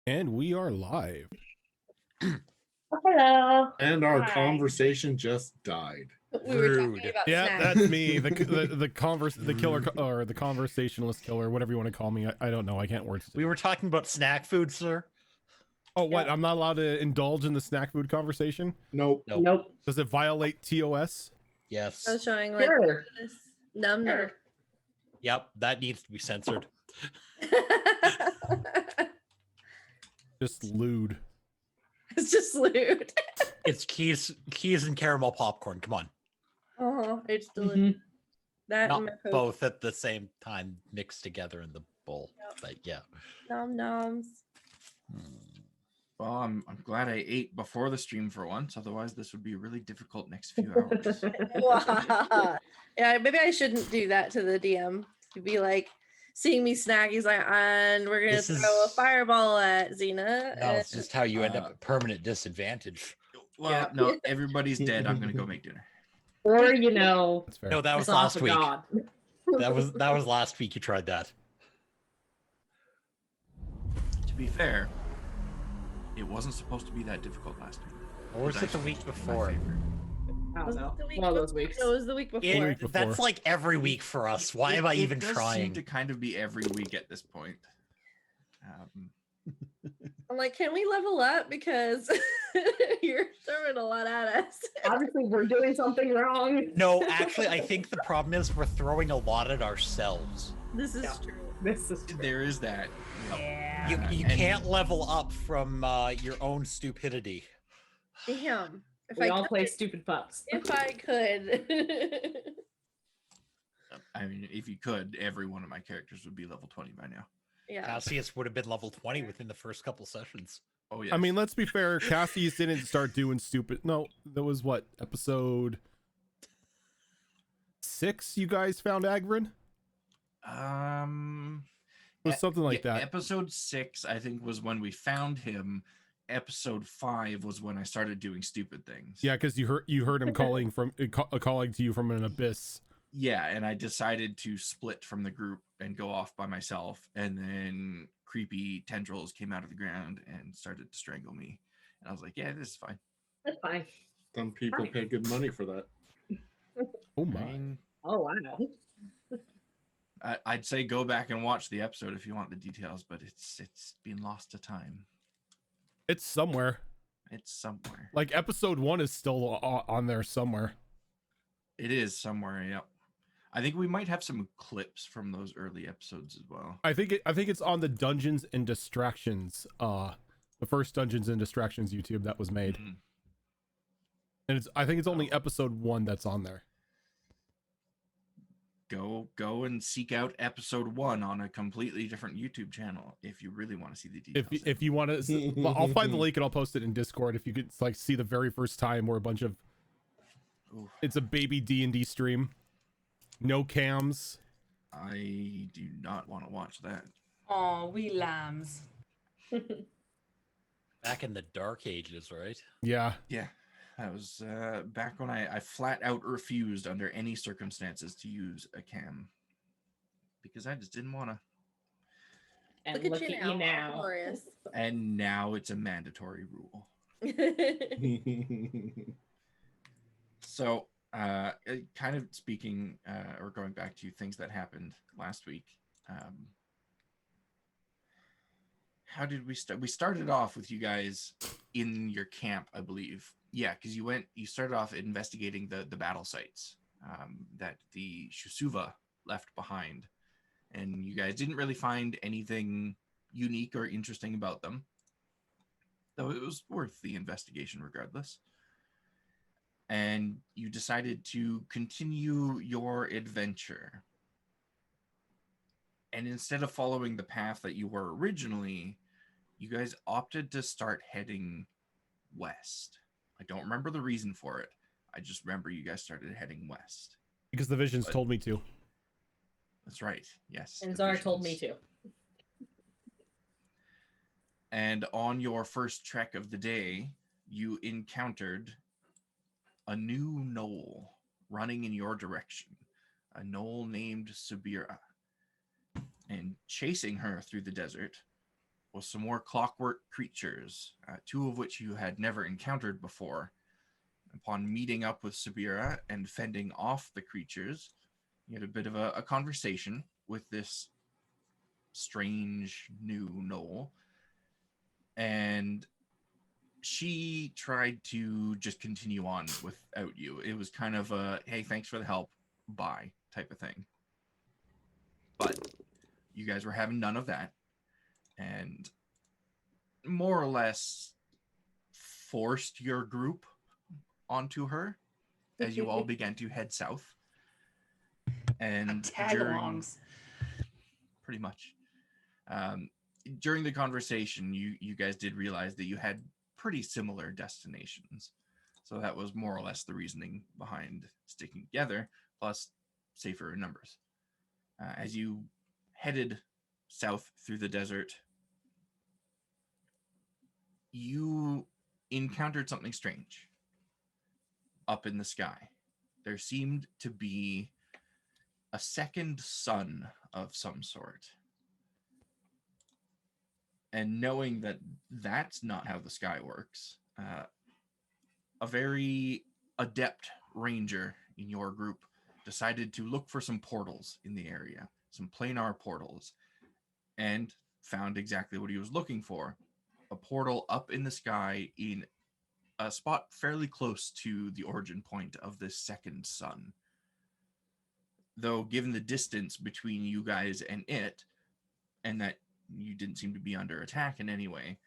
And we are live. Hello. And our Hi. conversation just died. We were talking Rude. about Yeah, snacks. that's me. The killer or the conversationalist killer, whatever you want to call me. I don't know. I can't words. We were talking about snack food, sir. Oh, what? Yeah. I'm not allowed to indulge in the snack food conversation? Nope. Nope. Does it violate TOS? Yes. I was showing like Sure. this num num. Yep, that needs to be censored. Just lewd. It's just lewd. It's keys and caramel popcorn. Come on. Oh, it's delicious. That Not and my Coke. both at the same time mixed together in the bowl. Yep. But yeah. Nom noms. Well, I'm glad I ate before the stream for once. Otherwise, this would be a really difficult next few hours. Wow. Yeah, maybe I shouldn't do that to the DM. To be like, seeing me snack, he's like, and we're gonna This throw a is- fireball at Xena. No, it's just how you end up Uh, at permanent disadvantage. Well, Yeah. no, everybody's dead. I'm gonna go make dinner. Or, you know, That's fair. No, that was it's off last of week. God. That was last week you tried that. To be fair, it wasn't supposed to be that difficult last week. Or was it the week before? I don't Was it know. the week One of those before? weeks. No, it was the week before. It, that's like every week for us. Why am I even It does trying? seem to kind of be every week at this point. I'm like, can we level up because you're throwing a lot at us. Obviously, we're doing something wrong. No, actually, I think the problem is we're throwing a lot at ourselves. This is Yeah. true. This is true. There is that. Yeah. You And- can't level up from your own stupidity. Damn. If We I all could, play stupid pups. if I could. I mean, if you could, every one of my characters would be level 20 by now. Yeah. Cassius would have been level 20 within the first couple sessions. Oh yeah. I mean, let's be fair. Cassius didn't start doing stupid. No, that was what, episode 6 you guys found Agrin? It was something like that. Episode 6, I think, was when we found him. Episode 5 was when I started doing stupid things. Yeah, because you heard him calling calling to you from an abyss. Yeah, and I decided to split from the group and go off by myself, and then creepy tendrils came out of the ground and started to strangle me. And I was like, yeah, this is fine. That's fine. Some people Right. pay good money for that. Oh I my! mean, Oh, wow. I'd say go back and watch the episode if you want the details, but it's been lost to time. It's somewhere. It's somewhere. Like episode 1 is still on there somewhere. It is somewhere, yep. I think we might have some clips from those early episodes as well. I think it's on the Dungeons and Distractions, the first Dungeons and Distractions YouTube that was made, Mhm. and I think it's only episode 1 that's on there. Go and seek out episode 1 on a completely different YouTube channel if you really want to see the details. If you want to, I'll find the link and I'll post it in Discord. If you could like see the very first time where a bunch of Oof. it's a baby D&D stream, no cams. I do not want to watch that. Oh, we lambs. Back in the dark ages, right? Yeah, Yeah, that was back when I flat out refused under any circumstances to use a cam because I just didn't want to. And Look at you now. all glorious. And now it's a mandatory rule. So, kind of speaking or going back to things that happened last week. How did we start? We started off with you guys in your camp, I believe. Yeah, because you started off investigating the battle sites that the Shusuva left behind. And you guys didn't really find anything unique or interesting about them, though it was worth the investigation regardless. And you decided to continue your adventure. And instead of following the path that you were originally, you guys opted to start heading west. I don't remember the reason for it. I just remember you guys started heading west. because the visions told me to. That's right. Yes. And the Zara told me visions. to. And on your first trek of the day, you encountered a new gnoll running in your direction. A gnoll named Sabira. And chasing her through the desert was some more clockwork creatures, two of which you had never encountered before. Upon meeting up with Sabira and fending off the creatures, you had a bit of a conversation with this strange new Gnoll. And she tried to just continue on without you. It was kind of a, hey, thanks for the help, bye type of thing. But you guys were having none of that. And more or less forced your group onto her as you all began to head south. And Tag-alongs. pretty much. During the conversation, you guys did realize that you had pretty similar destinations. So that was more or less the reasoning behind sticking together, plus safer in numbers. As you headed south through the desert, you encountered something strange up in the sky. There seemed to be a second sun of some sort. And knowing that that's not how the sky works, a very adept ranger in your group decided to look for some portals in the area, some planar portals, and found exactly what he was looking for. A portal up in the sky in a spot fairly close to the origin point of this second sun. Though, given the distance between you guys and it, and that you didn't seem to be under attack in any way,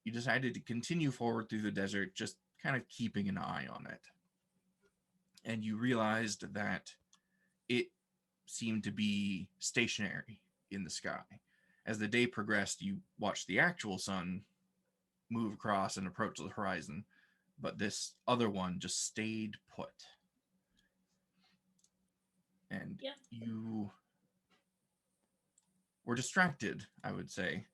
you decided to continue forward through the desert, just kind of keeping an eye on it. And you realized that it seemed to be stationary in the sky. As the day progressed, you watched the actual sun move across and approach the horizon, but this other one just stayed put. And you were distracted, I would say,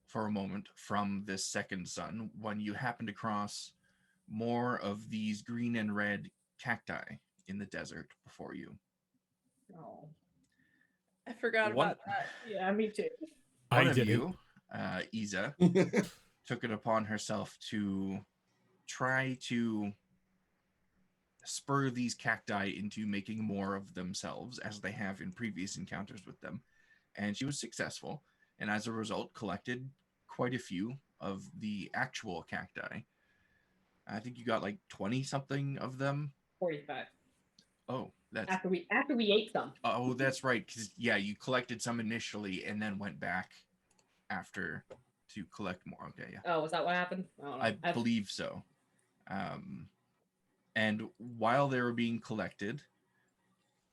for a moment from this second sun when you happened across more of these green and red cacti in the desert before you. Oh. I forgot One- about that. Yeah, me too. One I of didn't. you, Isa, took it upon herself to try to spur these cacti into making more of themselves, as they have in previous encounters with them. And she was successful, and as a result collected quite a few of the actual cacti. I think you got like 20 something of them. 45. Oh, that's After we ate some. oh, that's right. Because you collected some initially and then went back after to collect more. Okay, yeah. Oh, was that what happened? I don't know. I believe so. And while they were being collected,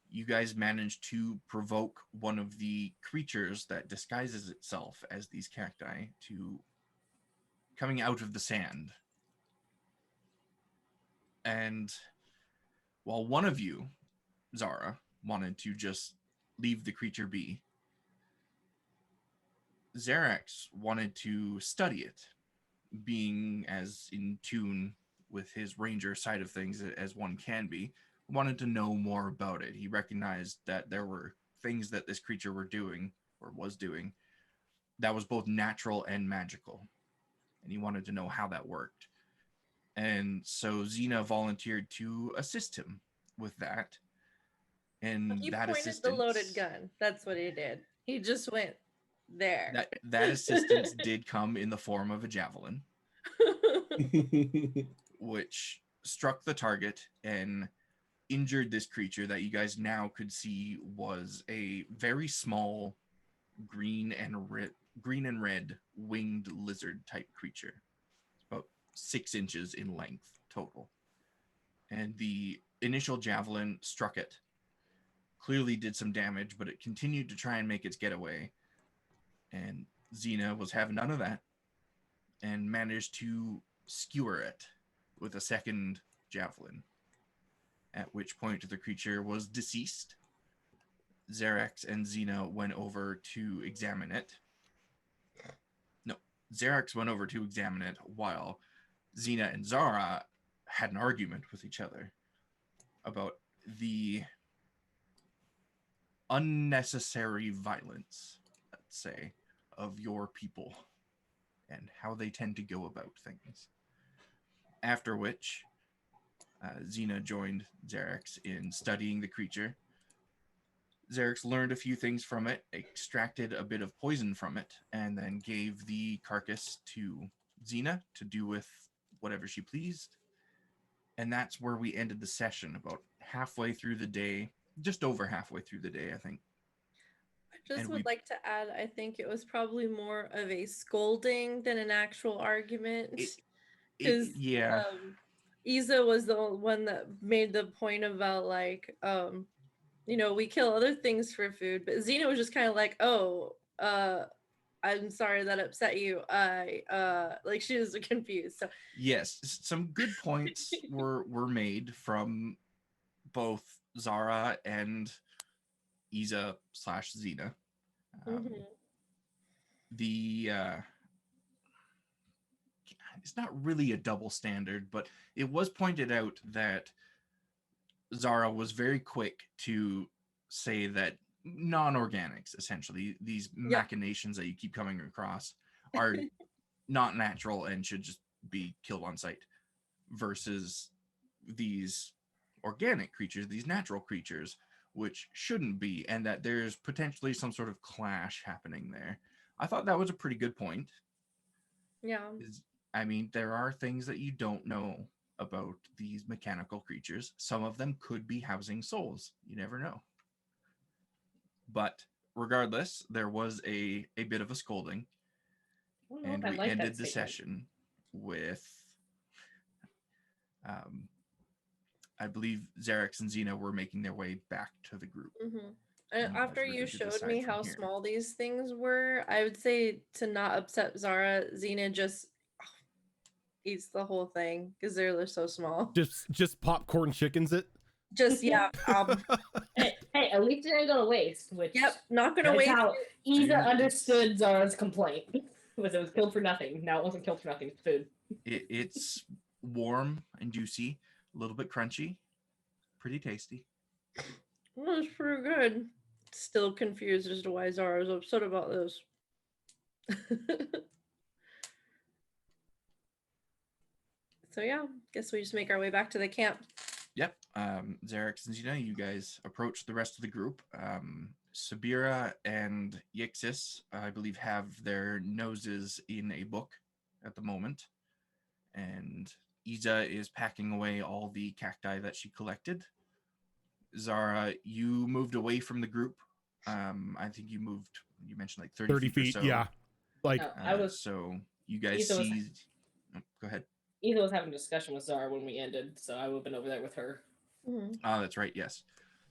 you guys managed to provoke one of the creatures that disguises itself as these cacti to coming out of the sand. And while one of you, Zara, wanted to just leave the creature be, Xerax wanted to study it, being as in tune with his ranger side of things as one can be, wanted to know more about it. He recognized that there were things that this creature was doing, that was both natural and magical. And he wanted to know how that worked. And so Xena volunteered to assist him with that. And You that pointed the loaded gun. That's what he did. He just went there. That assistance did come in the form of a javelin, which struck the target and injured this creature that you guys now could see was a very small green and red winged lizard type creature. It's about 6 inches in length total. And the initial javelin struck it, clearly did some damage, but it continued to try and make its getaway. And Xena was having none of that and managed to skewer it with a second javelin, at which point the creature was deceased. Xerax and Xena went over to examine it. No, Xerax went over to examine it while Xena and Zara had an argument with each other about the unnecessary violence, let's say, of your people and how they tend to go about things. After which, Xena joined Xerix in studying the creature. Xerix learned a few things from it, extracted a bit of poison from it, and then gave the carcass to Xena to do with whatever she pleased. And that's where we ended the session, about halfway through the day, just over halfway through the day, I think. I just And would we- like to add, I think it was probably more of a scolding than an actual argument. Yeah. Isa was the one that made the point about like, we kill other things for food, but Xena was just kind of like, oh, I'm sorry that upset you. Like she was confused. So Yes, some good points were made from both Zara and Isa / Xena. mhm. It's not really a double standard, but it was pointed out that Zara was very quick to say that non-organics, essentially, these machinations that you keep coming across, are not natural and should just be killed on sight, versus these organic creatures, these natural creatures, which shouldn't be, and that there's potentially some sort of clash happening there. I thought that was a pretty good point. Yeah. I mean, there are things that you don't know about these mechanical creatures. Some of them could be housing souls. You never know. But regardless, there was a bit of a scolding. And we ended the session with, I believe Xerix and Xena were making their way back to the group. Mm-hmm. And And after as we're you going to showed decide me from how here. small these things were, I would say to not upset Zara, Xena just eats the whole thing because they're so small. Just popcorn chickens it. Just yeah. Hey, at least it ain't gonna waste. Which Yep. Not gonna that's waste. how Isa And understood Zara's complaint. Was it was killed for nothing. Now it wasn't killed for nothing. It's food. It's warm and juicy, a little bit crunchy, pretty tasty. Well, it's pretty good. Still confused as to why Zara was upset about this. So yeah, guess we just make our way back to the camp. Yep. Xerix and Xena, you guys approach the rest of the group. Sabira and Yixis, I believe, have their noses in a book at the moment. And Isa is packing away all the cacti that she collected. Zara, you moved away from the group. I think you mentioned like 30 feet or so. Yeah. Like, No, I was. So you guys Isa was- see. Oh, go ahead. Isa was having a discussion with Zara when we ended, so I would have been over there with her. Mhm. Oh, that's right. Yes.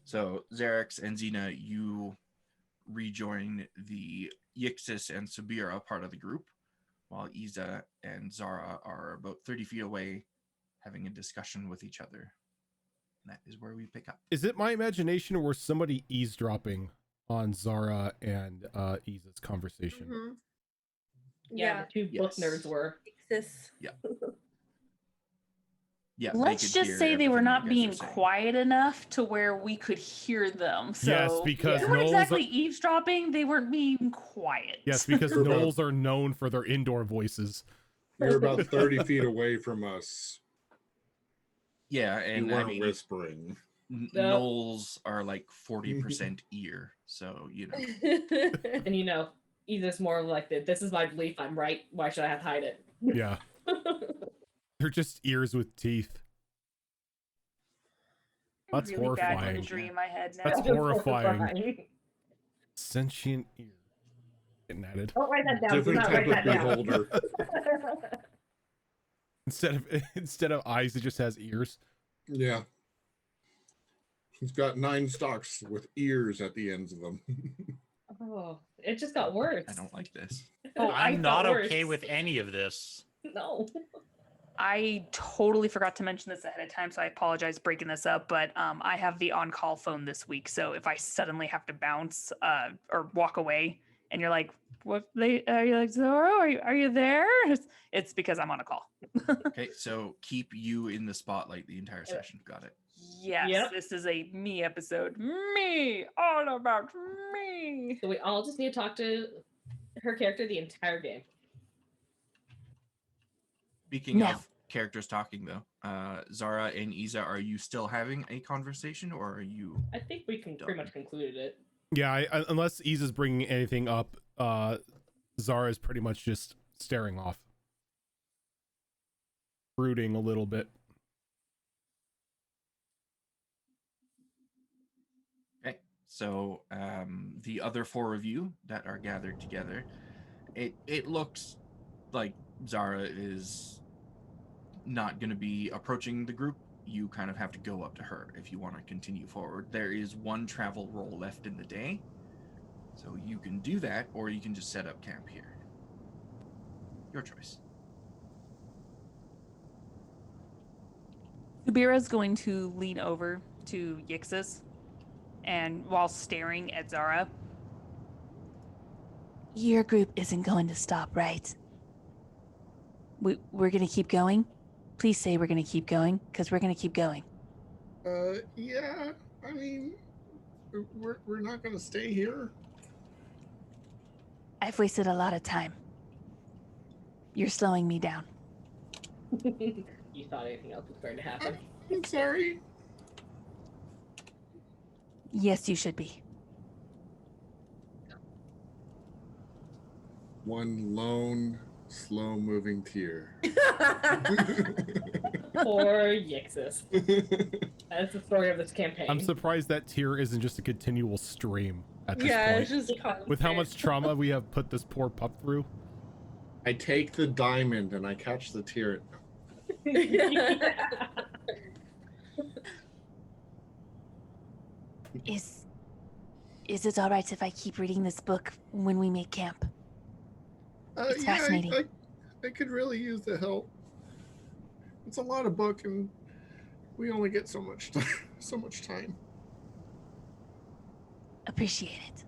So Xerix and Xena, you rejoin the Yixis and Sabira part of the group, while Isa and Zara are about 30 feet away having a discussion with each other. And that is where we pick up. is it my imagination or was somebody eavesdropping on Zara and Isa's conversation? Mhm. Yeah, the two book Yes. nerds were. Sis. Yeah. they Let's could just hear say they were everything not you guys being are saying. quiet enough to where we could hear them. So Yes, because they weren't Gnolls exactly eavesdropping. They weren't being quiet. Yes, because You're about- gnolls are known for their indoor voices. You're about 30 feet away from us. Yeah, You and I weren't mean, whispering. Gnolls are like 40% ear, so you know. And Isa's more like this is my belief. I'm right. Why should I have to hide it? Yeah. They're just ears with teeth. That's really bad horrifying. imagery in my head now. That's horrifying. Sentient ear. Getting added. Don't write that down. Do Different not type write of that down. beholder. Instead of eyes, it just has ears. Yeah. He's got 9 stalks with ears at the ends of them. Oh, it just got worse. I don't like this. Oh, I I'm got not worse. okay with any of this. No. I totally forgot to mention this ahead of time, so I apologize breaking this up. But I have the on-call phone this week, so if I suddenly have to bounce or walk away, and you're like, "What? Are you like Zoro? Are you there?" It's because I'm on a call. Okay, so keep you in the spotlight the entire session. Got it. Yes, Yep. this is a me episode. Me, all about me. So we all just need to talk to her character the entire game. Speaking No. of characters talking, though, Zara and Iza, are you still having a conversation, or are you? I think we can pretty much concluded it. Yeah, unless Iza's bringing anything up, Zara is pretty much just staring off, brooding a little bit. Okay, so the other four of you that are gathered together, it looks like Zara is not going to be approaching the group. You kind of have to go up to her if you want to continue forward. There is one travel roll left in the day, so you can do that, or you can just set up camp here. Your choice. Subira's going to lean over to Yixis, and while staring at Zara, your group isn't going to stop, right? We're going to keep going? Please say we're going to keep going, because we're going to keep going. Yeah. I mean, we're not going to stay here. I've wasted a lot of time. You're slowing me down. You thought anything else was going to happen. I'm sorry. Yes, you should be. One lone, slow-moving tear. Poor Yixis. That's the story of this campaign. I'm surprised that tear isn't just a continual stream at this Yeah, point. it's just constant. With how much trauma we have put this poor pup through. I take the diamond and I catch the tear. Is it all right if I keep reading this book when we make camp? It's fascinating. I could really use the help. It's a lot of book, and we only get so much time. So much time. Appreciate it.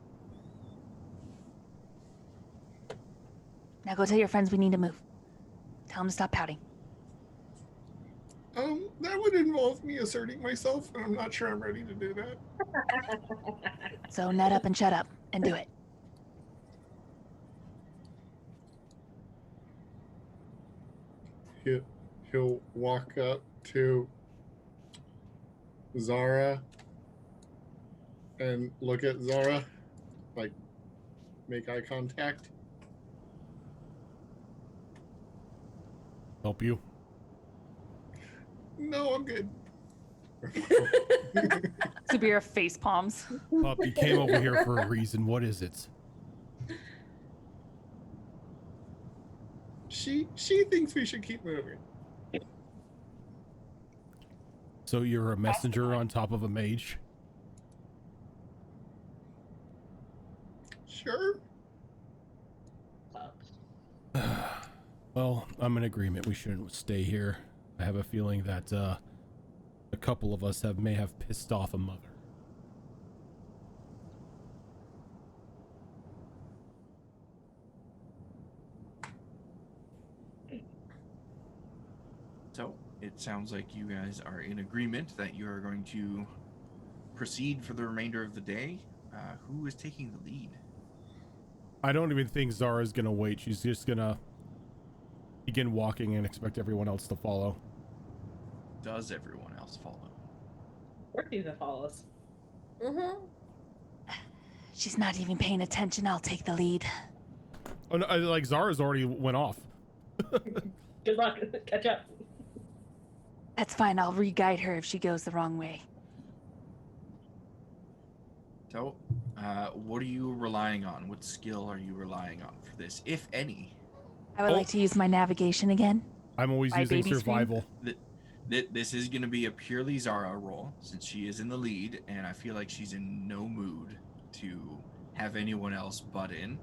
Now go tell your friends we need to move. Tell them to stop pouting. That would involve me asserting myself, and I'm not sure I'm ready to do that. So nut up and shut up and do it. He'll walk up to Zara and look at Zara, like make eye contact. Help you. No, I'm good. Subira face palms. Pup, you came over here for a reason. What is it? She thinks we should keep moving. So you're a messenger on top of a mage? Sure. Well, I'm in agreement. We shouldn't stay here. I have a feeling that a couple of us may have pissed off a mother. So it sounds like you guys are in agreement that you are going to proceed for the remainder of the day. Who is taking the lead? I don't even think Zara's gonna wait. She's just gonna begin walking and expect everyone else to follow. Does everyone else follow? Worthy follows. Mm-hmm. She's not even paying attention. I'll take the lead. Oh, no, like Zara's already went off. Good luck. Catch up. That's fine. I'll re-guide her if she goes the wrong way. So, what are you relying on? What skill are you relying on for this, if any? I would like to use my navigation again. I'm always My using baby scream? survival. This is going to be a purely Zara roll, since she is in the lead, and I feel like she's in no mood to have anyone else butt in.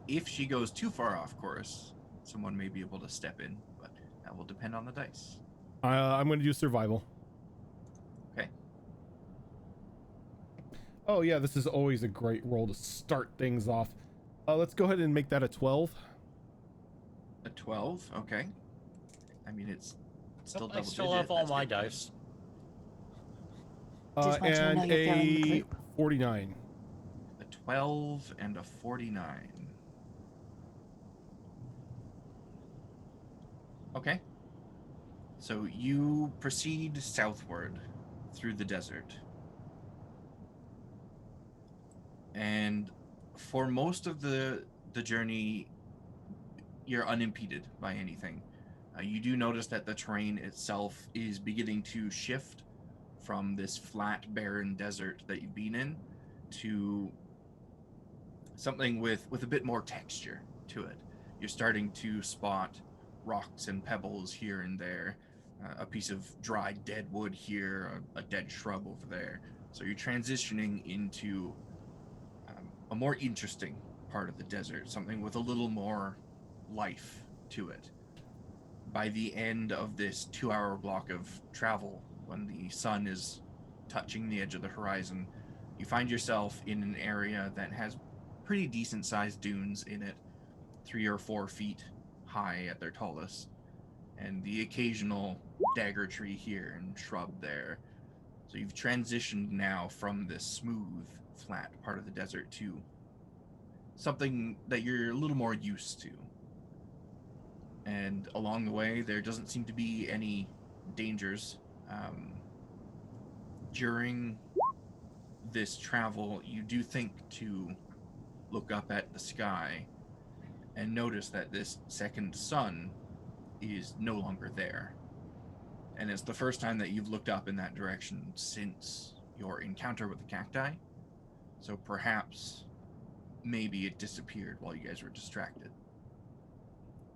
If she goes too far off course, someone may be able to step in, but that will depend on the dice. I'm going to do survival. Okay. Oh yeah, this is always a great roll to start things off. Let's go ahead and make that a 12. A 12, okay. I mean, it's still I double still digit. have all That's my good. dice. Just want you to know And you're feeling the a group. 49. A 12 and a 49. Okay. So you proceed southward through the desert. And for most of the journey, you're unimpeded by anything. You do notice that the terrain itself is beginning to shift from this flat, barren desert that you've been in to something with a bit more texture to it. You're starting to spot rocks and pebbles here and there, a piece of dried dead wood here, a dead shrub over there. So you're transitioning into a more interesting part of the desert, something with a little more life to it. By the end of this 2-hour block of travel, when the sun is touching the edge of the horizon, you find yourself in an area that has pretty decent sized dunes in it, 3 or 4 feet high at their tallest, and the occasional dagger tree here and shrub there. So you've transitioned now from this smooth, flat part of the desert to something that you're a little more used to. And along the way, there doesn't seem to be any dangers. During this travel, you do think to look up at the sky and notice that this second sun is no longer there. And it's the first time that you've looked up in that direction since your encounter with the cacti. So perhaps, maybe it disappeared while you guys were distracted.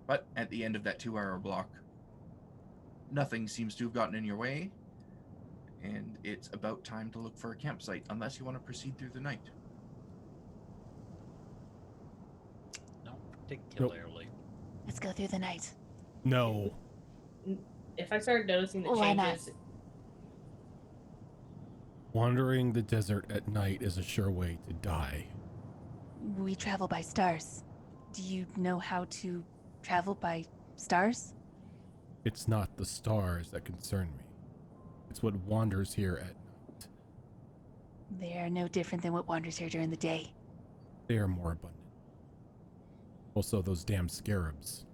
But at the end of that 2-hour block, nothing seems to have gotten in your way, and it's about time to look for a campsite, unless you want to proceed through the night. Not particularly. Let's go through the night. No. If I start noticing the Why not? changes, Wandering the desert at night is a sure way to die. We travel by stars. Do you know how to travel by stars? It's not the stars that concern me. It's what wanders here at night. They are no different than what wanders here during the day. They are more abundant. Also, those damn scarabs.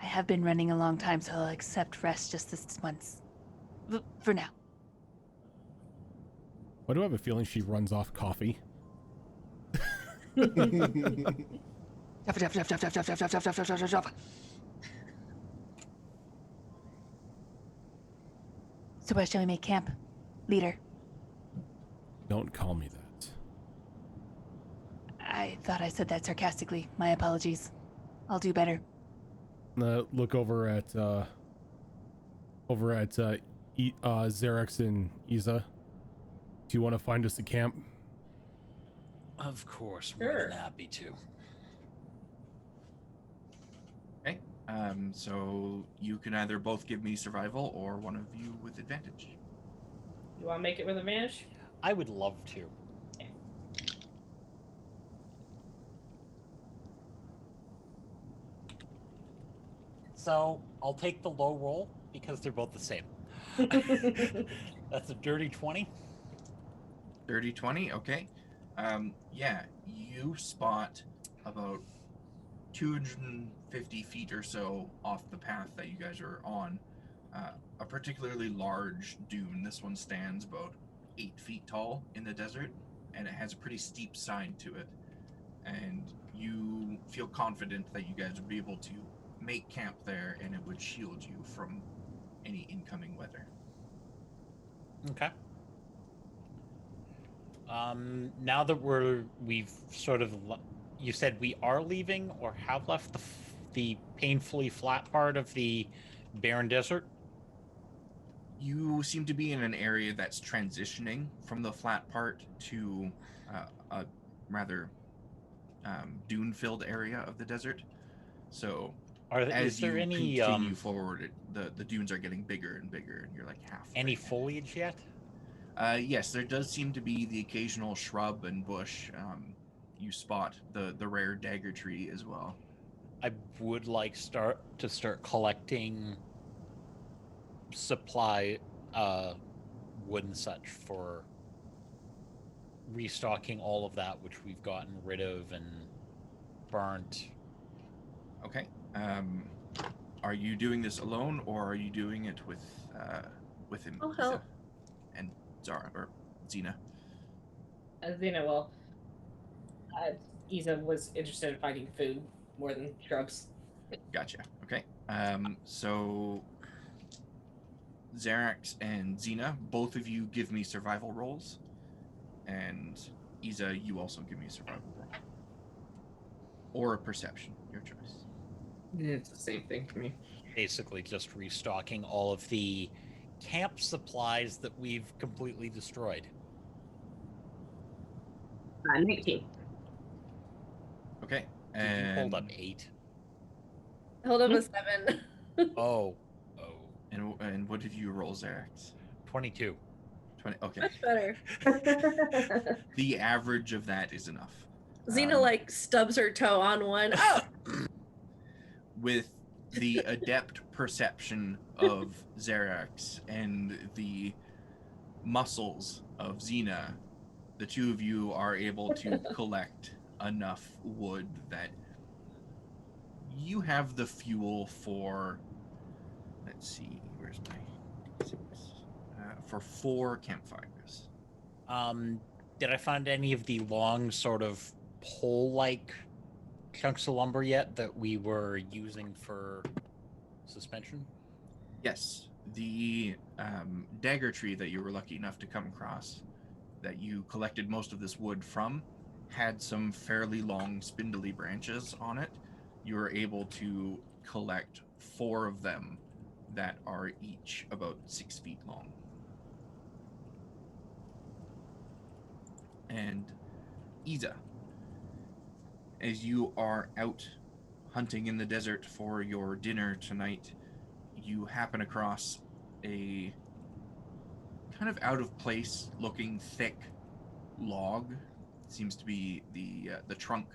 I have been running a long time, so I'll accept rest just this once. For now. Why do I have a feeling she runs off coffee? Jump. So where shall we make camp? Leader. Don't call me that. I thought I said that sarcastically. My apologies. I'll do better. Look over at Xerax and Isa. Do you want to find us a camp? Of course, more Sure. than happy to. Okay. So you can either both give me survival or one of you with advantage. you want to make it with advantage? I would love to. So I'll take the low roll because they're both the same. That's a dirty 20. Dirty 20, okay. Yeah, you spot about 250 feet or so off the path that you guys are on, a particularly large dune. This one stands about 8 feet tall in the desert, and it has a pretty steep side to it. And you feel confident that you guys would be able to make camp there, and it would shield you from any incoming weather. Okay. Now that we've sort of, you said we are leaving or have left the painfully flat part of the barren desert. You seem to be in an area that's transitioning from the flat part to a rather dune-filled area of the desert. So as Is there you any continue forward, the dunes are getting bigger and bigger, and you're like halfway. any foliage yet? Yes, there does seem to be the occasional shrub and bush. You spot the rare dagger tree as well. I would like start collecting supply wood and such for restocking all of that which we've gotten rid of and burnt. Okay. Are you doing this alone, or are you doing it with him, I'll Isa, help. and Zara or Xena? Xena, well, Isa was interested in finding food more than shrubs. Gotcha. Okay. So Xerax and Xena, both of you give me survival rolls, and Isa, you also give me a survival roll or a perception, your choice. Yeah, it's the same thing for me. Basically, just restocking all of the camp supplies that we've completely destroyed. 19. Okay. Did you hold up And 8? Hold up a 7. Oh. and what did you roll, Xerax? 22. 20. Okay. Much better. The average of that is enough. Xena like stubs her toe on one. Oh! With the adept perception of Xerax and the muscles of Xena, the two of you are able to collect enough wood that you have the fuel for, let's see, where's my for 4 campfires. Did I find any of the long sort of pole-like chunks of lumber yet that we were using for suspension? Yes, the dagger tree that you were lucky enough to come across, that you collected most of this wood from, had some fairly long spindly branches on it. You were able to collect 4 of them that are each about 6 feet long. And Isa, as you are out hunting in the desert for your dinner tonight, you happen across a kind of out of place looking thick log. It seems to be the trunk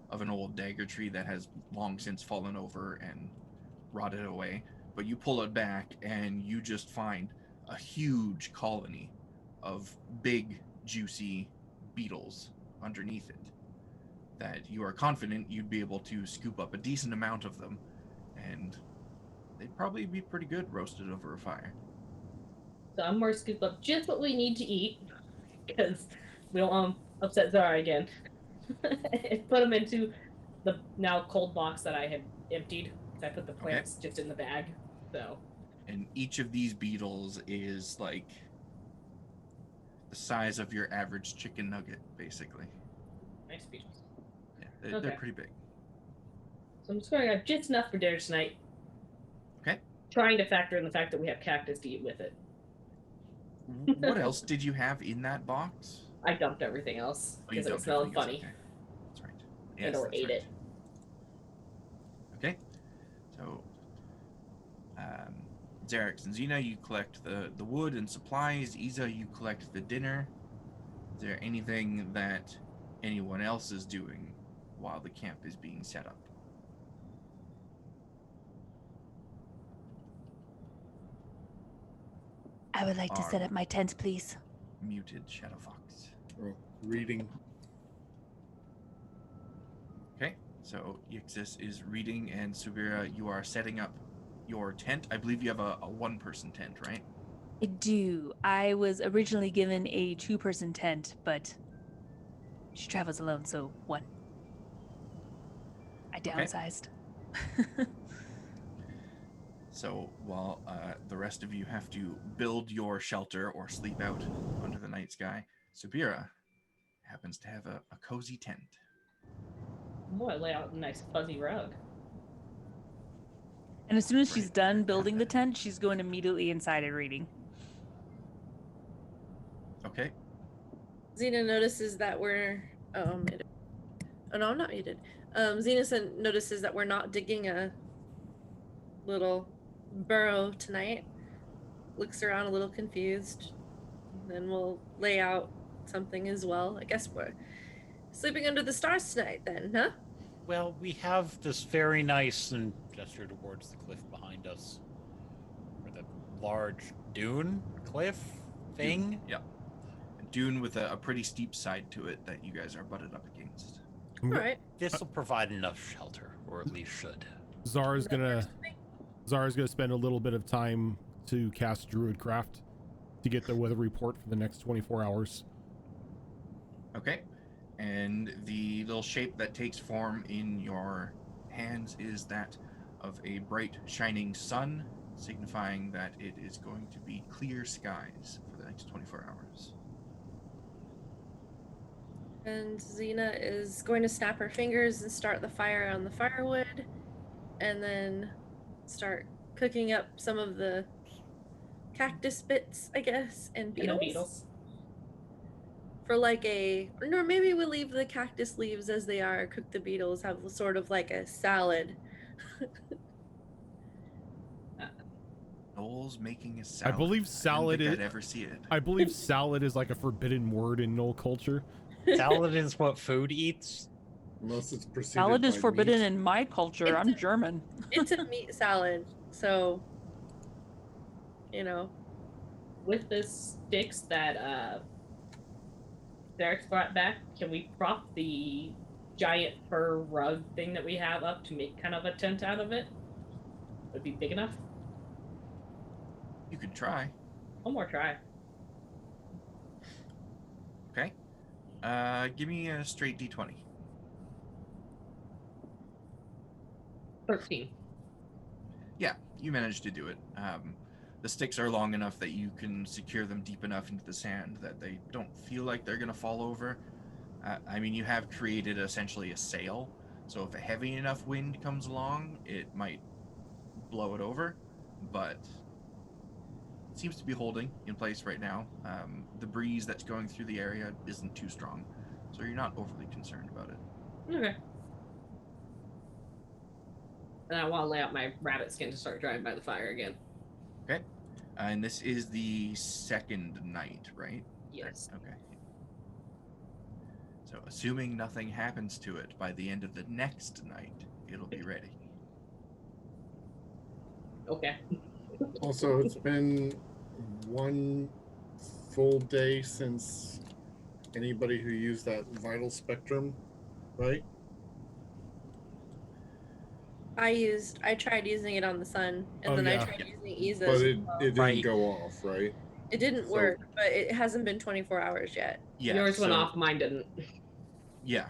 of an old dagger tree that has long since fallen over and rotted away. But you pull it back and you just find a huge colony of big, juicy beetles underneath it that you are confident you'd be able to scoop up a decent amount of them, and they'd probably be pretty good roasted over a fire. So I'm more scoop up just what we need to eat, because we don't want to upset Zara again. And put them into the now cold box that I had emptied, because I put the plants just in the bag. So. And each of these beetles is like the size of your average chicken nugget, basically. Nice beetles. Yeah, they're pretty big. So I'm just going to have just enough for dinner tonight. Okay. Trying to factor in the fact that we have cactus to eat with it. What else did you have in that box? I dumped everything else Oh, you because it was dumped smelling everything else, funny. okay. That's right. And or that's ate right. it. Okay. So, Xerax and Xena, you collect the wood and supplies. Isa, you collect the dinner. Is there anything that anyone else is doing while the camp is being set up? I would like to set up my tent, please. Muted Shadowfox. Reading. Okay, so Yixis is reading, and Subira, you are setting up your tent. I believe you have a one-person tent, right? I do. I was originally given a 2-person tent, but she travels alone, so 1. I downsized. So while the rest of you have to build your shelter or sleep out under the night sky, Subira happens to have a cozy tent. Oh, I lay out a nice fuzzy rug. And as soon as she's Right, done very building the confident. tent, she's going immediately inside and reading. Okay. Xena notices that we're muted. Oh no, I'm not muted. Xena notices that we're not digging a little burrow tonight. Looks around a little confused. Then we'll lay out something as well. I guess we're sleeping under the stars tonight then, huh? Well, we have this very nice, and gesture towards the cliff behind us, or the large dune cliff thing. Dune, yeah. A dune with a pretty steep side to it that you guys are butted up against. All right. This will provide enough shelter, or at least should. Zara's gonna Zara's going to spend a little bit of time to cast Druidcraft to get the weather report for the next 24 hours. Okay. And the little shape that takes form in your hands is that of a bright, shining sun, signifying that it is going to be clear skies for the next 24 hours. And Xena is going to snap her fingers and start the fire on the firewood, and then start cooking up some of the cactus bits, I guess, and And beetles. the beetles. For like or maybe we'll leave the cactus leaves as they are, cook the beetles, have sort of like a salad. Gnoll's making a I salad. believe salad I is. didn't think I'd ever see it. I believe salad is like a forbidden word in Gnoll culture. Salad is what food eats. Unless it's preceded Salad is by forbidden meat. in my culture. It's I'm a- German. It's a meat salad, so With the sticks that Derek's brought back, can we prop the giant fur rug thing that we have up to make kind of a tent out of it? Would it be big enough? You could try. One more try. Okay. Give me a straight D20. 13. Yeah, you managed to do it. The sticks are long enough that you can secure them deep enough into the sand that they don't feel like they're going to fall over. I mean, you have created essentially a sail, so if a heavy enough wind comes along, it might blow it over, but it seems to be holding in place right now. The breeze that's going through the area isn't too strong, so you're not overly concerned about it. Okay. And I want to lay out my rabbit skin to start drying by the fire again. Okay. And this is the second night, right? Yes. Okay. So, assuming nothing happens to it by the end of the next night, it'll be ready. Okay. Also, it's been one full day since anybody who used that vital spectrum, right? I tried using it on the sun, and Oh, then yeah. I tried using Iza's. But it didn't Right. go off, right? It didn't so- work, but it hasn't been 24 hours yet. Yeah. Yours went so- off, mine didn't. Yeah.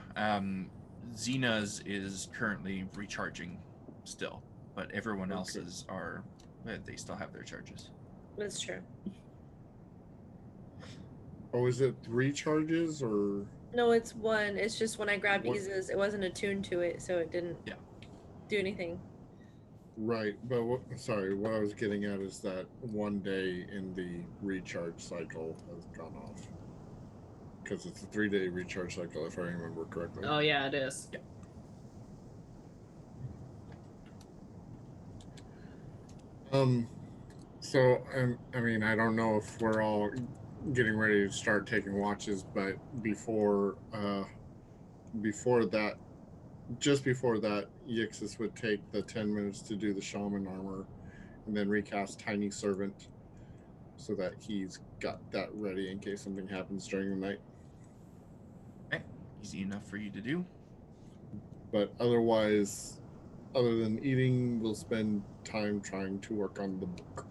Xena's is currently recharging still, but everyone Okay. else's are, they still have their charges. That's true. Oh, is it 3 charges or? No, it's one. It's just when I grabbed What- Iza's, it wasn't attuned to it, so it didn't Yeah. do anything. Right, but what I was getting at is that one day in the recharge cycle has gone off. Because it's a 3-day recharge cycle, if I remember correctly. Oh, yeah, it is. Yeah. So, I mean, I don't know if we're all getting ready to start taking watches, but before that, just before that, Yixis would take the 10 minutes to do the shaman armor and then recast Tiny Servant so that he's got that ready in case something happens during the night. Okay. Easy enough for you to do. But otherwise, other than eating, we'll spend time trying to work on the book.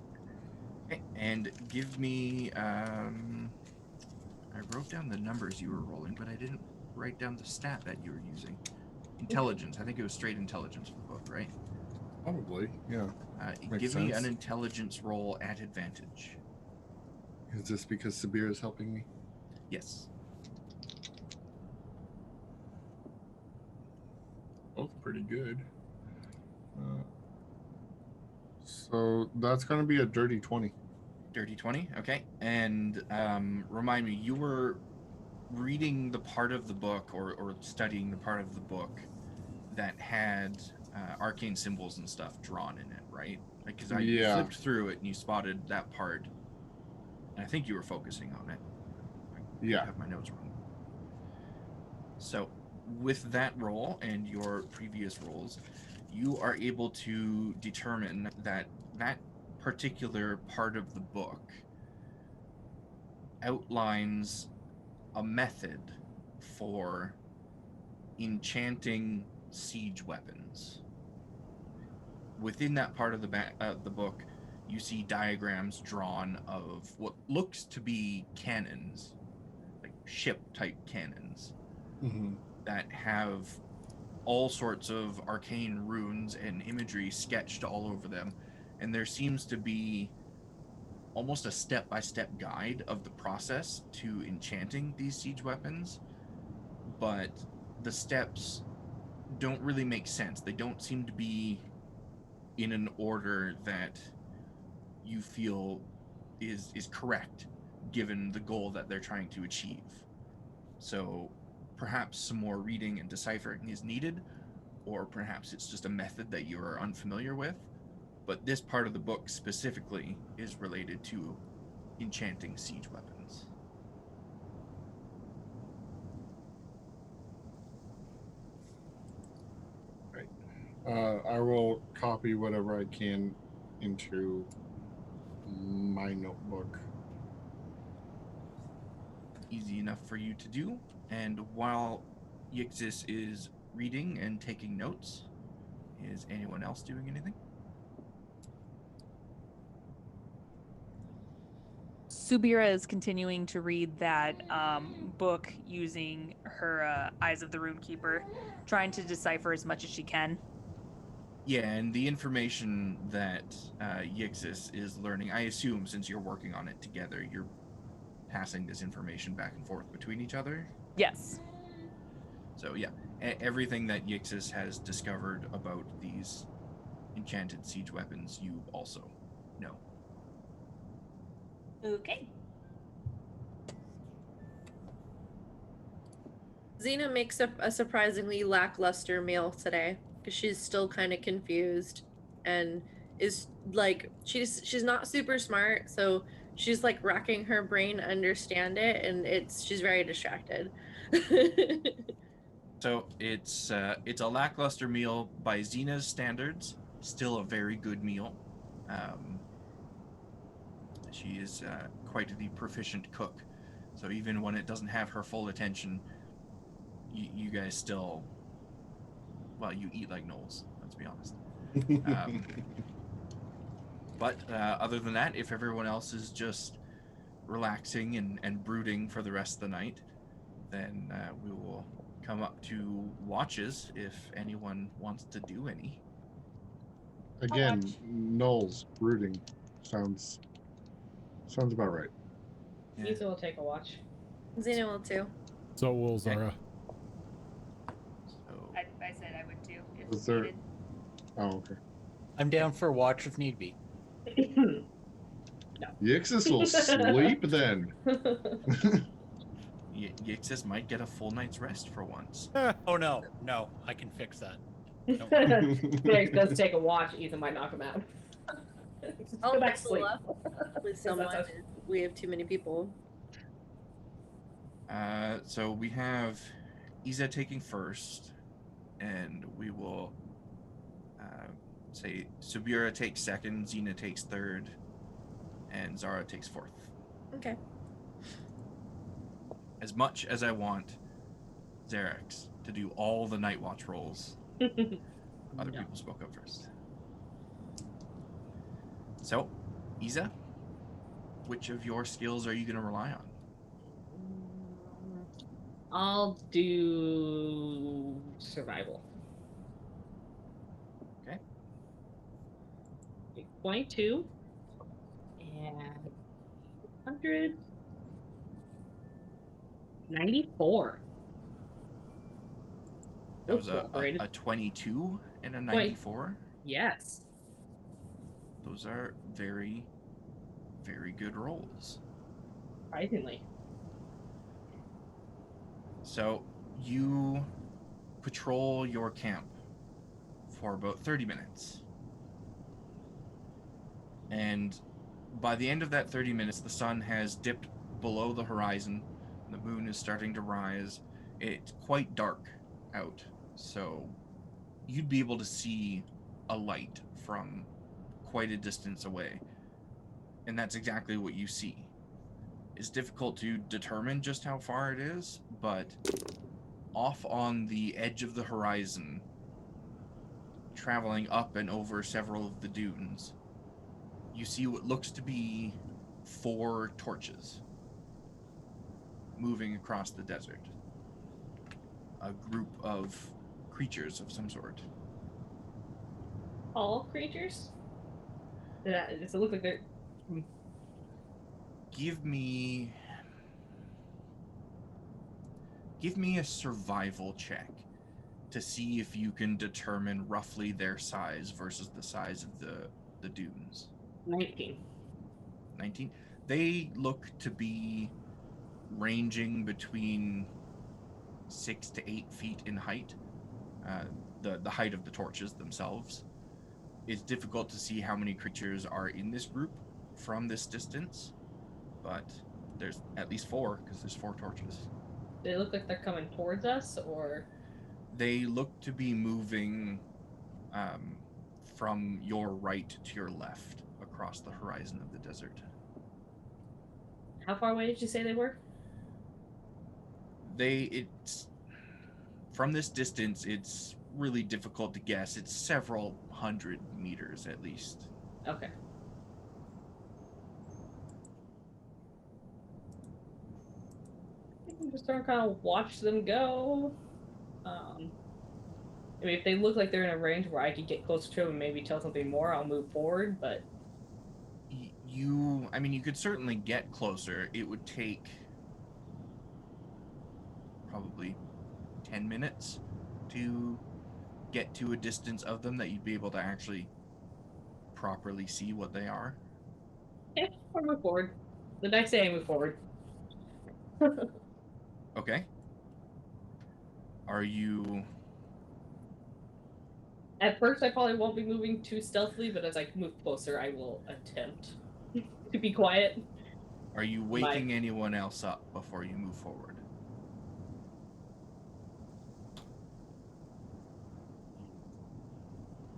Okay. And give me, I wrote down the numbers you were rolling, but I didn't write down the stat that you were using. Intelligence. I think it was straight intelligence for the book, right? Probably, yeah. Makes Give me sense. an intelligence roll at advantage. Is this because Sabir is helping me? Yes. Both pretty good. So that's going to be a dirty 20. Dirty 20. Okay. And remind me, you were reading the part of the book or studying the part of the book that had arcane symbols and stuff drawn in it, right? Because I Yeah. flipped through it and you spotted that part. And I think you were focusing on it. Yeah. I have my notes wrong. So with that roll and your previous rolls, you are able to determine that that particular part of the book outlines a method for enchanting siege weapons, within that part of the book, you see diagrams drawn of what looks to be cannons, like ship-type cannons, that have all sorts of arcane runes and imagery sketched all over them. And there seems to be almost a step-by-step guide of the process to enchanting these siege weapons, but the steps don't really make sense. They don't seem to be in an order that you feel is correct given the goal that they're trying to achieve. So perhaps some more reading and deciphering is needed, or perhaps it's just a method that you are unfamiliar with. But this part of the book specifically is related to enchanting siege weapons. I will copy whatever I can into my notebook. Easy enough for you to do. And while Yixis is reading and taking notes, is anyone else doing anything? Subira is continuing to read that book using her Eyes of the Runekeeper, trying to decipher as much as she can. Yeah, and the information that Yixis is learning, I assume since you're working on it together, you're passing this information back and forth between each other? Yes. So yeah, everything that Yixis has discovered about these enchanted siege weapons, you also know. Okay. Xena makes a surprisingly lackluster meal today because she's still kind of confused and is like she's not super smart, so she's like racking her brain to understand it, and she's very distracted. So it's a lackluster meal by Xena's standards, still a very good meal. She is quite the proficient cook, so even when it doesn't have her full attention, you guys still, well, you eat like gnolls, let's be honest. But other than that, if everyone else is just relaxing and brooding for the rest of the night, then we will come up to watches if anyone wants to do any. Again, Knowles brooding sounds about right. Yeah. Lisa will take a watch. Xena will too. So will Zara. So, I said I would too. If Was there- needed. Oh, okay. I'm down for a watch if need be. Yixis will sleep then. Yixis might get a full night's rest for once. Oh no, I can fix that. Derek does take a watch. Ethan might knock him out. Just I'll go back to wrestle sleep. up with someone if we have too many people. So we have Iza taking first, and we will say Subira takes second, Xena takes third, and Zara takes fourth. Okay. As much as I want Xerax to do all the night watch rolls, other people spoke up first. So, Iza, which of your skills are you going to rely on? I'll do survival. Okay. 22 and 194. That was a 22 and a 94. Yes. Those are very, very good rolls. Surprisingly. So you patrol your camp for about 30 minutes. And by the end of that 30 minutes, the sun has dipped below the horizon. The moon is starting to rise. It's quite dark out, so you'd be able to see a light from quite a distance away. And that's exactly what you see. It's difficult to determine just how far it is, but off on the edge of the horizon, traveling up and over several of the dunes, you see what looks to be 4 torches moving across the desert. A group of creatures of some sort. All creatures? Does it look like they're... Give me a survival check to see if you can determine roughly their size versus the size of the dunes. 19. 19. They look to be ranging between 6 to 8 feet in height. The height of the torches themselves. It's difficult to see how many creatures are in this group from this distance, but there's at least 4 because there's 4 torches. They look like they're coming towards us, or... They look to be moving from your right to your left across the horizon of the desert. How far away did you say they were? It's from this distance, it's really difficult to guess. It's several hundred meters at least. Okay. I'm just gonna kind of watch them go. I mean, if they look like they're in a range where I could get closer to them and maybe tell something more, I'll move forward, but... I mean, you could certainly get closer. It would take probably 10 minutes to get to a distance of them that you'd be able to actually properly see what they are. Yeah, I'll move forward. The next day I move forward. Okay. Are you... At first I probably won't be moving too stealthily, but as I move closer, I will attempt to be quiet. Are you waking anyone else up before you move forward?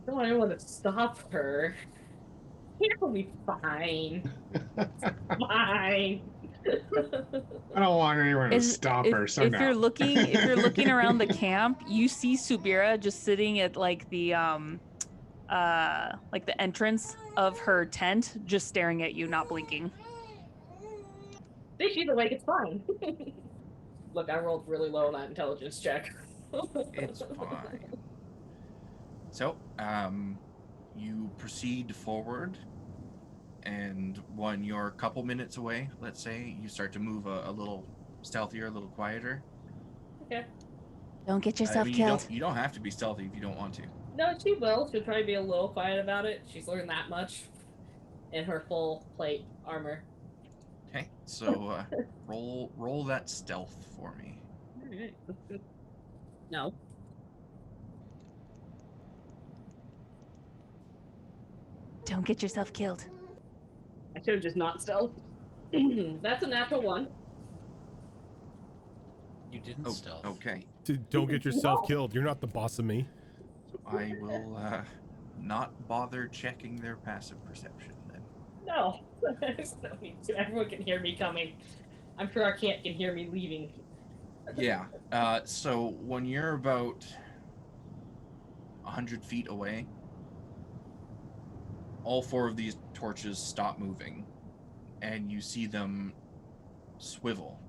I don't want anyone to stop her. It'll be fine. It's fine. I don't want anyone to stop her. So if no. you're looking around the camp, you see Subira just sitting at like the entrance of her tent, just staring at you, not blinking. See, she's awake. It's fine. Look, I rolled really low on that intelligence check. It's fine. So, you proceed forward, and when you're a couple minutes away, let's say, you start to move a little stealthier, a little quieter. Okay. Don't get yourself killed. You don't have to be stealthy if you don't want to. No, she will. She'll probably be a little quiet about it. She's learned that much in her full plate armor. Okay, so roll that stealth for me. Alright. No. Don't get yourself killed. I should have just not stealth. That's a natural 1. You didn't stealth. Okay. Don't get yourself killed. You're not the boss of me. I will not bother checking their passive perception then. No. There's no need to. Everyone can hear me coming. I'm sure our camp can hear me leaving. Yeah. So when you're about 100 feet away, all 4 of these torches stop moving, and you see them swivel,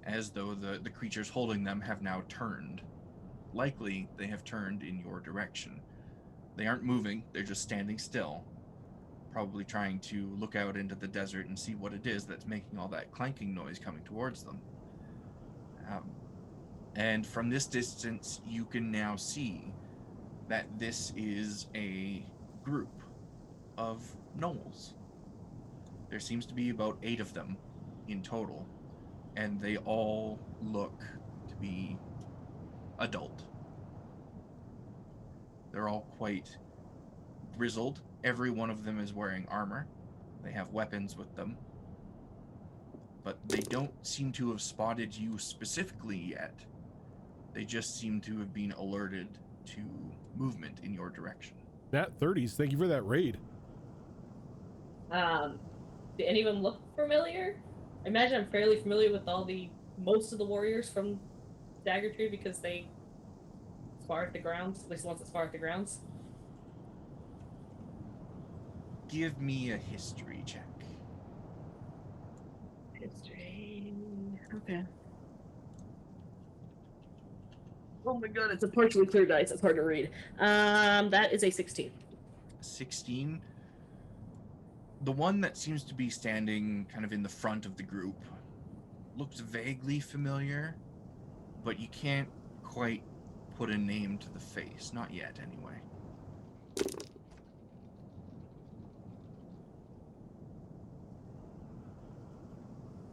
as though the creatures holding them have now turned. Likely, they have turned in your direction. They aren't moving, they're just standing still, probably trying to look out into the desert and see what it is that's making all that clanking noise coming towards them. And from this distance, you can now see that this is a group of gnolls. There seems to be about 8 of them in total, and they all look to be adult. They're all quite grizzled. Every one of them is wearing armor. They have weapons with them. But they don't seem to have spotted you specifically yet. They just seem to have been alerted to movement in your direction. Nat 30s, thank you for that raid. Do any of them look familiar? I imagine I'm fairly familiar with most of the warriors from Dagger Tree because they spar at the grounds, at least the ones that spar at the grounds. give me a history check. History. Okay. Oh my god, it's a partially clear dice. It's hard to read. That is a 16. 16. The one that seems to be standing kind of in the front of the group looks vaguely familiar, but you can't quite put a name to the face. Not yet, anyway.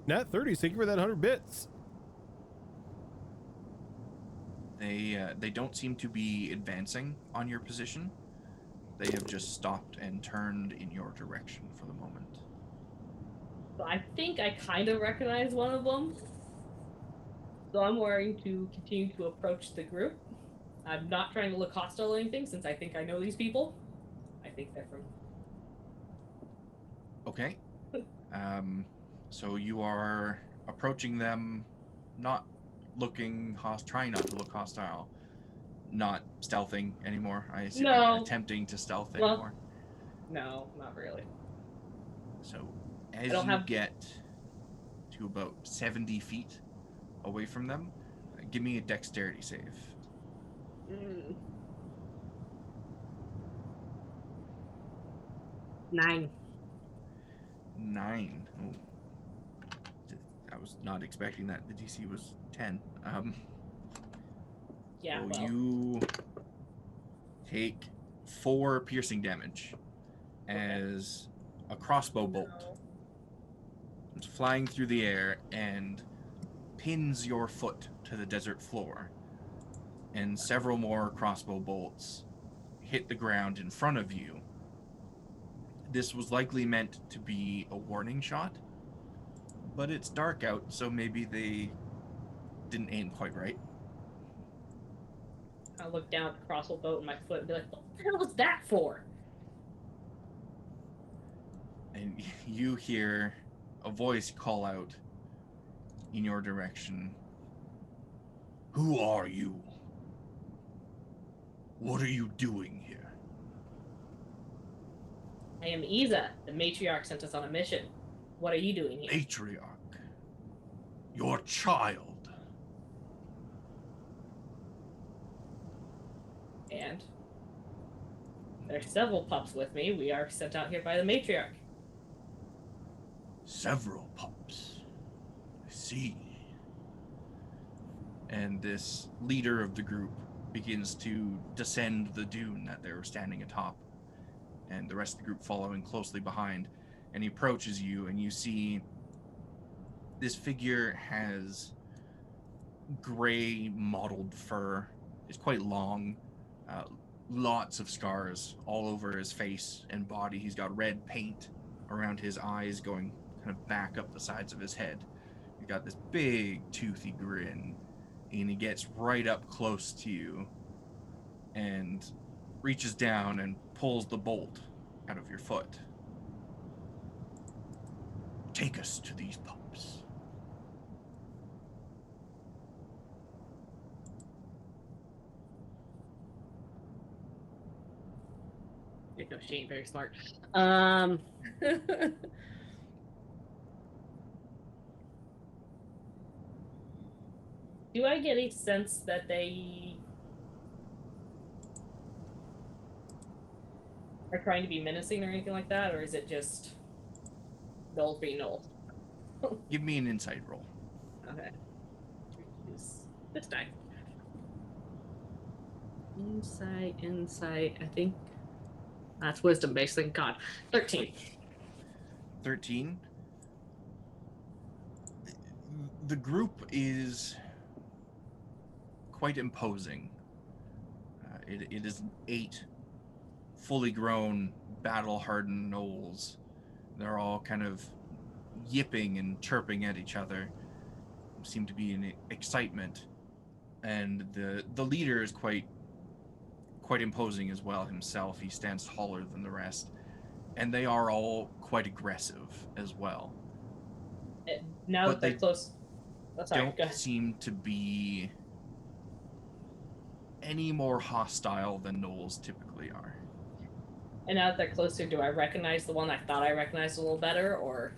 Nat 30, thank you for that 100 bits. They don't seem to be advancing on your position. They have just stopped and turned in your direction for the moment. So I think I kind of recognize one of them. So I'm going to continue to approach the group. I'm not trying to look hostile or anything, since I think I know these people. I think they're from... Okay. So you are approaching them, not looking trying not to look hostile, not stealthing anymore. I assume No. attempting to stealth Well, anymore. No, not really. So as you get to about 70 feet away from them, give me a dexterity save. 9. 9. Oh. I was not expecting that. The DC was 10. Yeah, so well. you take 4 piercing damage as a crossbow bolt is flying through the air and pins your foot to the desert floor, and several more crossbow bolts hit the ground in front of you. This was likely meant to be a warning shot, but it's dark out, so maybe they didn't aim quite right. I look down at the crossbow boat in my foot and be like, what the hell was that for? And you hear a voice call out in your direction. Who are you? What are you doing here? I am Isa. The Matriarch sent us on a mission. What are you doing here? Matriarch. Your child. And there's several pups with me. We are sent out here by the Matriarch. Several pups. I see. And this leader of the group begins to descend the dune that they were standing atop, and the rest of the group following closely behind. And he approaches you, and you see this figure has gray mottled fur. It's quite long. Lots of scars all over his face and body. He's got red paint around his eyes going kind of back up the sides of his head. He's got this big toothy grin, and he gets right up close to you and reaches down and pulls the bolt out of your foot. Take us to these pups. No, she ain't very smart. Do I get a sense that they are trying to be menacing or anything like that, or is it just Gnoll being Gnoll? Give me an insight roll. Okay. This die. Insight. I think that's wisdom based. Thank God. 13. 13. The group is quite imposing. It is 8 fully grown, battle-hardened gnolls. They're all kind of yipping and chirping at each other. Seem to be in excitement, and the leader is quite imposing as well himself. He stands taller than the rest, and they are all quite aggressive as well. Now that they're close, don't seem to be any more hostile than gnolls typically are. And now that they're closer, do I recognize the one I thought I recognized a little better, or?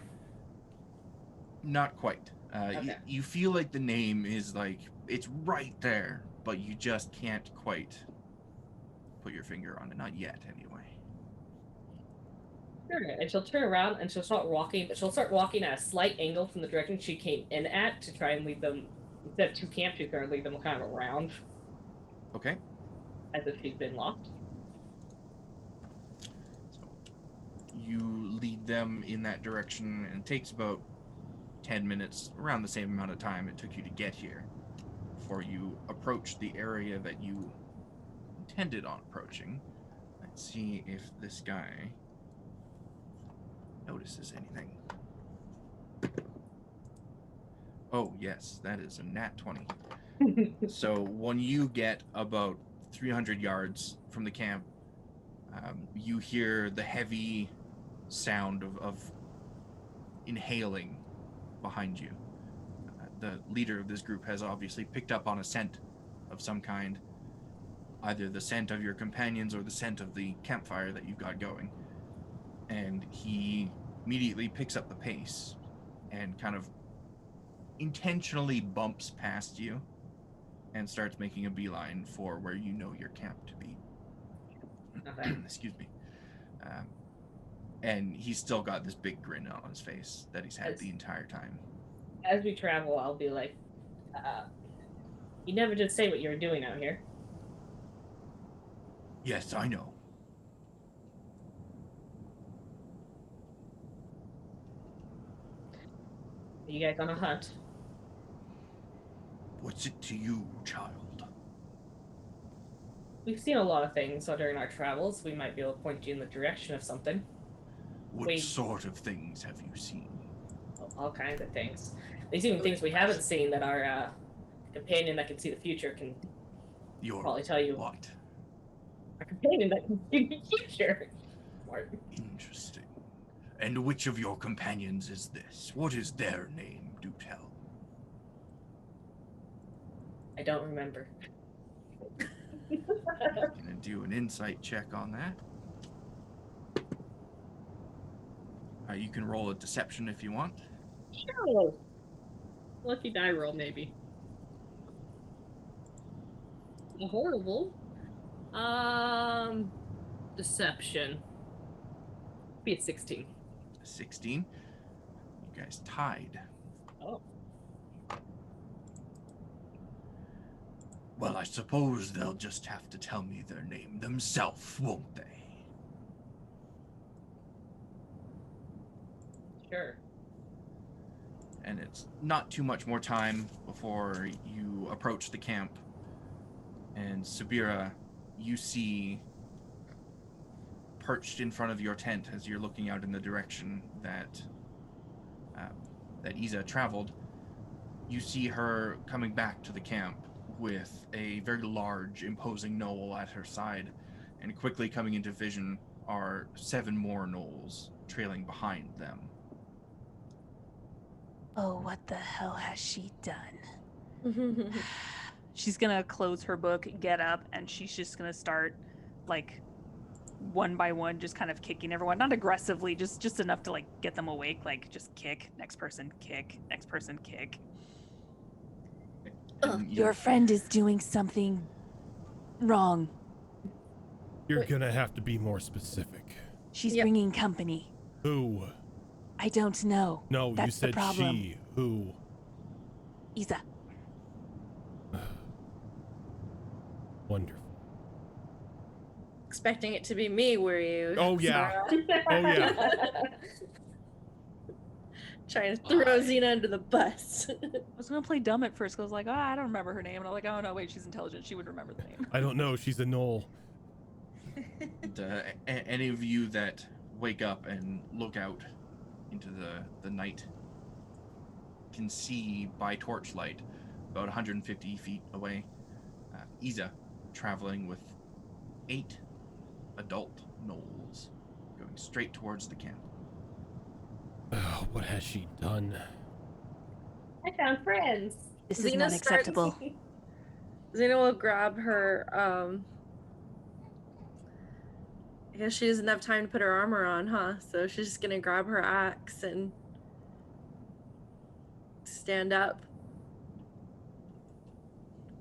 Not quite. Okay. You feel like the name is like, it's right there, but you just can't quite put your finger on it. Not yet, anyway. Sure. And she'll turn around and she'll start walking, but she'll start walking at a slight angle from the direction she came in at to try and lead them, instead of to camp, she's going to lead them kind of around. Okay. As if she's been lost. So you lead them in that direction, and it takes about 10 minutes, around the same amount of time it took you to get here, before you approach the area that you intended on approaching. Let's see if this guy notices anything. Oh, yes, that is a nat 20. So when you get about 300 yards from the camp, you hear the heavy sound of inhaling behind you. The leader of this group has obviously picked up on a scent of some kind, either the scent of your companions or the scent of the campfire that you've got going. And he immediately picks up the pace and kind of intentionally bumps past you and starts making a beeline for where you know your camp to be. Okay. Excuse me. And he's still got this big grin on his face that he's had the entire time. As we travel, I'll be like, you never did say what you were doing out here. Yes, I know. Are you guys on a hunt? What's it to you, child? We've seen a lot of things, so during our travels, we might be able to point you in the direction of something. What sort of things have you seen? All kinds of things. There's even things we haven't seen that our companion that can see the future can probably tell you. What? Our companion that can see the future. Martin. Interesting. And which of your companions is this? What is their name? Do tell. I don't remember. Gonna do an insight check on that. You can roll a deception if you want. Sure. Lucky die roll, maybe. Horrible. Deception. Be a 16. 16. You guys tied. Oh. Well, I suppose they'll just have to tell me their name themselves, won't they? Sure. And it's not too much more time before you approach the camp. And Sabira, you see perched in front of your tent as you're looking out in the direction that Isa traveled. You see her coming back to the camp with a very large, imposing gnoll at her side, and quickly coming into vision are 7 more gnolls trailing behind them. Oh, what the hell has she done? She's gonna close her book, get up, and she's just gonna start, like, one by one, just kind of kicking everyone. Not aggressively, just enough to, like, get them awake. Like, just kick, next person, kick, next person, kick. Your friend is doing something wrong. You're gonna have to be more specific. She's bringing company. Who? I don't know. No, That's you said the problem. she. Who? Isa. Wonderful. Expecting it to be me, were you? Oh, yeah. Sarah? Oh, yeah. Trying to throw Xena under the bus. I was gonna play dumb at first because I was like, I don't remember her name. And I was like, oh no, wait, she's intelligent. She would remember the name. I don't know. She's a Gnoll. Any of you that wake up and look out into the night can see by torchlight about 150 feet away Isa traveling with 8 adult gnolls going straight towards the camp. Oh, what has she done? I found friends. This is not acceptable. Xena will grab her I guess she doesn't have time to put her armor on, huh? So she's just gonna grab her axe and stand up.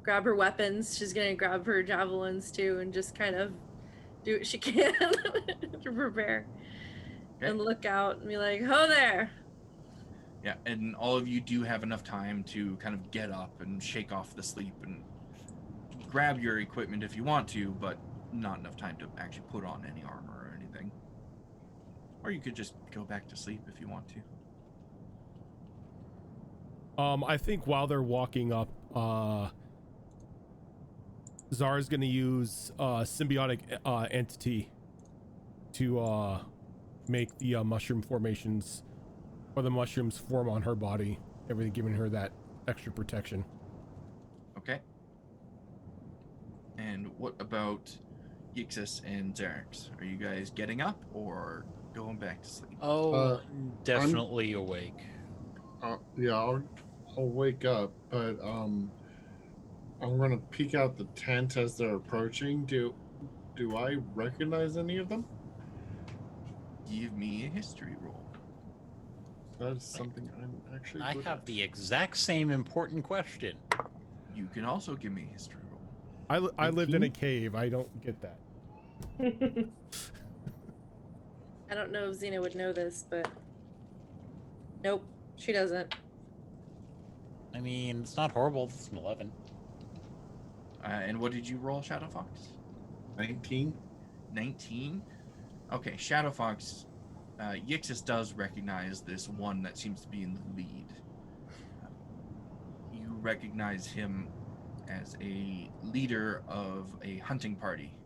Grab her weapons. She's gonna grab her javelins too and just kind of do what she can to prepare. Okay. And look out and be like, "Ho there!" Yeah, and all of you do have enough time to kind of get up and shake off the sleep and grab your equipment if you want to, but not enough time to actually put on any armor or anything. Or you could just go back to sleep if you want to. I think while they're walking up, Zara's gonna use symbiotic entity to make the mushroom formations, or the mushrooms form on her body, everything giving her that extra protection. Okay. And what about Yixis and Xerx? Are you guys getting up or going back to sleep? Oh, definitely awake. Yeah, I'll wake up, but I'm gonna peek out the tent as they're approaching. Do I recognize any of them? Give me a history roll. That is something I'm actually. I good have at. the exact same important question. You can also give me a history roll. I lived in a 18? cave. I don't get that. I don't know if Xena would know this, but nope, she doesn't. I mean, it's not horrible. It's an 11. And what did you roll, Shadow Fox? 19. 19? Okay, Shadow Fox, Yixis does recognize this one that seems to be in the lead. You recognize him as a leader of a hunting party.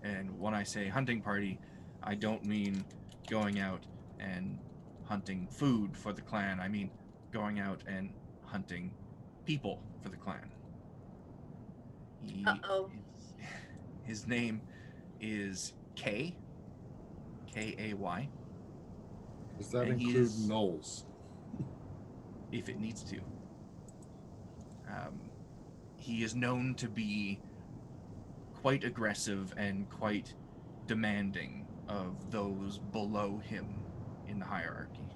And when I say hunting party, I don't mean going out and hunting food for the clan. I mean going out and hunting people for the clan. Uh-oh. His name is Kay. K-A-Y. Does that And he include is- gnolls? If it needs to. He is known to be quite aggressive and quite demanding of those below him in the hierarchy.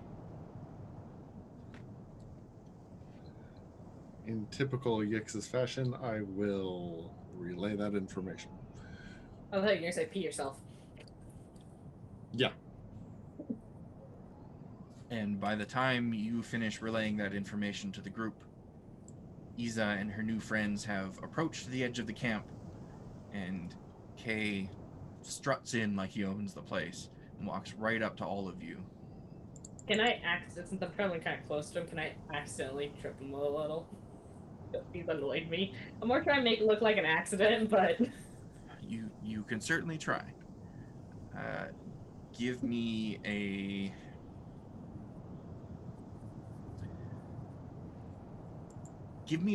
In typical Yixis fashion, I will relay that information. I thought you were gonna say pee yourself. Yeah. And by the time you finish relaying that information to the group, Iza and her new friends have approached the edge of the camp, and Kay struts in like he owns the place and walks right up to all of you. Can I since I'm traveling kind of close to him, can I accidentally trip him a little? He's annoyed me. I'm more trying to make it look like an accident, but You can certainly try. Give me a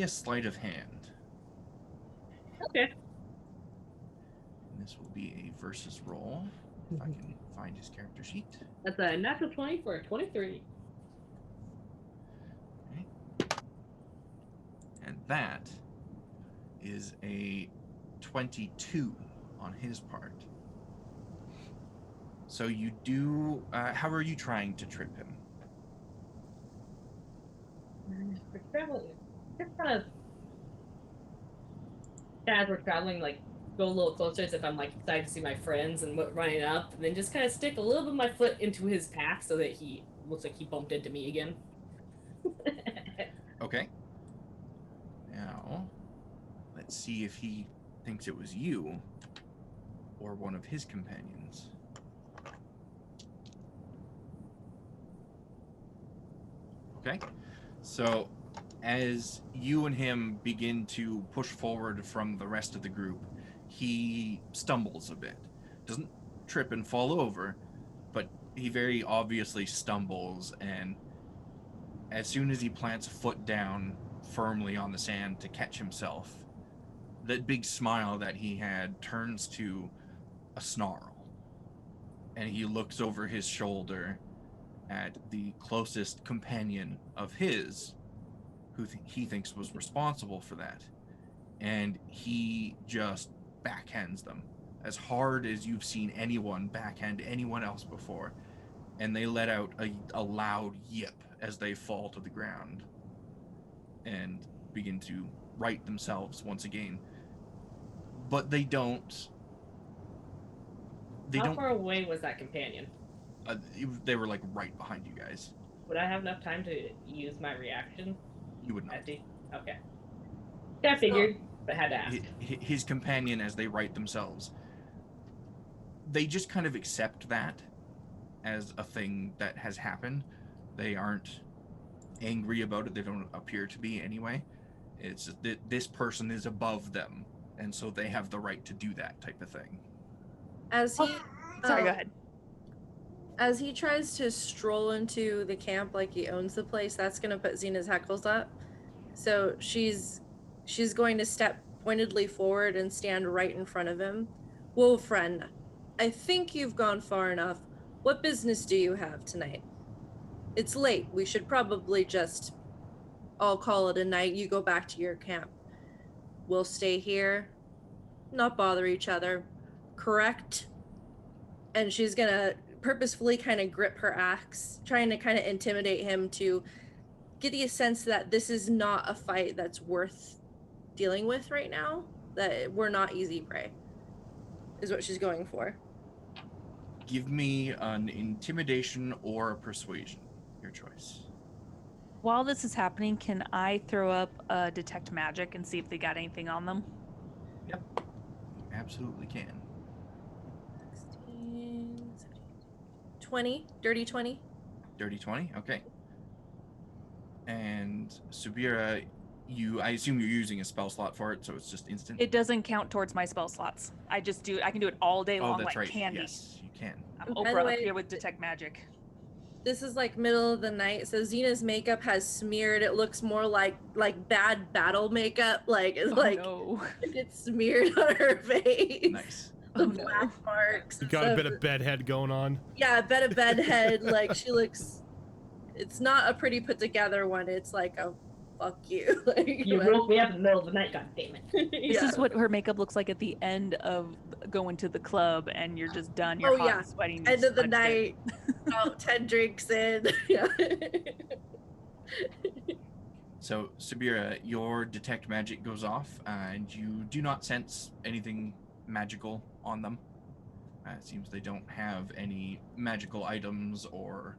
sleight of hand. okay. And this will be a versus roll. If I can find his character sheet. That's a natural 20 for a 23. And that is a 22 on his part. So you do. How are you trying to trip him? We're traveling. Just kind of as we're traveling, like go a little closer as if I'm like excited to see my friends and running up, and then just kind of stick a little bit of my foot into his path so that he looks like he bumped into me again. Okay. Now, let's see if he thinks it was you or one of his companions. Okay. So, as you and him begin to push forward from the rest of the group, he stumbles a bit. Doesn't trip and fall over, but he very obviously stumbles, and as soon as he plants a foot down firmly on the sand to catch himself, that big smile that he had turns to a snarl, and he looks over his shoulder at the closest companion of his, who he thinks was responsible for that, and he just backhands them as hard as you've seen anyone backhand anyone else before, and they let out a loud yip as they fall to the ground and begin to right themselves once again. But they don't. How far away was that companion? They were like right behind you guys. Would I have enough time to use my reaction? You would not. Okay. I figured, but had to ask. His companion, as they right themselves, they just kind of accept that as a thing that has happened. They aren't angry about it. They don't appear to be anyway. It's just that this person is above them, and so they have the right to do that type of thing. As he Sorry, go ahead. As he tries to stroll into the camp like he owns the place, that's gonna put Xena's heckles up. So she's going to step pointedly forward and stand right in front of him. Well, friend, I think you've gone far enough. What business do you have tonight? It's late. We should probably just all call it a night. You go back to your camp. We'll stay here, not bother each other. Correct? And she's gonna purposefully kind of grip her axe, trying to kind of intimidate him to get the sense that this is not a fight that's worth dealing with right now, that we're not easy prey, is what she's going for. Give me an intimidation or a persuasion. Your choice. While this is happening, can I throw up detect magic and see if they got anything on them? Yep. You absolutely can. 16, 20, dirty 20. Dirty 20? Okay. And Subira, I assume you're using a spell slot for it, so it's just instant? It doesn't count towards my spell slots. I can do it all day long that's like right. candy. Yes, you can. I'm By the Oprah up way, here with detect magic. This is like middle of the night, so Xena's makeup has smeared. It looks more like bad battle makeup. No. It's smeared on her face. Nice. The black marks. You got a bit of bedhead going on. Yeah, a bit of bedhead. Like she looks. It's not a pretty put together one. It's like a fuck you. You woke me up in the middle of the night, god damn it. This is what her makeup looks like at the end of going to the club, and you're just done. You're hot and sweating. End of the smudged night. About 10 drinks in. Yeah. So, Subira, your detect magic goes off, and you do not sense anything magical on them. It seems they don't have any magical items or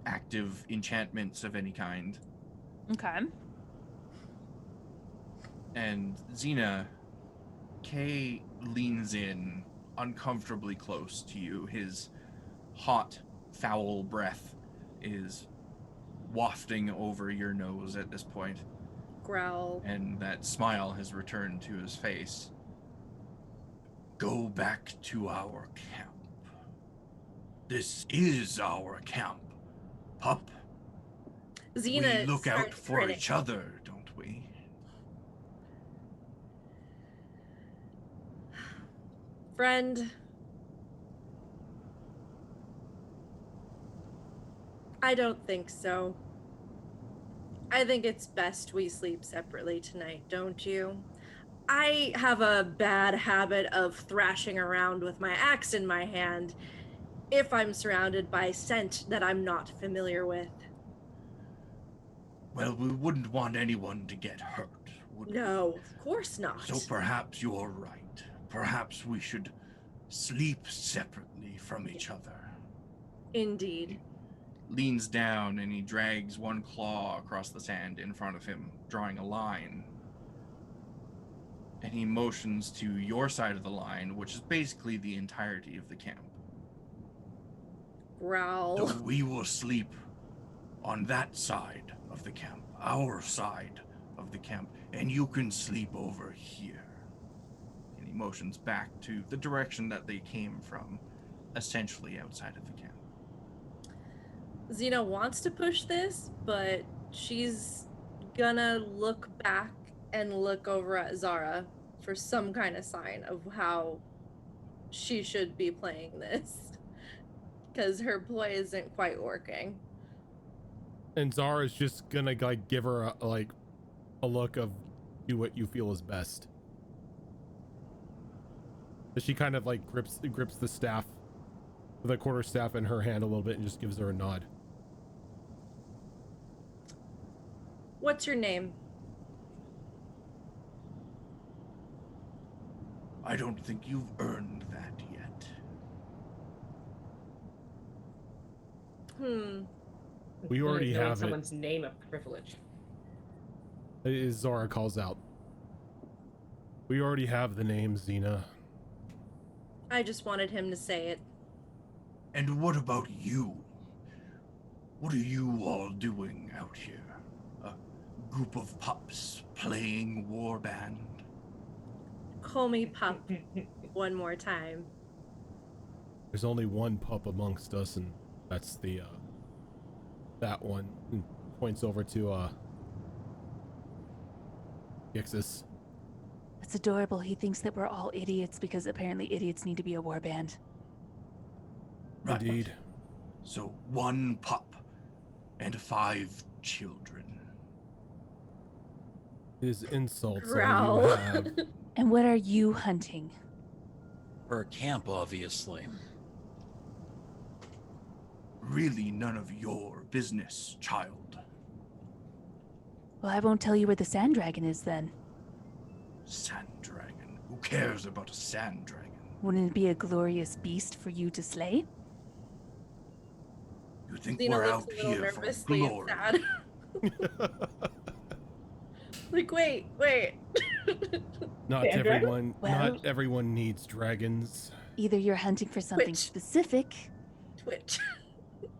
active enchantments of any kind. Okay. And Xena, Kay leans in uncomfortably close to you. His hot, foul breath is wafting over your nose at this point. Growl. And that smile has returned to his face. Go back to our camp. This is our camp, pup. Xena we look out starts for grinning. each other, don't we? Friend, I don't think so. I think it's best we sleep separately tonight, don't you? I have a bad habit of thrashing around with my axe in my hand if I'm surrounded by scent that I'm not familiar with. Well, we wouldn't want anyone to get hurt, would we? No, of course not. So perhaps you're right. Perhaps we should sleep separately from each other. Indeed. Leans down and he drags one claw across the sand in front of him, drawing a line. And he motions to your side of the line, which is basically the entirety of the camp. Growl. So we will sleep on that side of the camp, our side of the camp, and you can sleep over here. And he motions back to the direction that they came from, essentially outside of the camp. Xena wants to push this, but she's gonna look back and look over at Zara for some kind of sign of how she should be playing this. Because her play isn't quite working. And Zara's just gonna like give her a look of do what you feel is best. She kind of like grips the staff, the quarter staff in her hand a little bit, and just gives her a nod. What's your name? I don't think you've earned that yet. We already Knowing have it. someone's name a privilege. As Zara calls out. We already have the name, Xena. I just wanted him to say it. And what about you? What are you all doing out here? A group of pups playing warband? Call me Pup one more time. There's only one pup amongst us, and that's the that one. And points over to Ixis. That's adorable. He thinks that we're all idiots because apparently idiots need to be a warband. Right. Indeed. So 1 pup and 5 children. His insults all Growl. you have. And what are you hunting? For a camp, obviously. Really none of your business, child. Well, I won't tell you where the sand dragon is then. Sand dragon. Who cares about a sand dragon? Wouldn't it be a glorious beast for you to slay? You think Xena we're looks out a little here for nervously and glory? sad. Like, wait. Not Sand dragon? everyone. Well- Not everyone needs dragons. Either you're hunting for something Which- specific, Twitch.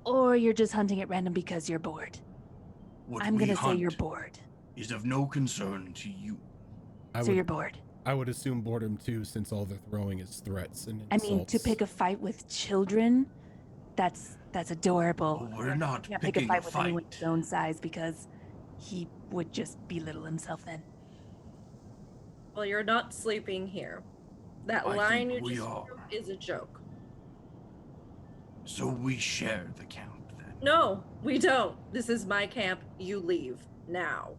or you're just hunting at random because you're bored. What I'm we gonna say you're hunt bored. is of no concern to you. So you're bored. I would assume boredom too, since all they're throwing is threats and I insults. mean, to pick a fight with children, that's adorable. Oh, we're not Can't pick a picking fight a with anyone fight. his own size because he would just belittle himself then. Well, you're not sleeping here. That I line you think we just are. wrote is a joke. So we share the camp then. No, we don't. This is my camp. You leave now.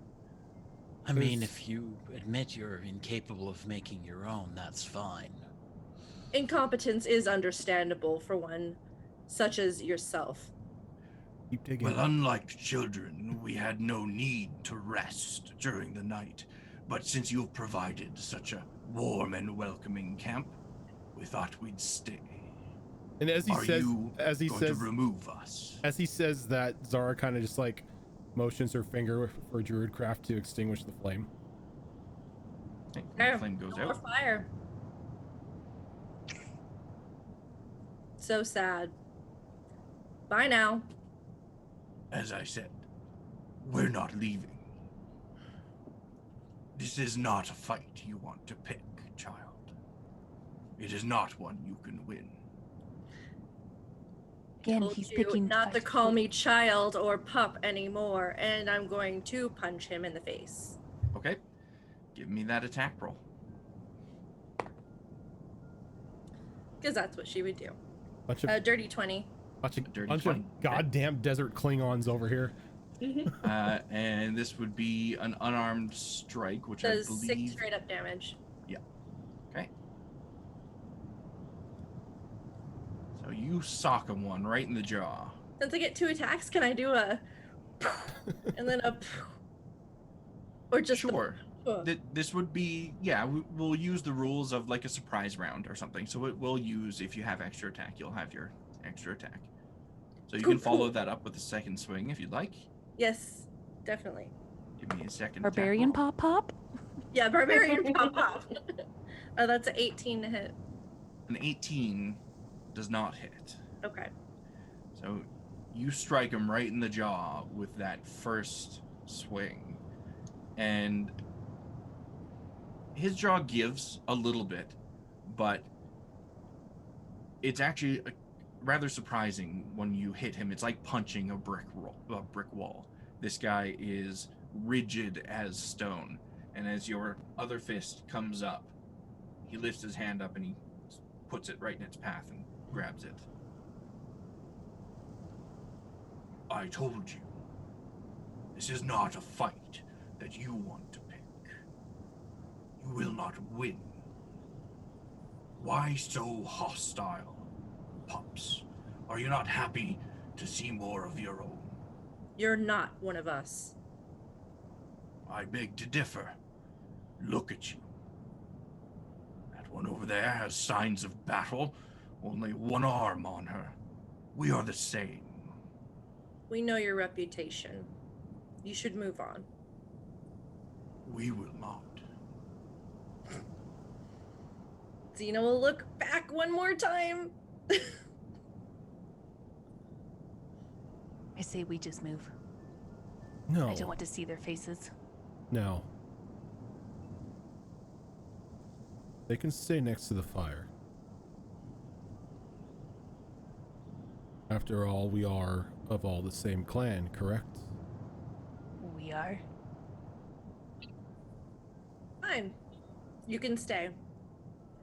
I mean, if you admit you're incapable of making your own, that's fine. Incompetence is understandable for one such as yourself. Keep digging. Well, unlike children, we had no need to rest during the night. But since you've provided such a warm and welcoming camp, we thought we'd stay. And as he Are says, you as he going says, to remove us? as he says that, Zara kind of just like motions her finger for Druidcraft to extinguish the flame. Okay, Fire. the flame goes No more out. fire. So sad. Bye now. As I said, we're not leaving. This is not a fight you want to pick, child. It is not one you can win. Again, Told he's you picking not to fights call with- me child or pup anymore, and I'm going to punch him in the face. Okay, give me that attack roll. Because that's what she would do. Bunch of Dirty 20. bunch a dirty of 20. goddamn desert Klingons over here. And this would be an unarmed strike, which Does I 6 believe. straight up damage. Okay. So you sock him one right in the jaw. Since I get 2 attacks, can I do a and then a or just Sure. the This would be, yeah, we'll use the rules of like a surprise round or something. So it will use, if you have extra attack, you'll have your extra attack. So you Cool, can follow cool. that up with a second swing if you'd like. Yes, definitely. Give me a second. attack Barbarian roll. pop pop? Yeah, barbarian pop pop. Oh, that's an 18 to hit. An 18 does not hit. Okay. So you strike him right in the jaw with that first swing. And his jaw gives a little bit, but it's actually rather surprising when you hit him. It's like punching a brick wall. This guy is rigid as stone. And as your other fist comes up, he lifts his hand up and he puts it right in its path and grabs it. I told you, this is not a fight that you want to pick. You will not win. Why so hostile, pups? Are you not happy to see more of your own? You're not one of us. I beg to differ. Look at you. That one over there has signs of battle, only one arm on her. We are the same. We know your reputation. You should move on. We will not. Xena will look back one more time. I say we just move. No. I don't want to see their faces. No. They can stay next to the fire. After all, we are of all the same clan, correct? We are. Fine. You can stay.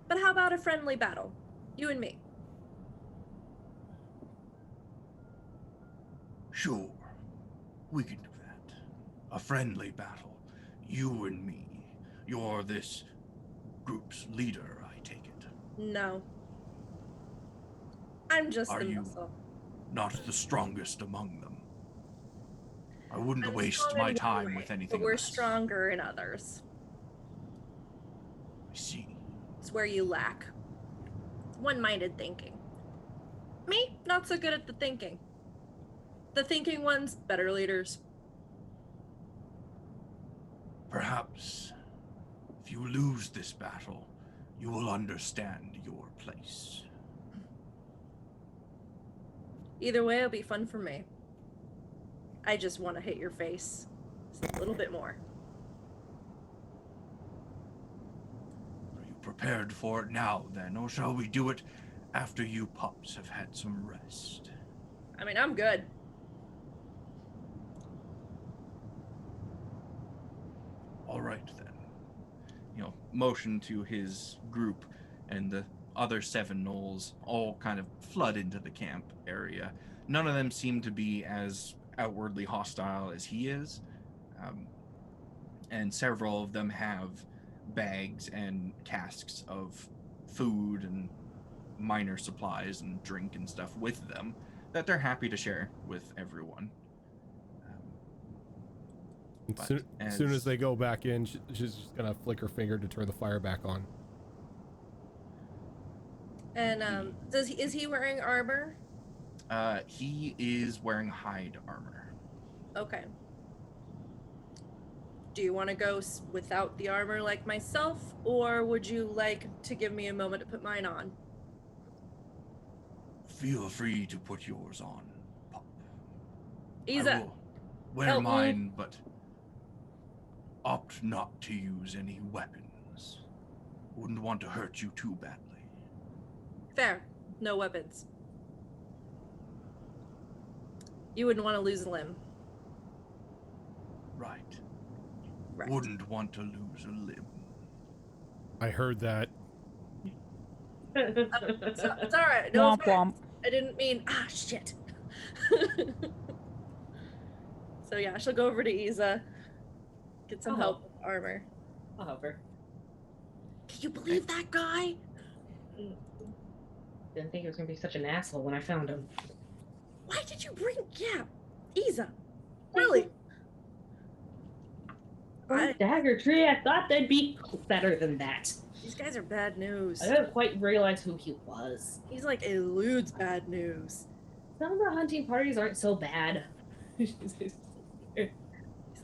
But how about a friendly battle? You and me. Sure. We can do that. A friendly battle. You and me. You're this group's leader, I take it. No. I'm just Are the you muscle. not the strongest among them? I wouldn't I'm waste strong my in one time way, with anything But we're less. stronger in others. I see. It's where you lack. One-minded thinking. Me, not so good at the thinking. The thinking ones, better leaders. Perhaps if you lose this battle, you will understand your place. Either way, it'll be fun for me. I just want to hit your face just a little bit more. Are you prepared for it now, then, or shall we do it after you pups have had some rest? I mean, I'm good. All right, then. Motion to his group, and the other 7 gnolls all kind of flood into the camp area. None of them seem to be as outwardly hostile as he is, and several of them have bags and casks of food and minor supplies and drink and stuff with them that they're happy to share with everyone. As soon as they go back in, she's just gonna flick her finger to turn the fire back on. And is he wearing armor? He is wearing hide armor. Okay. Do you want to go without the armor like myself, or would you like to give me a moment to put mine on? Feel free to put yours on, pup. I Isa, will wear help me. mine, but opt not to use any weapons. Wouldn't want to hurt you too badly. Fair. No weapons. You wouldn't want to lose a limb. Right. Right. Wouldn't want to lose a limb. I heard that. It's all right. No, Womp womp. I didn't mean. Ah, shit. So yeah, she'll go over to Isa. Get some help with armor. I'll help her. Can you believe that guy? Didn't think he was gonna be such an asshole when I found him. Why did you bring? Yeah, Isa. Really? Dagger Tree. I thought they'd be better than that. These guys are bad news. I didn't quite realize who he was. He's like eludes bad news. Some of the hunting parties aren't so bad. He's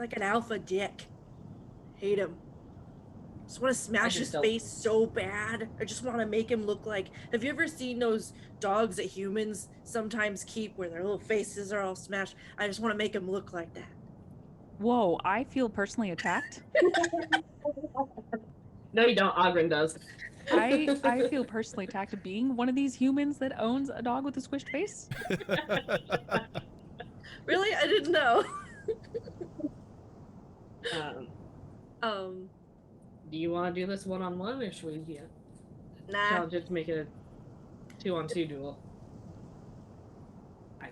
like an alpha dick. Hate him. Just want to smash his face so bad. I just want to make him look like. Have you ever seen those dogs that humans sometimes keep where their little faces are all smashed? I just want to make him look like that. Whoa, I feel personally attacked. No, you don't. Ogren does. I feel personally attacked being one of these humans that owns a dog with a squished face. Really? I didn't know. Do you want to do this one-on-one, or should we Nah. just make it a 2-on-2 duel?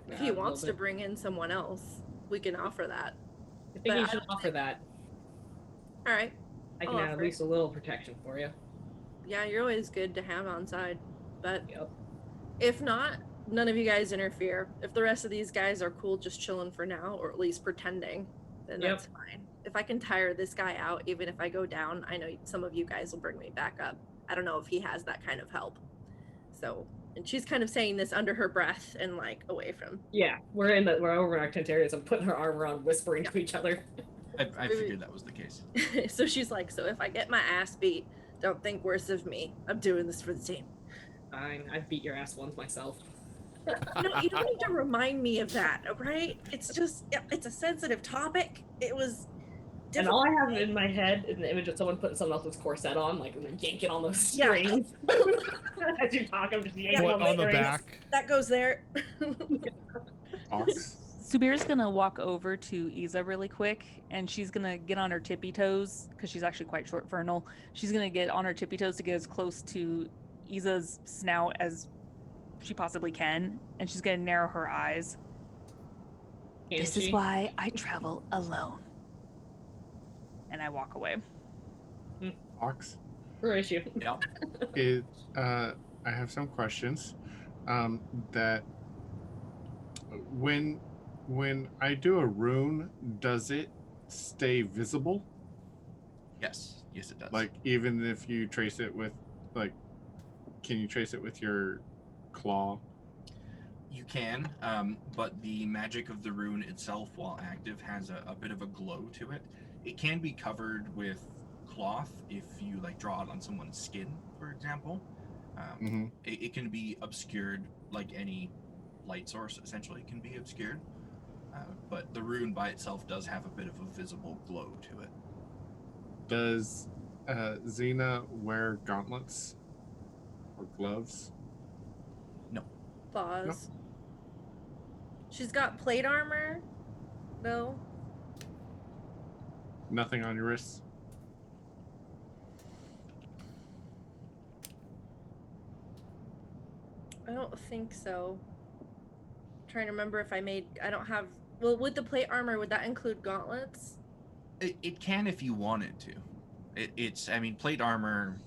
If he wants to bring in someone else, we can offer that. I think you should offer that. All right. I can add at least a little protection for you. Yeah, you're always good to have on side. But Yep. if not, none of you guys interfere. If the rest of these guys are cool just chilling for now, or at least pretending, then Yep. that's fine. If I can tire this guy out, even if I go down, I know some of you guys will bring me back up. I don't know if he has that kind of help. So, and she's kind of saying this under her breath and like away from. Yeah, we're over in our tent areas and putting our armor on, whispering to each other. I figured that was the case. So she's like, so if I get my ass beat, don't think worse of me. I'm doing this for the team. Fine, I beat your ass once myself. You don't need to remind me of that, right? It's just, it's a sensitive topic. It was And all I have in my head is an image of someone putting someone else's corset on, like and then yanking on those strings. As you talk, I'm just yanking What, on the strings. back? That goes there. Ox. Subir's gonna walk over to Isa really quick, and she's gonna get on her tippy toes because she's actually quite short for a Gnoll. She's gonna get on her tippy toes to get as close to Isa's snout as she possibly can, and she's gonna narrow her eyes. This is why I travel alone. And I walk away. Ox. For issue. Yeah. I have some questions. That when I do a rune, does it stay visible? Yes. Yes, it does. Like even if you trace it with, like, can you trace it with your claw? You can, but the magic of the rune itself, while active, has a bit of a glow to it. It can be covered with cloth if you like draw it on someone's skin, for example. It can be obscured like any light source. Essentially, can be obscured, but the rune by itself does have a bit of a visible glow to it. Does Xena wear gauntlets or gloves? No. Claws. No. She's got plate armor. No. Nothing on your wrists? I don't think so. I'm trying to remember if I don't have. Well, with the plate armor, would that include gauntlets? It can if you wanted to. I mean, plate armor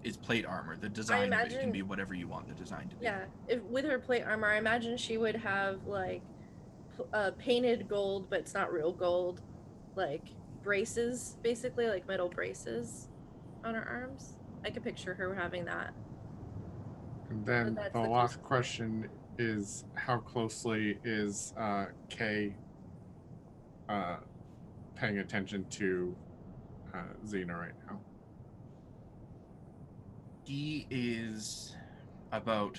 is plate armor. The design of it can be whatever you want the design to be. Yeah, with her plate armor, I imagine she would have like painted gold, but it's not real gold, like braces, basically like metal braces on her arms. I could picture her having that. And then the last question is, how closely is Kay paying attention to Xena right now? He is about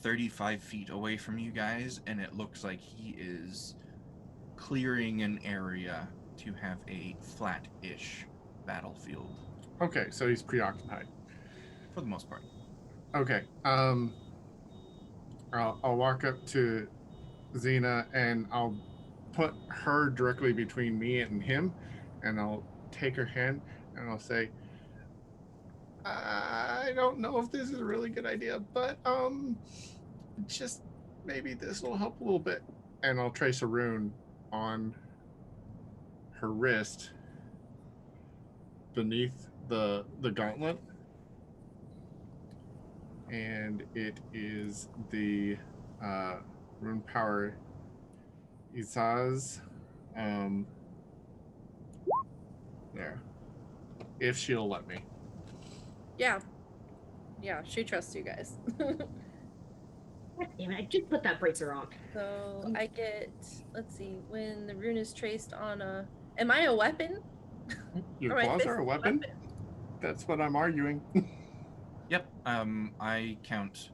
35 feet away from you guys, and it looks like he is clearing an area to have a flat-ish battlefield. Okay, so he's preoccupied. For the most part. Okay. I'll walk up to Xena and I'll put her directly between me and him, and I'll take her hand and I'll say, I don't know if this is a really good idea, but just maybe this will help a little bit. And I'll trace a rune on her wrist beneath the gauntlet. And it is the rune power Isaz. There. If she'll let me. Yeah, she trusts you guys. God damn it, I just put that bracer on. So I get, let's see, when the rune is traced on a. Am I a weapon? Your Or my claws fist are a is weapon? That's what I'm arguing. Yep. I count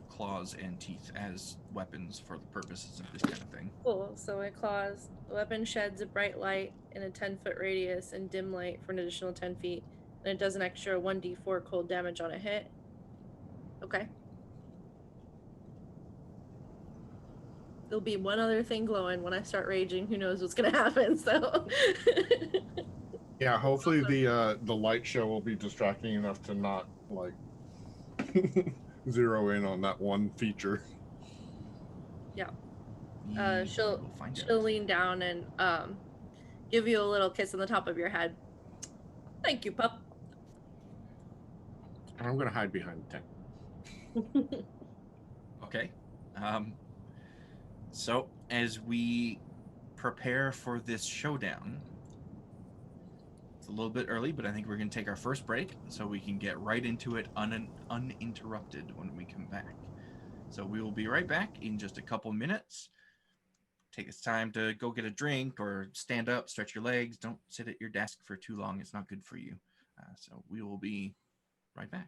claws and teeth as weapons for the purposes of this kind of thing. Cool. So my claws, the weapon sheds a bright light in a 10-foot radius and dim light for an additional 10 feet. And it does an extra 1d4 cold damage on a hit. Okay. There'll be one other thing glowing when I start raging. Who knows what's gonna happen? So. Yeah, hopefully the light show will be distracting enough to not like zero in on that one feature. Yeah. We'll She'll find out. lean down and give you a little kiss on the top of your head. Thank you, pup. And I'm going to hide behind the tent. Okay. So as we prepare for this showdown, it's a little bit early, but I think we're going to take our first break so we can get right into it uninterrupted when we come back. So we will be right back in just a couple minutes. Take this time to go get a drink or stand up, stretch your legs. Don't sit at your desk for too long. It's not good for you. So we will be right back.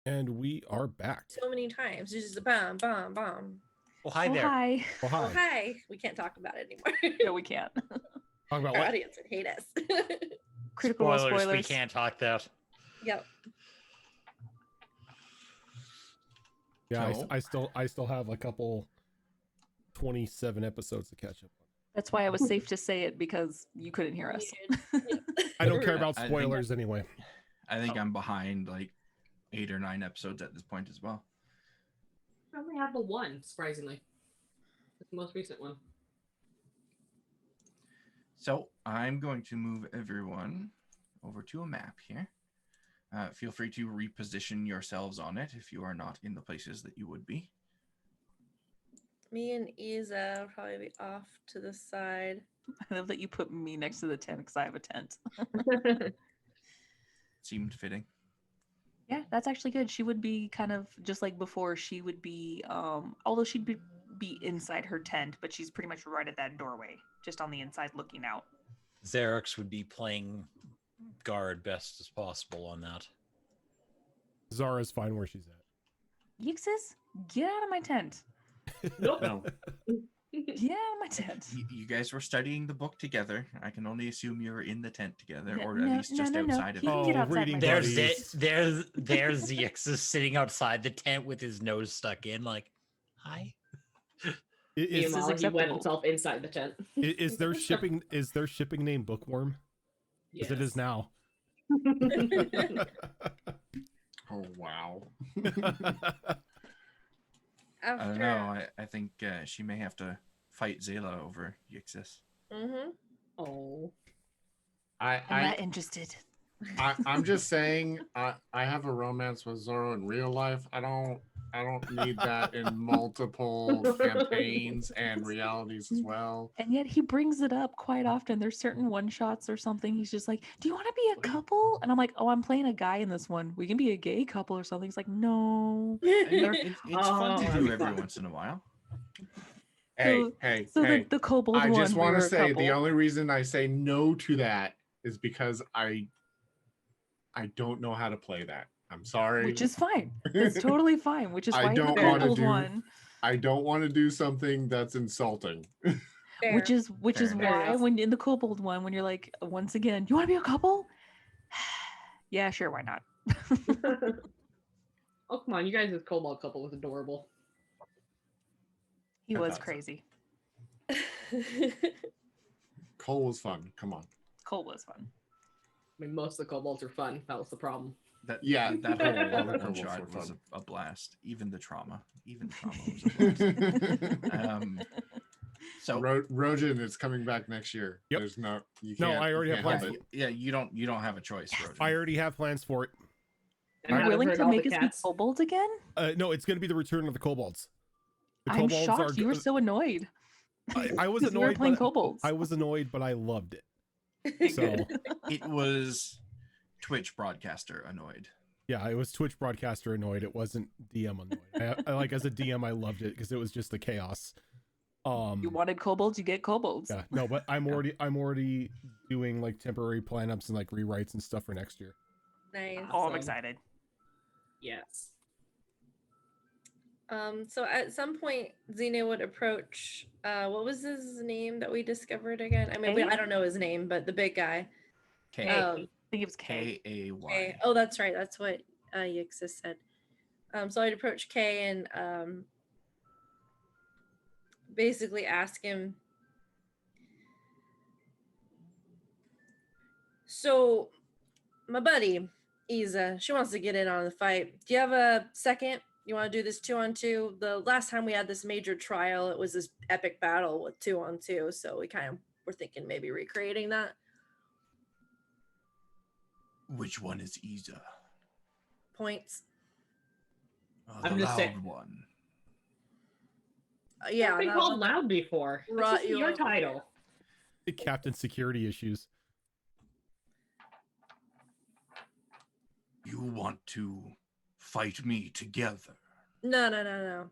And we are back. So many times. It's just a bomb, bomb, bomb. Well, hi Oh, there. hi. Oh, Oh, hi. hi. We can't talk about it anymore. No, we can't. Talk about Our what? audience would hate us. Critical Role spoilers. We spoilers. can't talk that. Yep. Yeah, So- I still have a couple 27 episodes to catch up on. That's why I was safe to say it because you couldn't hear us. I don't care about I think- spoilers anyway. I think I'm behind like 8 or 9 episodes at this point as well. I only have the one, surprisingly. It's the most recent one. So I'm going to move everyone over to a map here. Feel free to reposition yourselves on it if you are not in the places that you would be. Me and Isa will probably be off to the side. I love that you put me next to the tent because I have a tent. Seemed fitting. Yeah, that's actually good. She would be kind of just like before. She would be, although she'd be inside her tent, but she's pretty much right at that doorway, just on the inside looking out. Xerix would be playing guard best as possible on that. Zara's fine where she's at. Yixis, get out of my tent. Nope. No. Get out of my tent. You guys were studying the book together. I can only assume you were in the tent together, No, or no, at least just no, no. outside of He it. can get Oh, outside reading my buddies. tent. There's Xerix sitting outside the tent with his nose stuck in, like, hi. Is, Meanwhile, he went acceptable. himself inside the tent. is their shipping name Bookworm? Because it is now. Oh wow. I don't After. know. I think she may have to fight Zayla over Yixis. Mm-hmm. Oh. I'm I not interested. I'm just saying I have a romance with Zoro in real life. I don't need that in multiple campaigns and realities as well. And yet he brings it up quite often. There's certain one shots or something. He's just like, "Do you want to be a couple?" And I'm like, "Oh, I'm playing a guy in this one. We can be a gay couple or something." He's like, "No." It's fun to Oh, do that's every fun. once in a while. Hey, So- hey, So hey. the kobold I one. just want we to were a say the couple. only reason I say no to that is because I don't know how to play that. I'm sorry. Which is fine. It's totally fine. Which is I why in the don't wanna kobold do- one. I don't want to do something that's insulting. Fair. Which is Fair why enough. when in the kobold one, when you're like, once again, you want to be a couple? Yeah, sure, why not? Oh, come on. You guys' cobalt couple was adorable. He I was thought so. crazy. Cole was fun. Come on. Cole was fun. I mean, most of the kobolds are fun. That was the problem. Yeah, that all whole the one kobolds shot were was fun. a blast. Even the trauma was a blast. So Rojan is coming back next year. Yep. There's no. You No, can't, I you already have can't plans. it. yeah, you don't have a choice, Rojan. I already have plans for it. And You're now willing they've to heard all make the us be cats. kobolds again? No, it's going to be the return of the kobolds. The I'm kobolds shocked you were so annoyed. I was 'Cause you were annoyed. playing But kobolds. I was annoyed, but I loved it. So It was Twitch broadcaster annoyed. yeah, it was Twitch broadcaster annoyed. It wasn't DM annoyed. I like as a DM, I loved it because it was just the chaos. You wanted kobolds, you get kobolds. Yeah, no, but I'm already doing like temporary plan-ups and like rewrites and stuff for next year. Nice. Oh, I'm Awesome. excited. Yes. So at some point, Xena would approach. What was his name that we discovered again? I mean, Kay? I don't know his name, but the big guy. K Um, I think it was K. K-A-Y. Kay. Oh, that's right. That's what Yixis said. So I'd approach Kay and basically ask him. So, my buddy Isa, she wants to get in on the fight. Do you have a second? You want to do this 2-on-2? The last time we had this major trial, it was this epic battle with 2-on-2. So we kind of were thinking maybe recreating that. Which one is Isa? Points. The I'm just loud saying- one. Yeah, I've been that called one. loud before. Right, That's just you your are- title. Captain security issues. You want to fight me together? No.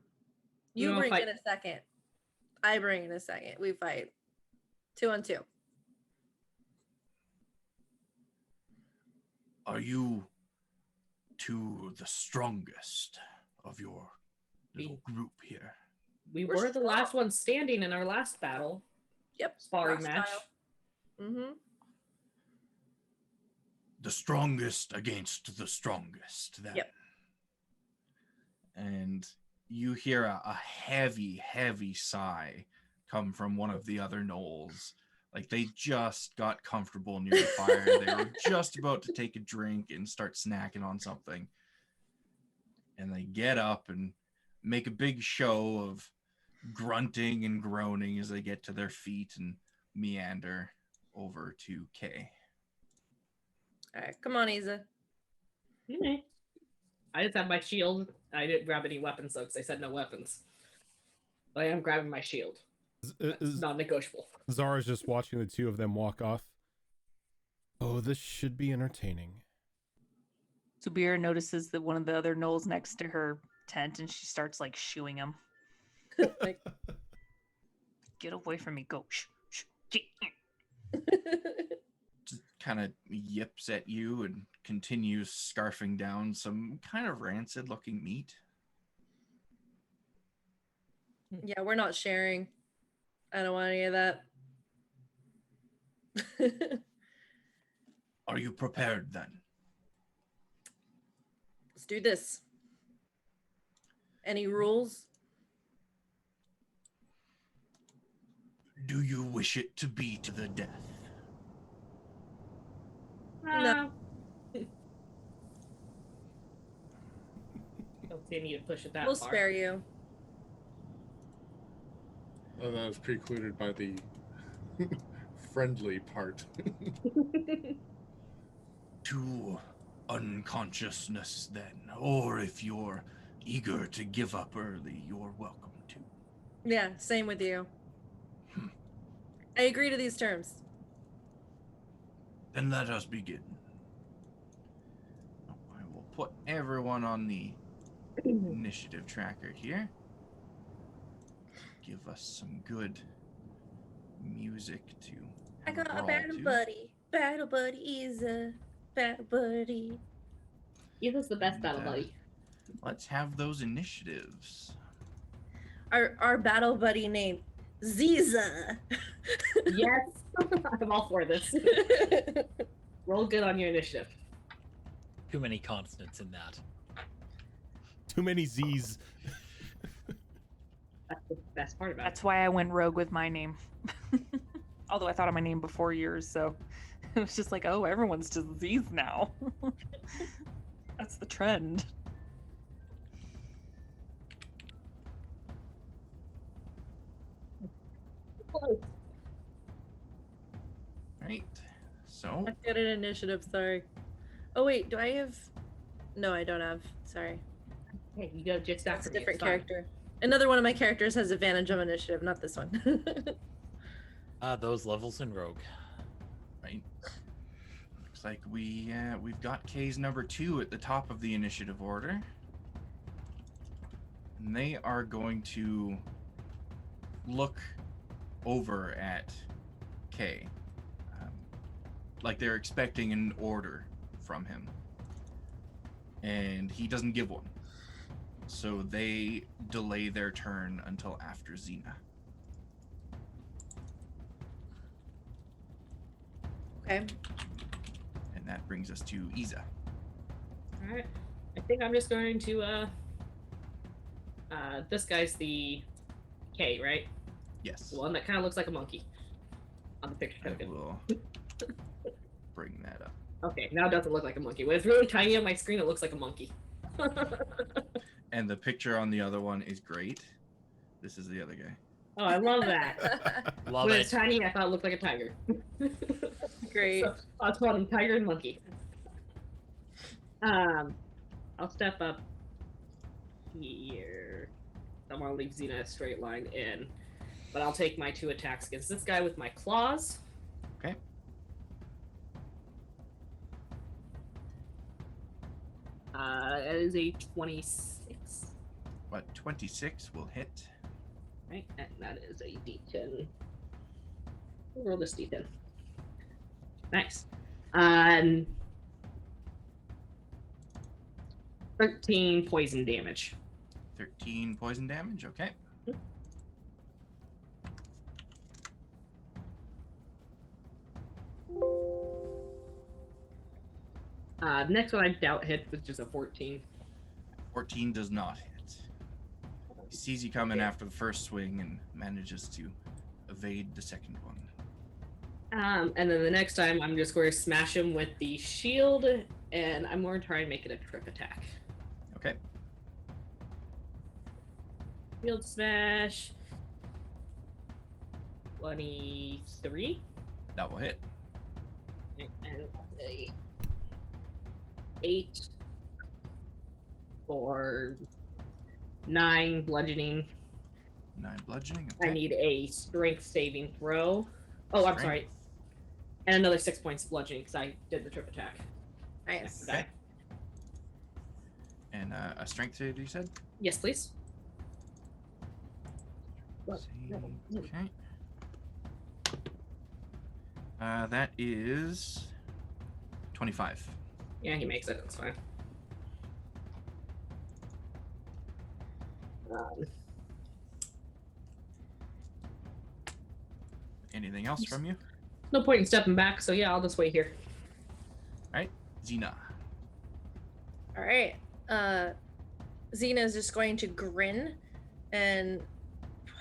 You wanna bring fight- in a second. I bring in a second. We fight 2-on-2. Are you to the strongest of your little group here. We We're were the last strong. one standing in our last battle. Yep. Sparring match. Mm-hmm. The strongest against the strongest, then. Yep. And you hear a heavy, heavy sigh come from one of the other gnolls. Like they just got comfortable near the fire. They were just about to take a drink and start snacking on something. And they get up and make a big show of grunting and groaning as they get to their feet and meander over to Kay. All right, come on, Isa. Okay. I just have my shield. I didn't grab any weapons though, because they said no weapons. But I am grabbing my shield. It's non-negotiable. Zara's just watching the two of them walk off. Oh, this should be entertaining. Subira notices that one of the other gnolls next to her tent, and she starts like shooing him. Like, Get away from me! Go! Shh, shh, Just kind of yips at you and continues scarfing down some kind of rancid looking meat. yeah, we're not sharing. I don't want any of that. Are you prepared then? Let's do this. Any rules? Do you wish it to be to the death? No. Don't see any to push it that We'll far. spare you. Oh, that was precluded by the friendly part. To unconsciousness then, or if you're eager to give up early, you're welcome to. Yeah, same with you. I agree to these terms. Then let us begin. I will put everyone on the initiative tracker here. Give us some good music to I got a brawl battle to. buddy. Battle buddy is a battle buddy. Isa's the best battle And, buddy. Let's have those initiatives. Our battle buddy named Ziza. Yes, I'm all for this. Roll good on your initiative. Too many consonants in that. Too many Z's. That's the best part about That's why I went rogue with my name. Although I thought of my name before yours, so it was just like, oh, everyone's just Z's now. That's the trend. it. Right. So I've got an initiative, sorry. Oh wait, do I have? No, I don't have. Sorry. Hey, you go just That's after a me, different it's fine. character. Another one of my characters has advantage of initiative, not this one. Those levels in Rogue. right. Looks like we've got K's number 2 at the top of the initiative order. And they are going to look over at K. Like they're expecting an order from him. And he doesn't give one. So they delay their turn until after Xena. Okay. And that brings us to Isa. Alright. I think I'm just going to this guy's the K, right? Yes. The one that kind of looks like a monkey on the picture I token. will bring that up. Okay, now it doesn't look like a monkey. When it's really tiny on my screen, it looks like a monkey. And the picture on the other one is great. This is the other guy. Oh, I love that. Love When it. it's tiny, I thought it looked like a tiger. Great. So, I'll call him tiger and monkey. I'll step up here. I want to leave Xena a straight line in, but I'll take my 2 attacks against this guy with my claws. Okay. That is a 26. But 26 will hit. Right, and that is a D10. We'll roll this D10. Nice. 13 poison damage. 13 poison damage. Okay. The next one I doubt hit, which is a 14. 14 does not hit. He sees you coming after the first swing and manages to evade the second one. And then the next time, I'm just going to smash him with the shield, and I'm going to try and make it a trip attack. Okay. Shield smash. 23. That will hit. And a 8 for 9 bludgeoning. 9 bludgeoning. I Okay. need a strength saving throw. Oh, I'm Strength. sorry. And another 6 points of bludgeoning because I did the trip attack. Nice. Okay. And a strength save, you said? Yes, please. Save. Okay. That is 25. Yeah, he makes it. That's fine. Anything else from you? No point in stepping back, so yeah, I'll just wait here. Right. Xena. All right. Xena is just going to grin and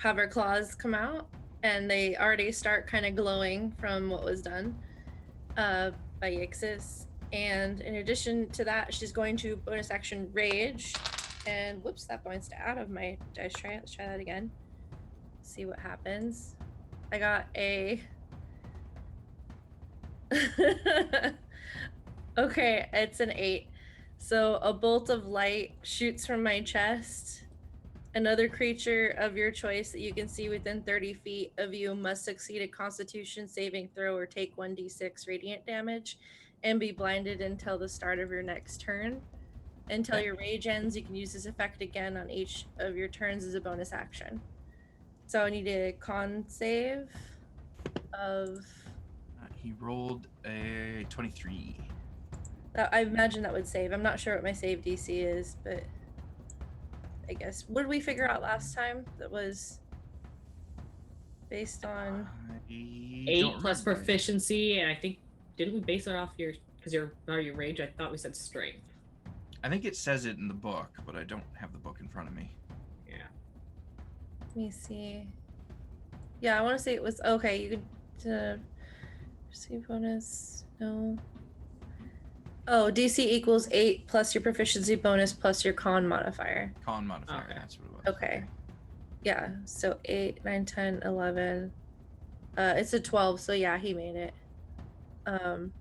have her claws come out, and they already start kind of glowing from what was done by Yixis. And in addition to that, she's going to bonus action rage. And whoops, that bounced out of my dice tray. Let's try that again. See what happens. I got a okay, it's an 8. So a bolt of light shoots from my chest. Another creature of your choice that you can see within 30 feet of you must succeed a Constitution saving throw or take 1d6 radiant damage and be blinded until the start of your next turn. Until your rage ends, you can use this effect again on each of your turns as a bonus action. So I need a con save of... He rolled a 23. I imagine that would save. I'm not sure what my save DC is, but I guess. What did we figure out last time? That was based on... 8 plus proficiency, and I think, didn't we base it off your, because your rage? I thought we said strength. I think it says it in the book, but I don't have the book in front of me. Yeah. Let me see. Yeah, I want to say it was... Okay, you could... receive bonus... No... Oh, DC equals 8 plus your proficiency bonus plus your con modifier. Con modifier, Okay. that's what it was. Okay. Yeah, so 8, 9, 10, 11. It's a 12, so yeah, he made it. And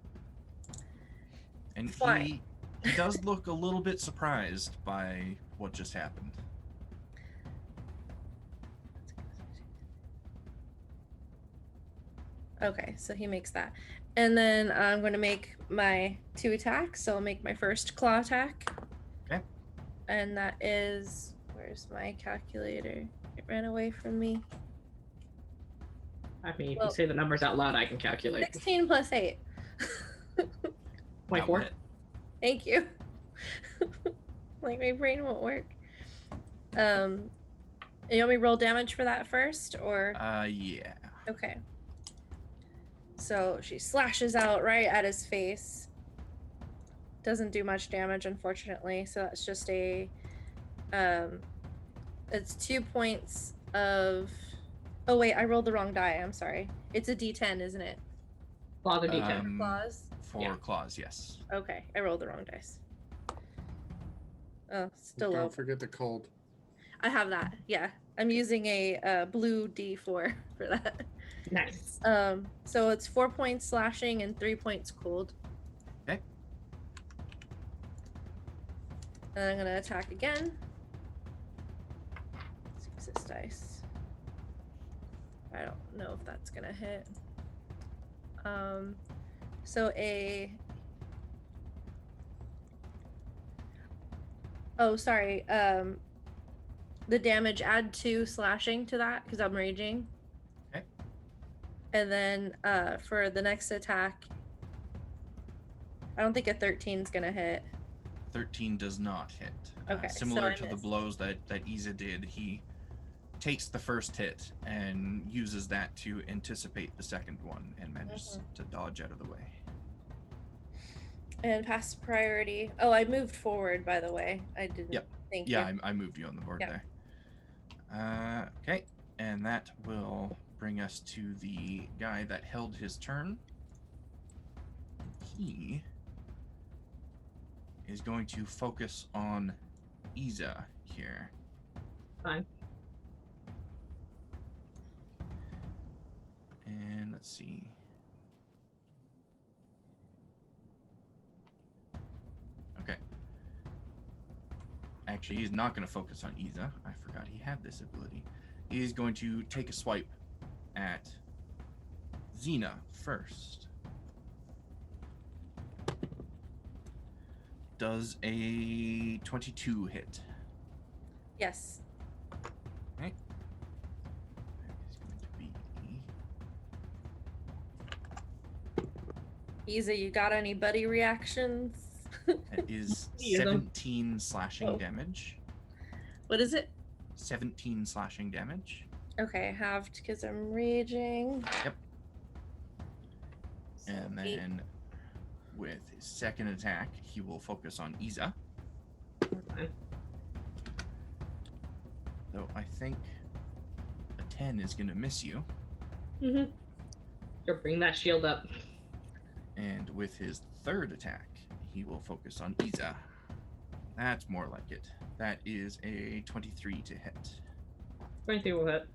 Fine. he does look a little bit surprised by what just happened. Okay, so he makes that. And then I'm going to make my 2 attacks. So I'll make my first claw attack. Okay. And that is... Where's my calculator? It ran away from me. I mean, if Well- you say the numbers out loud, I can calculate. 16 plus 8. 24. Thank you. Like, my brain won't work. You want me to roll damage for that first, or? Yeah. Okay. So she slashes out right at his face. Doesn't do much damage, unfortunately. So that's just a, it's 2 points of, oh wait, I rolled the wrong die. I'm sorry. It's a D10, isn't it? Claws or D10. Claws? For Yeah. claws, yes. Okay, I rolled the wrong dice. Oh, still low. Don't forget the cold. I have that. Yeah, I'm using a blue D4 for that. Nice. So it's 4 points slashing and 3 points cold. Okay. And I'm gonna attack again. Let's use this dice. I don't know if that's gonna hit. So a... Oh, sorry. The damage, add 2 slashing to that because I'm raging. Okay. And then for the next attack, I don't think a 13 is gonna hit. 13 does not hit. Okay, so Similar I to the missed. blows that Iza did, he takes the first hit and uses that to anticipate the second one and manages to dodge out of the way. And pass priority. Oh, I moved forward, by the way. I didn't. Yep. Thank Yeah, you. I moved you on the board Yeah. there. Okay, and that will bring us to the guy that held his turn. He is going to focus on Iza here. Fine. And let's see. Okay. Actually, he's not going to focus on Iza. I forgot he had this ability. He's going to take a swipe at Xena first. Does a 22 hit? Yes. Okay. That is going to be... Iza, you got any buddy reactions? That is Use 'em. 17 slashing damage. What is it? 17 slashing damage. Okay, halved because I'm raging. Yep. So And eight. then with his second attack, he will focus on Iza. Fine. Though I think a 10 is going to miss you. Mm-hmm. Sure, bring that shield up. And with his third attack, he will focus on Iza. That's more like it. That is a 23 to hit. 23 will hit.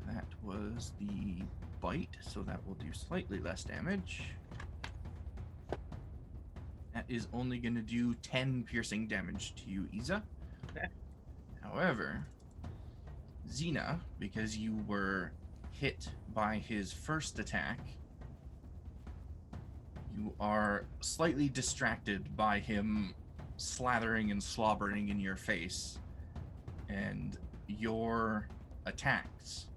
That was the bite, so that will do slightly less damage. That is only going to do 10 piercing damage to you, Iza. Okay. However, Xena, because you were hit by his first attack, you are slightly distracted by him slathering and slobbering in your face, and your attacks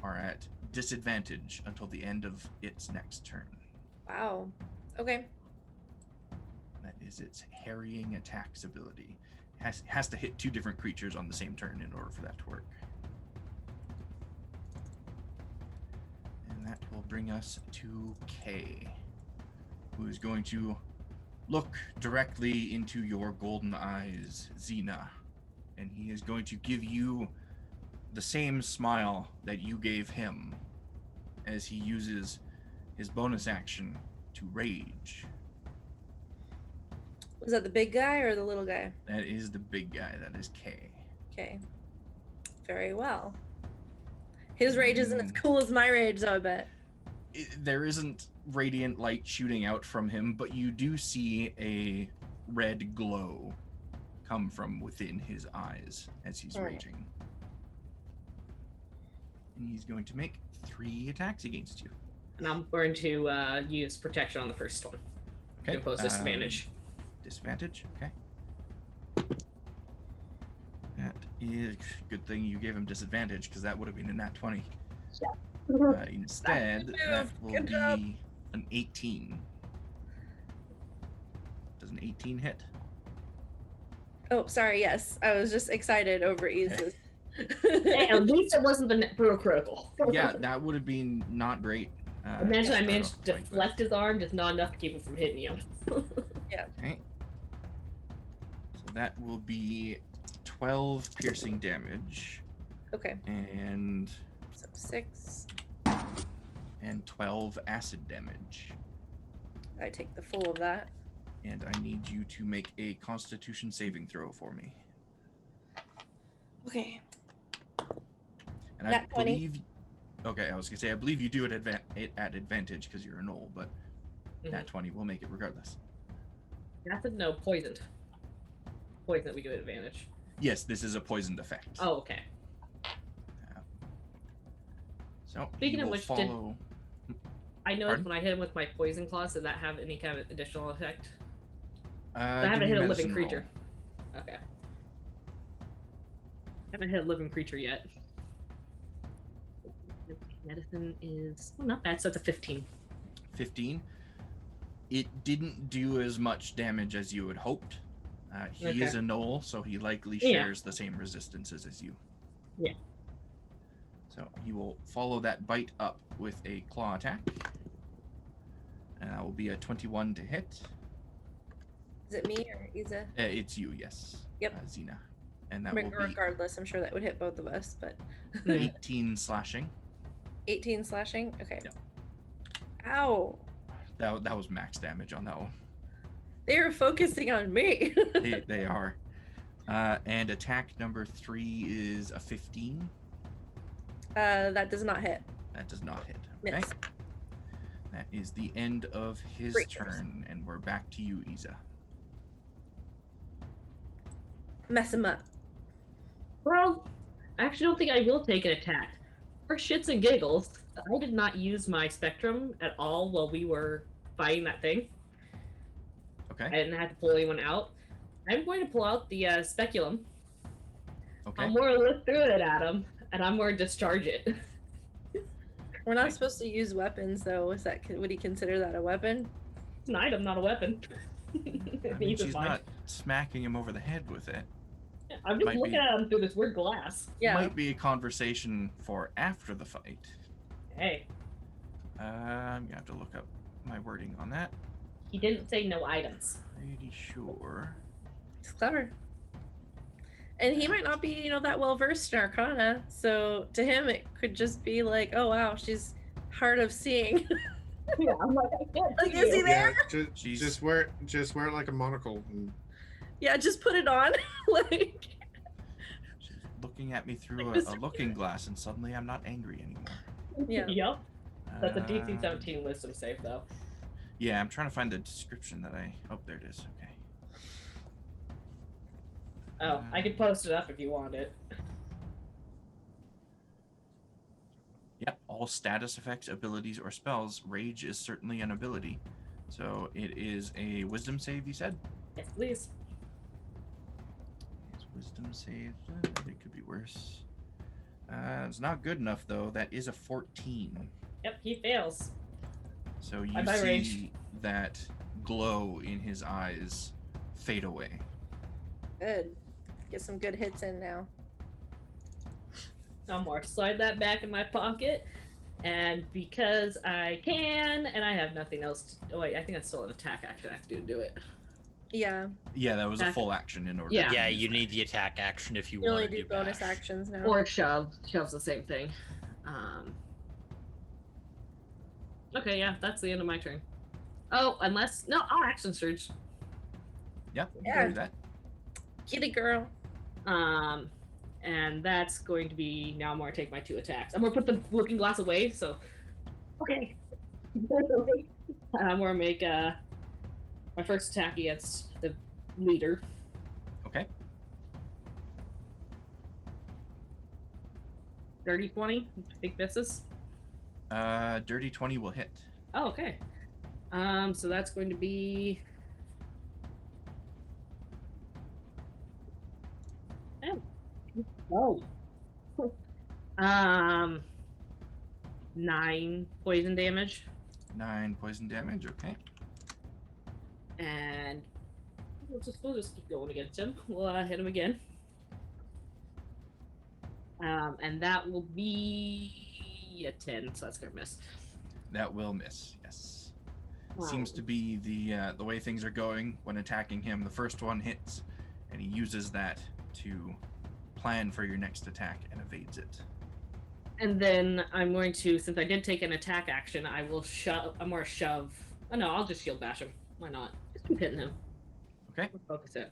are at disadvantage until the end of its next turn. Wow. Okay. That is its harrying attacks ability. Has to hit two different creatures on the same turn in order for that to work. And that will bring us to Kay, who is going to look directly into your golden eyes, Xena, and he is going to give you the same smile that you gave him as he uses his bonus action to rage. Was that the big guy or the little guy? That is the big guy. That is Kay. Okay. Very well. His rage isn't as cool as my rage, though, I bet. There isn't radiant light shooting out from him, but you do see a red glow come from within his eyes as he's raging. And he's going to make 3 attacks against you. And I'm going to use protection on the first one. Okay. To impose disadvantage. Disadvantage, okay. That is good thing you gave him disadvantage, because that would have been a nat 20. Instead, that will Good be job. an 18. Does an 18 hit? Oh, sorry. Yes, I was just excited over Iza's. Hey, at least it wasn't the brutal critical. Yeah, that would have been not great. Imagine I to managed start to off the fight deflect his arm, just not enough to keep him from hitting you. with. Okay. So that will be 12 piercing damage Okay. and So 6. 12 acid damage. I take the full of that. And I need you to make a Constitution saving throw for me. Okay. And I Nat 20. believe. Okay, I was gonna say I believe you do it at advantage because you're a Gnoll, but nat 20 will make it regardless. Acid? No, poisoned. Poison that we do at advantage. Yes, this is a poisoned effect. Oh, okay. So Speaking he of will which, follow. I noticed Pardon? when I hit him with my poison claws, did that have any kind of additional effect? I Give haven't me hit a medicine living roll. creature. Okay. Haven't hit a living creature yet. Medicine is not bad, so it's a 15. 15. It didn't do as much damage as you had hoped. He Okay. is a Gnoll, so he likely Yeah. shares the same resistances as you. Yeah. So he will follow that bite up with a claw attack. And that will be a 21 to hit. Is it me or Isa? It's you, yes. Yep. Xena. And that will be Regardless, I'm sure that would hit both of us, but 18 slashing. 18 slashing? Okay. Yep. Ow. That was max damage on that one. They were focusing on me. They are. And attack number 3 is a 15. That does not hit. That does not hit. Okay. Miss. That is the end of his Great. turn, and we're back to you, Isa. Mess him up. Well, I actually don't think I will take an attack. For shits and giggles, I did not use my spectrum at all while we were fighting that thing. I Okay. didn't have to pull anyone out. I'm going to pull out the speculum. Okay. I'm going to look through it at him, and I'm going to discharge it. We're not supposed to use weapons, though. Is that would he consider that a weapon? It's an item, not a weapon. I mean, These are she's fine. not smacking him over the head with it. I'm just might looking be- at him through this weird glass. Yeah. Might be a conversation for after the fight. Hey, I'm gonna have to look up my wording on that. he didn't say no items. Pretty sure. It's clever. And he might not be, that well versed in Arcana. So to him, it could just be like, oh wow, she's hard of seeing. Yeah, I'm like, I can't Like, see is he you. there? Yeah, She's- just wear it like a monocle. And Yeah, just put it on. Like, She's looking at me through Like this- a looking glass, and suddenly I'm not angry anymore. yeah. Yep. That's a DC Uh, 17 wisdom save, though. Yeah, I'm trying to find the description that I. Oh, there it is. Okay. Oh, I could post it up if you want it. Yep. All status effects, abilities, or spells. Rage is certainly an ability. So it is a wisdom save, you said? Yes, please. It's wisdom save. It could be worse. It's not good enough, though. That is a 14. Yep, he fails. So you Bye-bye, see rage. that glow in his eyes fade away. Good. Get some good hits in now. I'm more slide that back in my pocket, and because I can, and I have nothing else. Oh wait, I think that's still an attack action I have to do it. Yeah. Yeah, that was a Attack. full action in order. Yeah. to Yeah, use you that. need the attack action if you You want only to do bonus bash. actions now. Or shove. Shove's the same thing. Okay, yeah, that's the end of my turn. Oh, unless I'll action surge. Yeah, you Yeah. can do that. Kitty girl. And that's going to be now. I'm gonna take my 2 attacks. I'm gonna put the looking glass away. So, okay. I'm gonna make my first attack against the leader. Okay. Dirty 20. Big misses. Dirty 20 will hit. Oh, okay. So that's going to be. Oh. 9 poison damage, 9 poison damage. Okay. and we'll just keep going against him. We'll hit him again. And that will be a 10, so that's gonna miss. That will miss. Yes. Seems to be the way things are going when attacking him. The first one hits, and he uses that to plan for your next attack and evades it. And then I'm going to, since I did take an attack action, I will shove. I'm more shove. Oh no, I'll just shield bash him. Why not? Just keep hitting him. Okay. Let's focus it.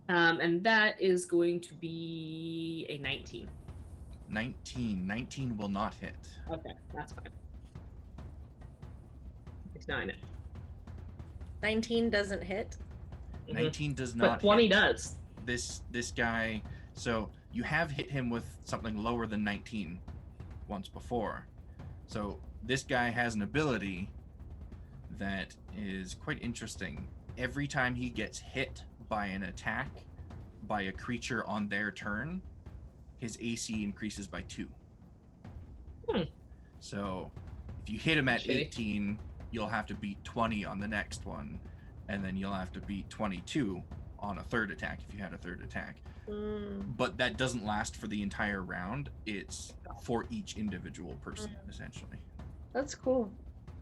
And that is going to be a 19. 19 will not hit. Okay, that's fine. It's 9. 19 doesn't hit. 19 does But not 20 hit. does. This guy. So you have hit him with something lower than 19 once before. So this guy has an ability that is quite interesting. Every time he gets hit by an attack by a creature on their turn, his AC increases by 2. Hmm. So if you hit him at Shitty. 18, you'll have to beat 20 on the next one, and then you'll have to beat 22 on a third attack if you had a third attack. But that doesn't last for the entire round. It's for each individual person, essentially. That's cool.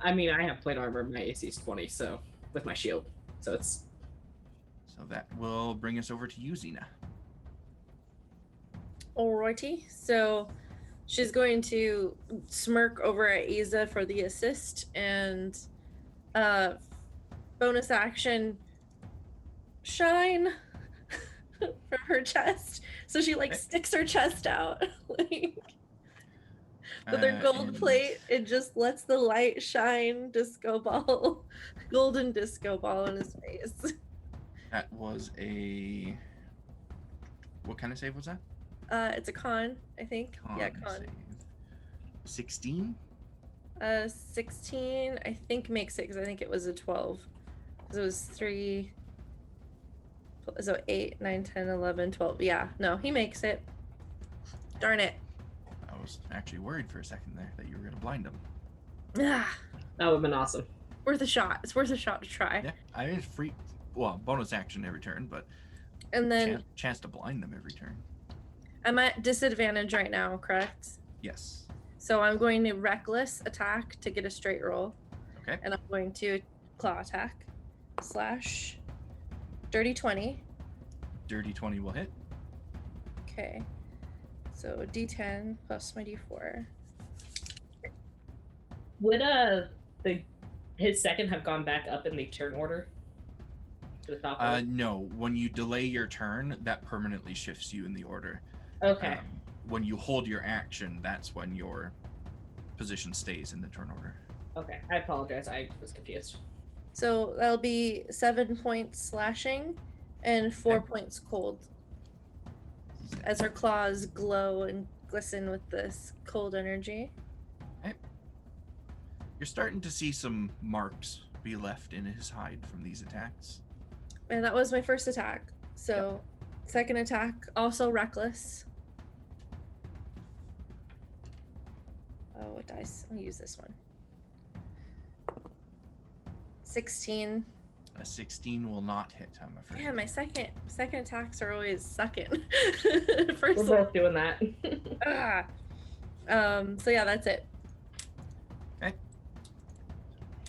I mean, I have plate armor. My AC is 20, so with my shield, so it's. So that will bring us over to you, Xena. Alrighty, so she's going to smirk over at Isa for the assist and bonus action shine from her chest. So she like sticks her chest out like with her gold plate. It just lets the light shine disco ball, golden disco ball in his face. That was a... What kind of save was that? It's a con, I think. Yeah, con. Save. 16? 16, I think makes it, because I think it was a 12. Because it was 3, so 8, 9, 10, 11, 12. Yeah, no, he makes it. Darn it. I was actually worried for a second there that you were going to blind him. Ah, That would have been awesome. worth a shot. It's worth a shot to try. Yeah, I mean, free... Well, bonus action every turn, but And then chance to blind them every turn. I'm at disadvantage right now, correct? Yes. So I'm going to reckless attack to get a straight roll. Okay. And I'm going to claw attack slash dirty 20. Dirty 20 will hit. Okay. So D10 plus my D4. Would his second have gone back up in the turn order? To the top order? No. When you delay your turn, that permanently shifts you in the order. Okay. When you hold your action, that's when your position stays in the turn order. Okay. I apologize. I was confused. So that'll be 7 points slashing and 4 Okay. points cold. As her claws glow and glisten with this cold energy. Okay. You're starting to see some marks be left in his hide from these attacks. And that was my first attack. So second attack, also reckless. Oh, what dice? I'll use this one. 16. A 16 will not hit, I'm afraid. Yeah, my second attacks are always sucking. We're First one. both doing that. So yeah, that's it. Okay.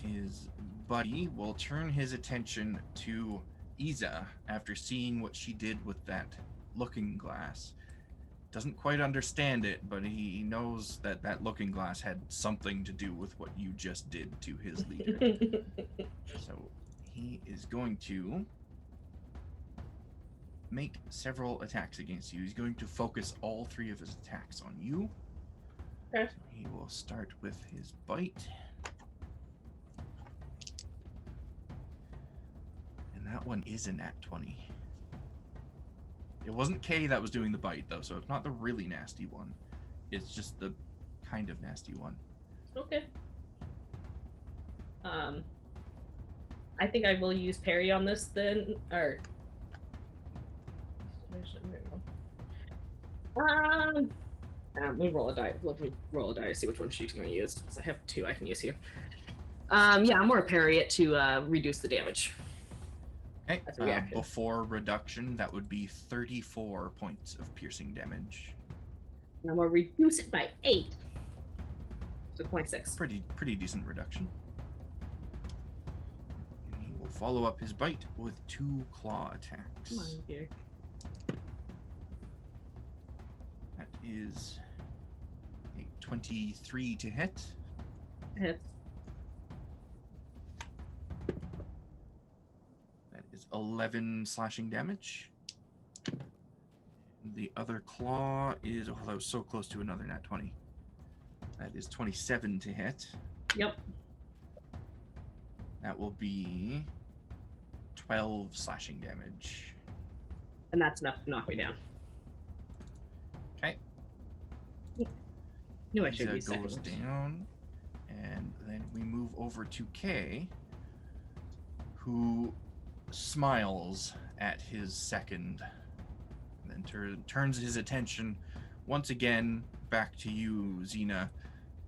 His buddy will turn his attention to Isa after seeing what she did with that looking glass. Doesn't quite understand it, but he knows that that looking glass had something to do with what you just did to his leader. So he is going to make several attacks against you. He's going to focus all 3 of his attacks on you. Okay. He will start with his bite. And that one is a nat 20. It wasn't Kay that was doing the bite, though, so it's not the really nasty one. It's just the kind of nasty one. Okay. I think I will use parry on this then, or let me roll a die. Let me roll a die. See which one she's going to use. Because I have 2 I can use here. Yeah, I'm going to parry it to reduce the damage. Okay. That's a reaction. Before reduction, that would be 34 points of piercing damage. And I'm going to reduce it by 8. So 26. Pretty decent reduction. And he will follow up his bite with 2 claw attacks. Come on, here. That is a 23 to hit. Hits. That is 11 slashing damage. The other claw is... Oh, that was so close to another nat 20. That is 27 to hit. Yep. That will be 12 slashing damage. And that's enough to knock me down. Okay. Knew I should Isa use second goes ones. down, and then we move over to Kay, who smiles at his second, and then turns his attention once again back to you, Xena,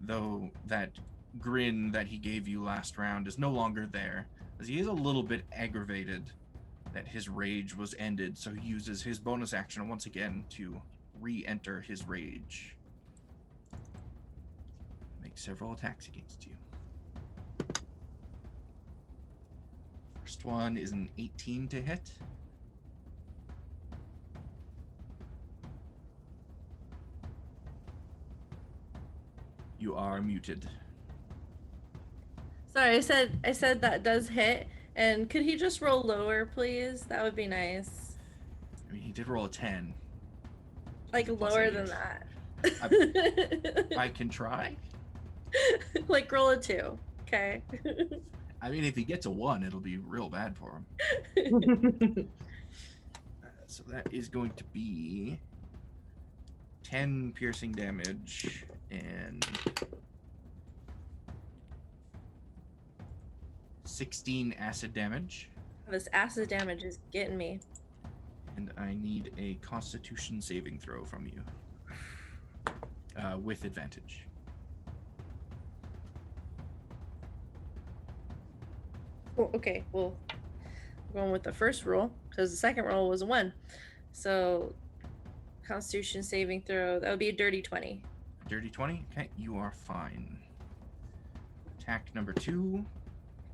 though that grin that he gave you last round is no longer there, as he is a little bit aggravated that his rage was ended, so he uses his bonus action once again to re-enter his rage. Make several attacks against you. First one is an 18 to hit. You are muted. Sorry, I said that does hit. And could he just roll lower, please? That would be nice. I mean, he did roll a 10. Like Plus lower 8. than that. I can try. Like roll a 2. Okay. I mean, if he gets a 1, it'll be real bad for him. So that is going to be 10 piercing damage and 16 acid damage. This acid damage is getting me. And I need a Constitution saving throw from you. With advantage. Oh, okay, well, we're going with the first roll because the second roll was a 1. So, Constitution saving throw, that would be a dirty 20. Dirty 20? Okay, you are fine. Attack number 2.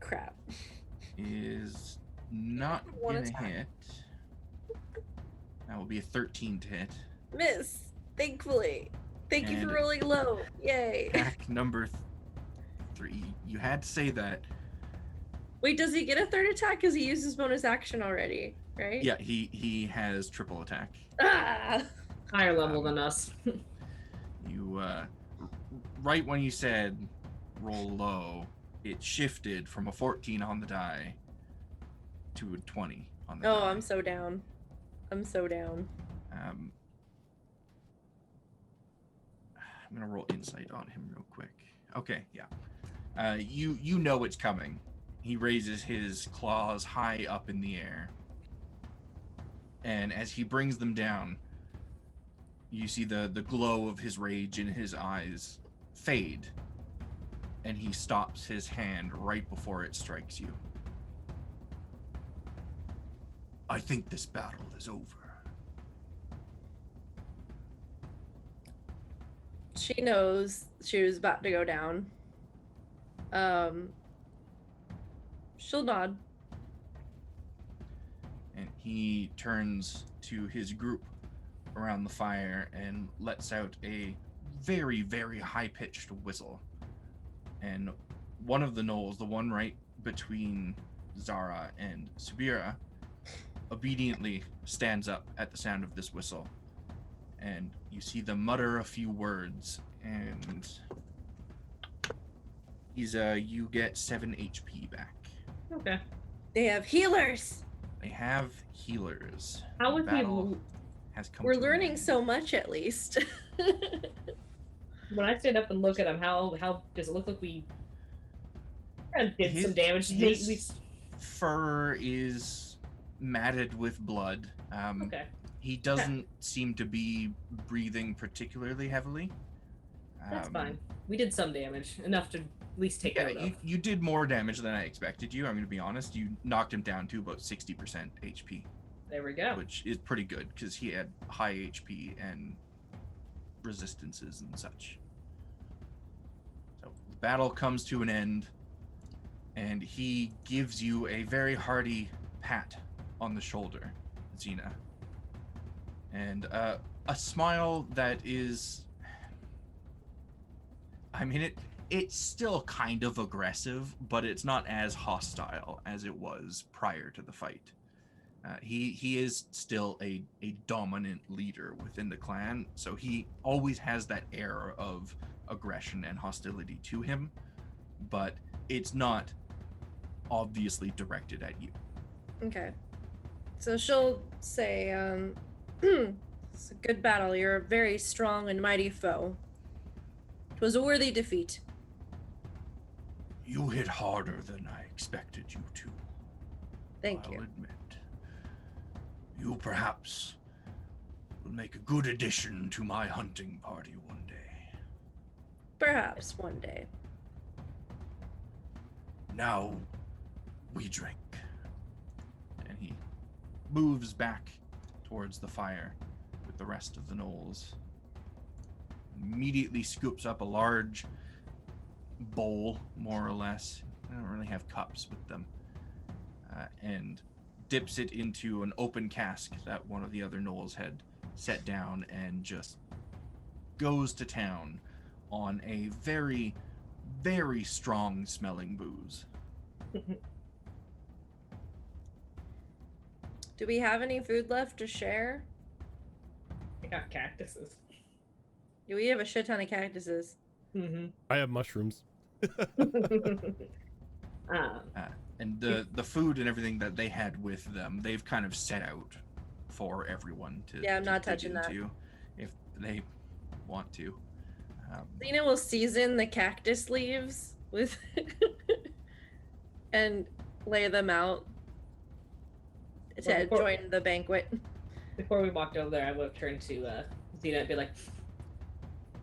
Crap. Is not One gonna attack. hit. That will be a 13 to hit. Miss, thankfully. Thank you And for rolling low. Yay. Attack number 3. You had to say that. Wait, does he get a third attack because he used his bonus action already, right? Yeah, he has triple attack. Ah! Higher level than us. You right when you said roll low, it shifted from a 14 on the die to a 20 on the die. Oh, I'm so down. I'm so down. I'm gonna roll insight on him real quick. Okay, yeah. You know it's coming. He raises his claws high up in the air, and as he brings them down, you see the glow of his rage in his eyes fade, and he stops his hand right before it strikes you. I think this battle is over. She knows she was about to go down. She'll nod. And he turns to his group around the fire and lets out a very, very high-pitched whistle. And one of the gnolls, the one right between Zara and Subira, obediently stands up at the sound of this whistle. And you see them mutter a few words, and you get 7 HP back. Okay. They have healers. They have healers. How The would battle we? has come We're to an learning end. so much at least. When I stand up and look at him, how does it look like we did some damage? His fur is matted with blood. Okay. He doesn't seem to be breathing particularly heavily. That's fine. We did some damage, enough to at least take Yeah, out of. you did more damage than I expected you. I'm going to be honest. You knocked him down to about 60% HP, There we go. which is pretty good because he had high HP and resistances and such. So the battle comes to an end, and he gives you a very hearty pat on the shoulder, Xena. And a smile that is, I mean, it's still kind of aggressive, but it's not as hostile as it was prior to the fight. He is still a dominant leader within the clan, so he always has that air of aggression and hostility to him, but it's not obviously directed at you. Okay. So she'll say, it's a good battle. You're a very strong and mighty foe. It was a worthy defeat. You hit harder than I expected you to. Thank I'll you. admit. You perhaps will make a good addition to my hunting party one day. Perhaps one day. now we drink. And he moves back towards the fire with the rest of the gnolls. Immediately scoops up a large bowl, more or less. I don't really have cups with them. And dips it into an open cask that one of the other gnolls had set down and just goes to town on a very, very strong smelling booze. Do we have any food left to share? I got cactuses. Do we have a shit ton of cactuses? Mm-hmm. I have mushrooms. And the food and everything that they had with them, they've kind of set out for everyone to Yeah, I'm not dig touching that. into if they want to. Lena will season the cactus leaves with and lay them out to join the banquet. Before we walked over there, I would have turned to Xena and be like,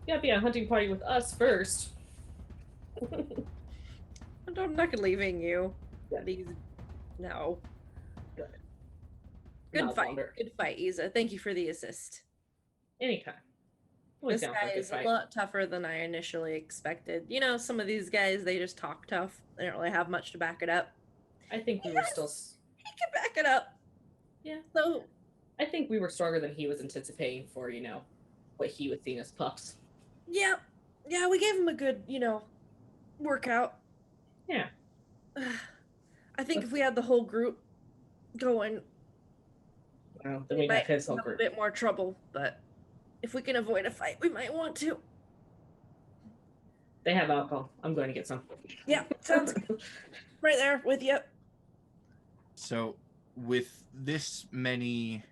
"You gotta be at a hunting party with us first." I'm not leaving you. Yeah. These, no. Good. Good Not fight. longer. Good fight, Isa. Thank you for the assist. Anytime. Always This down for guy a good is a fight. lot tougher than I initially expected. You know, some of these guys, they just talk tough. They don't really have much to back it up. I think we were still. He can back it up. Yeah. So, I think we were stronger than he was anticipating for, you know, what he was seeing as pups. yeah. Yeah, we gave him a good, workout. Yeah. I think if we had the whole group going, Well, then we have his whole have a group. bit more trouble. But if we can avoid a fight, we might want to. They have alcohol. I'm going to get some. Yeah, sounds good. Right there with you. So, with this many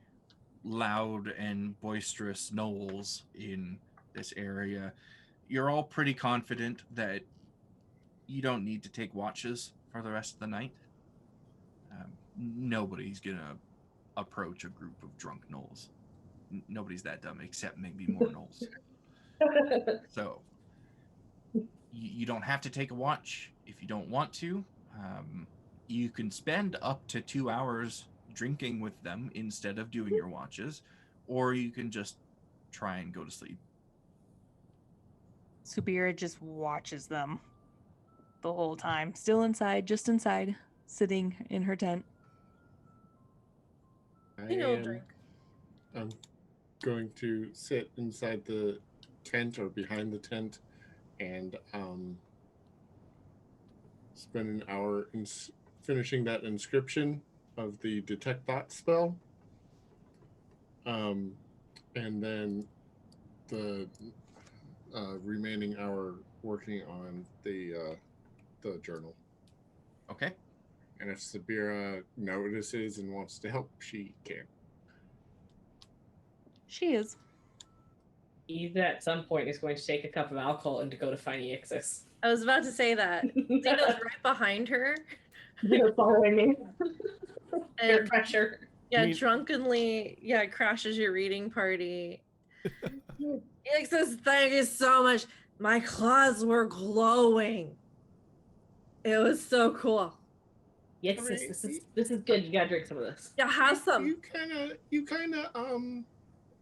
loud and boisterous gnolls in this area, you're all pretty confident that you don't need to take watches for the rest of the night. Nobody's gonna approach a group of drunk gnolls. Nobody's that dumb, except maybe more gnolls. So, you don't have to take a watch if you don't want to. You can spend up to 2 hours drinking with them instead of doing your watches, or you can just try and go to sleep. Subira just watches them the whole time, still inside, just inside, sitting in her tent. I'm going to sit inside the tent or behind the tent and spend an hour finishing that inscription of the detect thought spell. And then the remaining hour working on the journal. Okay. And if Sabira notices and wants to help, she can. She is. Eve at some point is going to take a cup of alcohol and to go to find Ixis. I was about to say that. Xena's right behind her. You're following me. Peer And pressure. yeah, drunkenly, crashes your reading party. Alex says, "Thank you so much. My claws were glowing. It was so cool." Yes, this is good. You gotta drink some of this. Yeah, have some. You kind of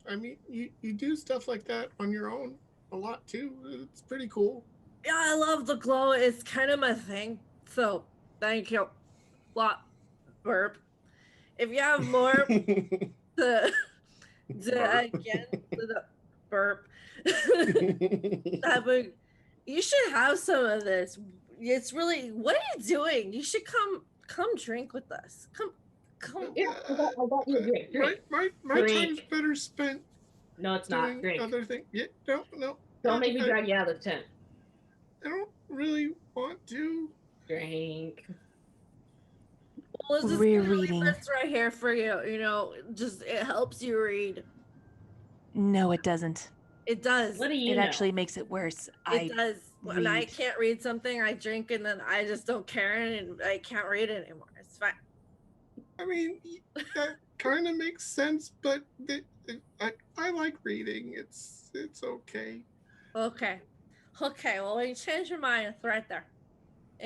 I mean, you do stuff like that on your own a lot too. It's pretty cool. Yeah, I love the glow. It's kind of my thing. So, thank you. Lot burp. If you have more to again to the burp, you should have some of this. It's really, what are you doing? You should come drink with us. Come. Yeah, I got you a drink. Drink. My Drink. time's better spent. No, it's not. doing Drink. other things. Yeah, no. Don't make me drag you out of the tent. I don't really want to. Drink. Well, this We're is reading. That's right here for you. Just it helps you read. No, it doesn't. It does. What do you It know? actually makes it worse. It does. When I read. can't read something, I drink and then I just don't care and I can't read it anymore. It's fine. I mean, that kind of makes sense, but I like reading. It's okay. Okay. Well, when you change your mind, it's right there.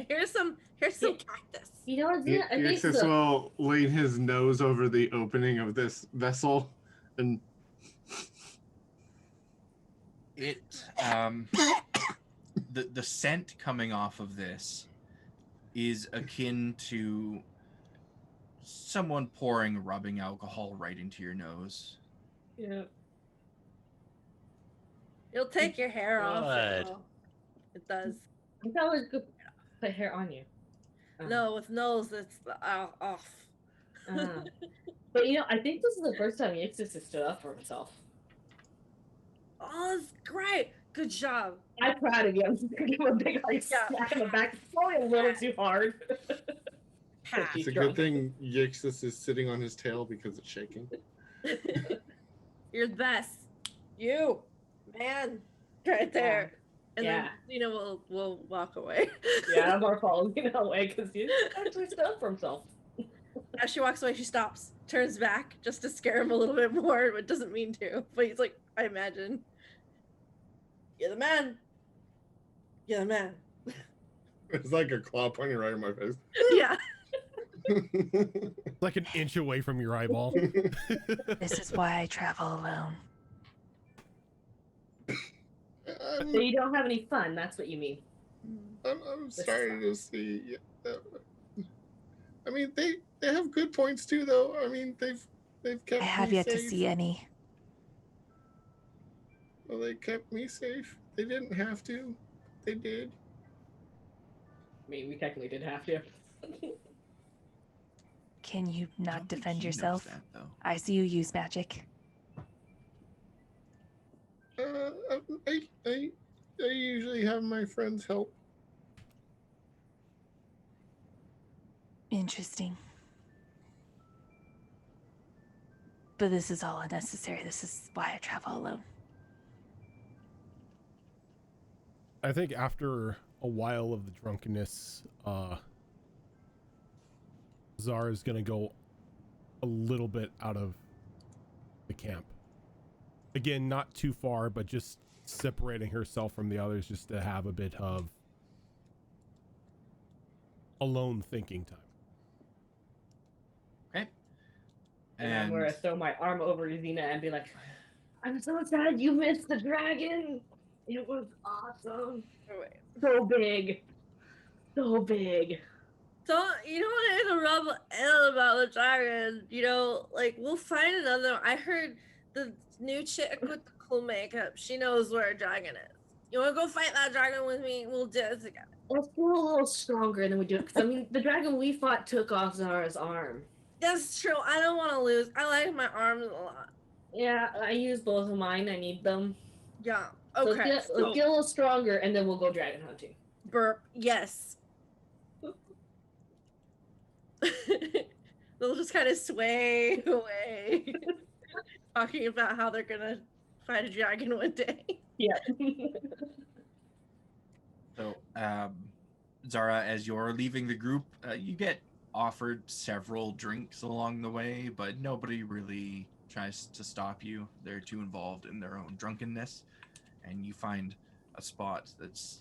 Here's some cactus. You know what? I think Yixis will lean his nose over the opening of this vessel and It the scent coming off of this is akin to someone pouring rubbing alcohol right into your nose. Yeah. It'll take your hair off. Good. It does. I thought it was good to put hair on you. No, with nose, it's off. But you know, I think this is the first time Yixis has stood up for himself. Oh, that's great. Good job. I'm proud of you. I'm just gonna give him a big like smack in the back. It's probably a little too hard. it's a good thing Yixis is sitting on his tail because it's shaking. You're the best. You, man, right there. And then we'll walk away. Yeah, I'm gonna follow you that way because he's actually stood up for himself. As she walks away, she stops, turns back just to scare him a little bit more, but doesn't mean to. But he's like, I imagine. You're the man. You're the man. It's like a claw pointing right in my face. Yeah. Like an inch away from your eyeball. This is why I travel alone. So you don't have any fun, that's what you mean. I'm starting to see. I mean, they have good points too, though. I mean, they've kept. I have me yet safe. to see any. Well, they kept me safe. They didn't have to. They did. I mean, we technically did have to. Can you I not don't think defend he knows yourself? that, though. I see you use magic. I usually have my friends help. Interesting. But this is all unnecessary. This is why I travel alone. I think after a while of the drunkenness, Zara's gonna go a little bit out of the camp. Again, not too far, but just separating herself from the others just to have a bit of alone thinking time. Okay. And I'm gonna throw my arm over to Xena and be like, I'm so sad you missed the dragon. It was awesome. So big. So big. So, you know what is a rub ill about the dragon? You know, like, we'll find another. I heard the new chick with the cool makeup, she knows where a dragon is. You want to go fight that dragon with me? We'll do it together. Let's go a little stronger than we do. Because, I mean, the dragon we fought took off Zara's arm. That's true. I don't want to lose. I like my arms a lot. Yeah, I use both of mine. I need them. Yeah. So Okay. let's get a little stronger, and then we'll go dragon hunting. Burp. Yes. They'll just kind of sway away, talking about how they're gonna fight a dragon one day. Yeah. So, Zara, as you're leaving the group, you get offered several drinks along the way, but nobody really tries to stop you. They're too involved in their own drunkenness, and you find a spot that's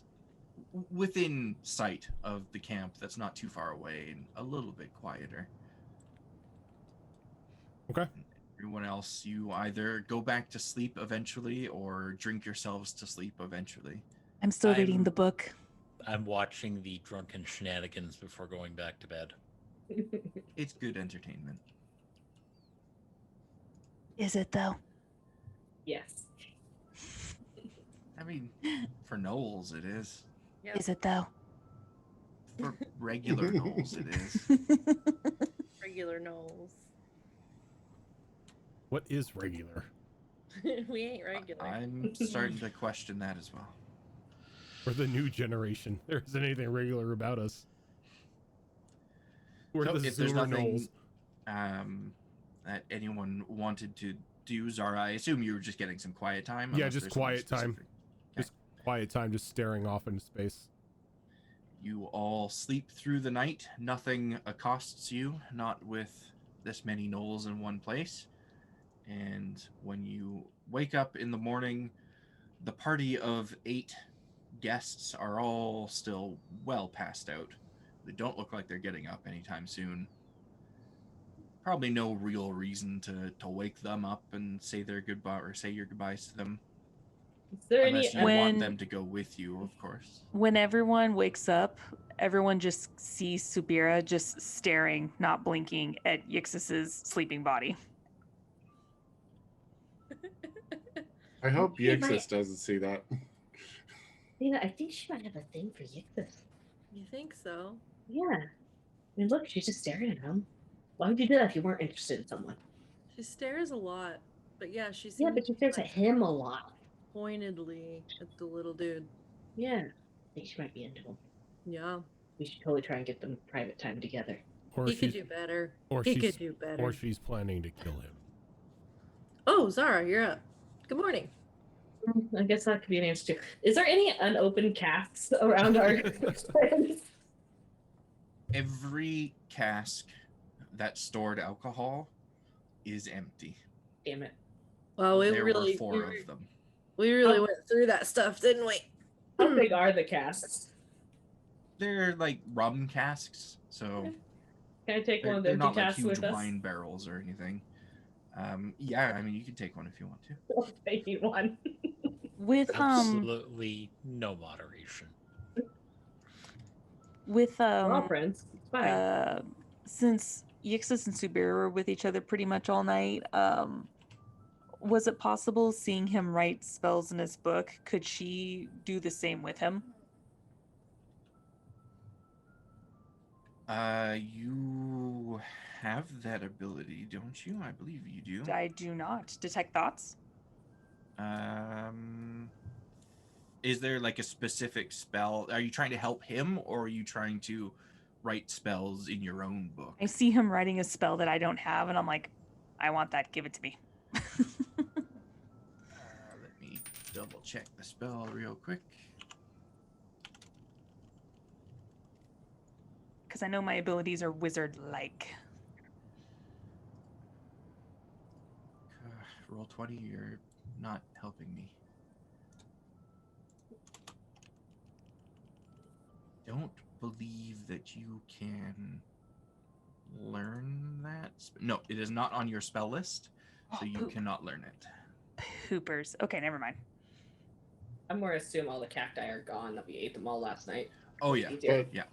within sight of the camp that's not too far away and a little bit quieter. Okay. Everyone else, you either go back to sleep eventually or drink yourselves to sleep eventually. I'm still reading the book. I'm watching the drunken shenanigans before going back to bed. It's good entertainment. Is it though? Yes. I mean, for gnolls, it is. Yep. Is it though? For regular gnolls, it is. Regular gnolls. What is regular? We ain't regular. I'm starting to question that as well. For the new generation, there isn't anything regular about us. We're So the if there's Zoomer nothing Knolls. that anyone wanted to do, Zara, I assume you were just getting some quiet time. Yeah, unless just there's something quiet time. specific. Just quiet time, just staring off into space. You all sleep through the night. Nothing accosts you, not with this many gnolls in one place. And when you wake up in the morning, the party of 8 guests are all still well passed out. They don't look like they're getting up anytime soon. Probably no real reason to wake them up and say their goodbye or say your goodbyes to them. Is there Unless you any? want them to go with you, of course. When everyone wakes up, everyone just sees Subira just staring, not blinking at Yixis's sleeping body. I hope Yeah, Yixis doesn't see that. I think she might have a thing for Yixis. You think so? Yeah. I mean, look, she's just staring at him. Why would you do that if you weren't interested in someone? She stares a lot, but yeah, she seems Yeah, but she stares at him a lot. pointedly at the little dude. Yeah. I think she might be into him. Yeah, We should totally try and get them private time together. Or he could she's do better. or He she's could do better. or she's planning to kill him. Oh, Zara, you're up. Good morning. I guess that could be an answer too. Is there any unopened casks around our friends? Every cask that stored alcohol is empty. Damn it. Well, we There really, were 4 of them. we really Oh. went through that stuff, didn't we? How big are the casks? They're like rum casks, so Can I take one of the they're empty not like casks huge with us? wine barrels or anything. Yeah, I mean you can take one if you want to. I'll take you one. With Absolutely no moderation. with We're all friends. It's fine. since Yixis and Subira were with each other pretty much all night, was it possible seeing him write spells in his book? Could she do the same with him? You have that ability, don't you? I believe you do. I do not. Detect thoughts? Is there like a specific spell? Are you trying to help him, or are you trying to write spells in your own book? I see him writing a spell that I don't have, and I'm like, I want that. Give it to me. Let me double check the spell real quick. Because I know my abilities are wizard-like. Roll 20, you're not helping me. Don't believe that you can learn that. No, it is not on your spell list, so you poop. cannot learn it. Poopers. Okay, never mind. I'm going to assume all the cacti are gone, that we ate them all last night. Oh, yeah. But, Yeah.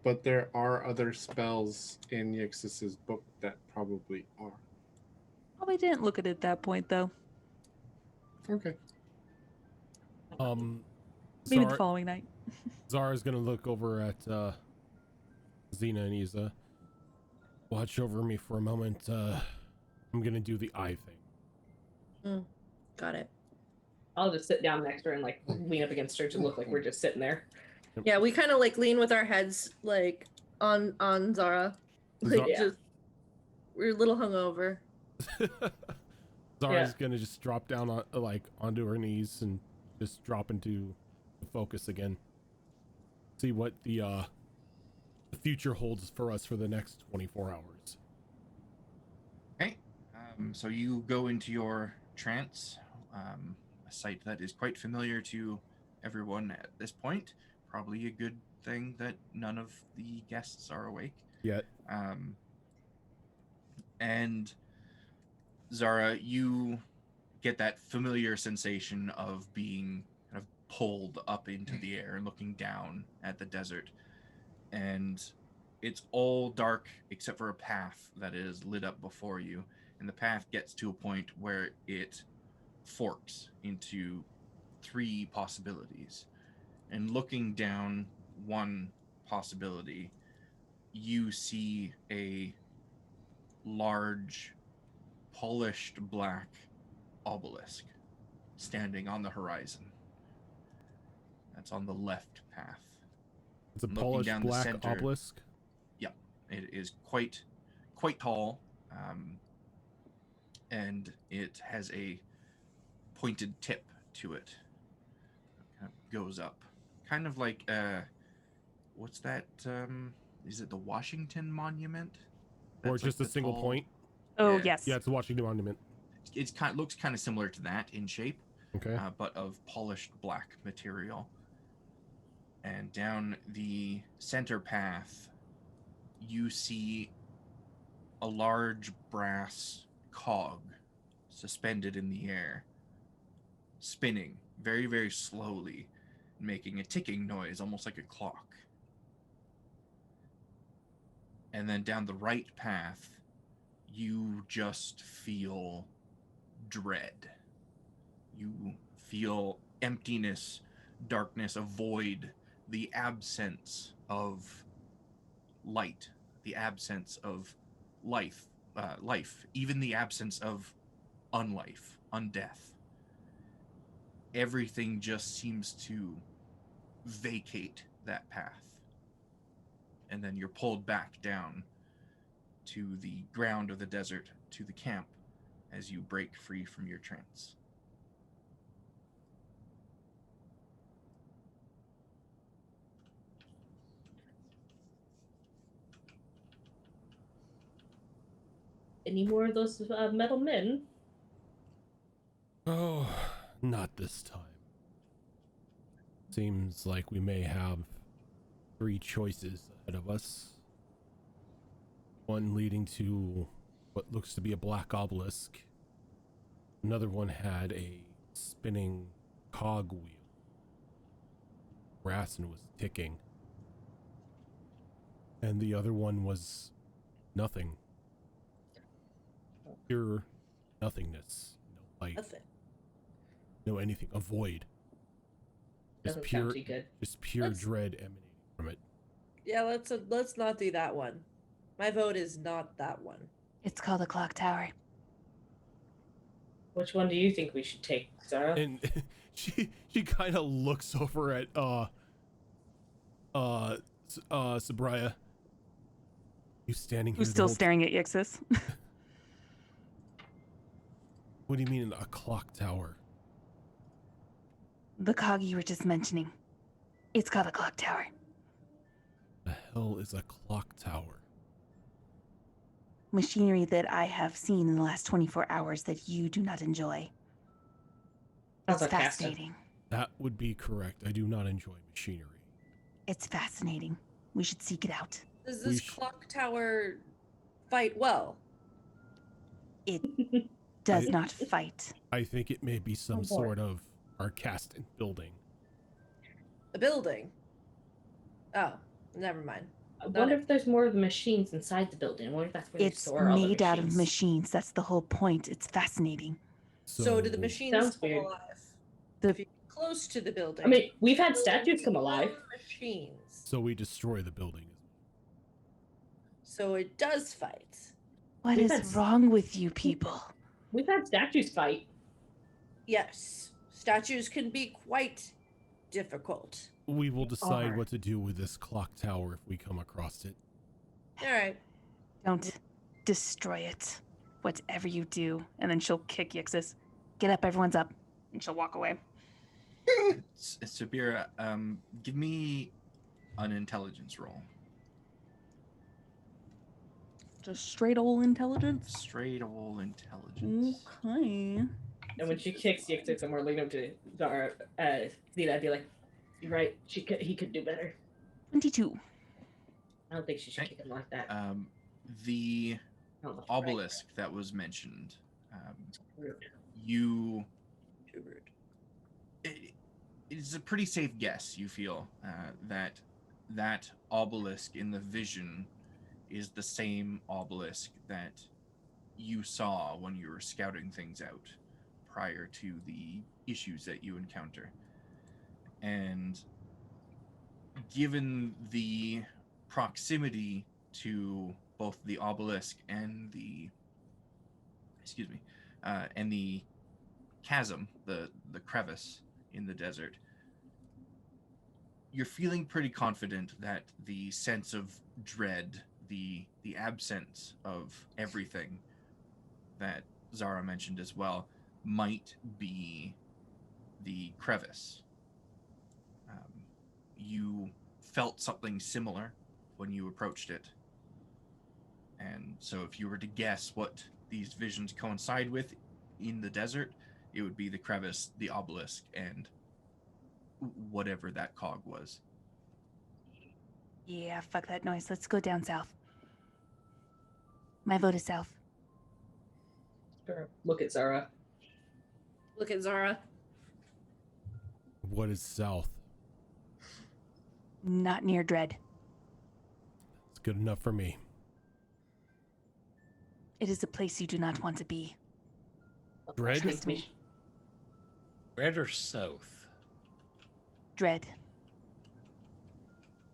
but there are other spells in Yixis's book that probably are. Probably didn't look at it at that point, though. Okay. Maybe the following night. Zara's gonna look over at Xena and he's watch over me for a moment. I'm gonna do the eye thing. Got it. I'll just sit down next to her and like lean up against her to look like we're just sitting there. Yeah, we kind of like lean with our heads like on Zara. Like Yeah. just we're a little hungover. Zara's gonna just drop down on, like onto her knees and just drop into focus again. See what the future holds for us for the next 24 hours. Okay. So you go into your trance, a sight that is quite familiar to everyone at this point. Probably a good thing that none of the guests are awake Yet. And Zara, you get that familiar sensation of being kind of pulled up into the air and looking down at the desert. And it's all dark except for a path that is lit up before you. And the path gets to a point where it forks into 3 possibilities. And looking down one possibility, you see a large, polished black obelisk standing on the horizon. That's on the left path. It's a Looking polished down the black center- obelisk. Yeah, it is quite tall, and it has a pointed tip to it. Kind of goes up, kind of like what's that? Is it the Washington Monument? Or That's just like a the single tall- point. Oh, Yeah. yes. Yeah, it's a Washington Monument. Looks kind of similar to that in shape, Okay. but of polished black material. And down the center path, you see a large brass cog suspended in the air, spinning very, very slowly, making a ticking noise, almost like a clock. And then down the right path, you just feel dread. You feel emptiness, darkness, a void, the absence of light, the absence of life, even the absence of unlife, undeath. Everything just seems to vacate that path. And then you're pulled back down to the ground of the desert, to the camp, as you break free from your trance. Any more of those metal men? Oh, not this time. Seems like we may have 3 choices ahead of us. One leading to what looks to be a black obelisk. Another one had a spinning cog wheel. Brass and was ticking. And the other one was nothing. Pure nothingness. No light. Nothing. No anything. A void. Just Doesn't pure, sound too good. just pure Let's- dread emanating from it. Yeah, let's not do that one. My vote is not that one. It's called the clock tower. Which one do you think we should take, Sarah? And she kind of looks over at Sabria. You standing here? Who's the still whole staring at Yixis? What do you mean a clock tower? The cog you were just mentioning. It's called the clock tower. The hell is a clock tower? Machinery that I have seen in the last 24 hours that you do not enjoy. Sounds It's like Casca. fascinating. That would be correct. I do not enjoy machinery. It's fascinating. We should seek it out. Does We this sh- clock tower fight well? It does I- not fight. I think it may be some boy. sort of Arcastan building. A building. Oh, never mind. I wonder if there's more of the machines inside the building. I wonder if that's where they It's store all the made out of machines. machines. That's the whole point. It's fascinating. So do the machines Sounds come weird. alive? The- If you're close to the building. I mean, we've had statues come alive. Machines. So we destroy the building. So it does fight. What We've is had- wrong with you people? We've had statues fight. Yes. Statues can be quite difficult. We will decide Are. what to do with this clock tower if we come across it. All right. Don't destroy it. Whatever you do. And then she'll kick Yixis. Get up, everyone's up. And she'll walk away. Sabira, give me an intelligence roll. Just straight old intelligence. Straight ol' intelligence. Okay. And when she kicks Yixix and we're leading him to Zara, Zeta, I'd be like, "You're right. He could do better. 22. I don't think she should Okay. kick him like that. The I don't know if you're right. obelisk that was mentioned, Rude. you Too rude. it's a pretty safe guess, you feel, that that obelisk in the vision is the same obelisk that you saw when you were scouting things out prior to the issues that you encounter. And given the proximity to both the obelisk and the chasm, the crevice in the desert, you're feeling pretty confident that the sense of dread, the absence of everything that Zara mentioned as well, might be the crevice. You felt something similar when you approached it. And so if you were to guess what these visions coincide with in the desert, it would be the crevice, the obelisk, and whatever that cog was. Yeah, fuck that noise. Let's go down south. My vote is south. Sure. Look at Zara. Look at Zara. What is south? Not near Dread. It's good enough for me. It is a place you do not want to be. Dread? Trust me. Red or south? Dread.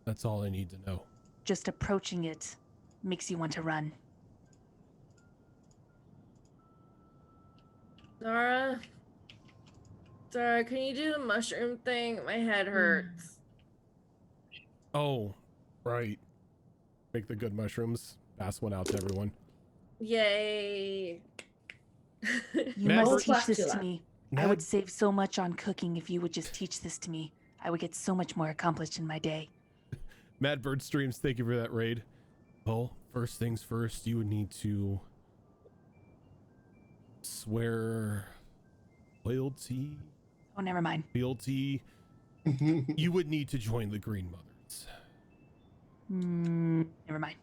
That's all I need to know. Just approaching it makes you want to run. Zara, can you do the mushroom thing? My head hurts. Oh, right. Make the good mushrooms. Pass one out to everyone. Yay. You Matt, must we're- teach this to me. I Matt, would save so much on cooking if you would just teach this to me. I would get so much more accomplished in my day. Mad Bird Streams, thank you for that raid. Well, first things first, you would need to swear loyalty. Oh, never mind. Fealty. You would need to join the Green Mothers. Never mind.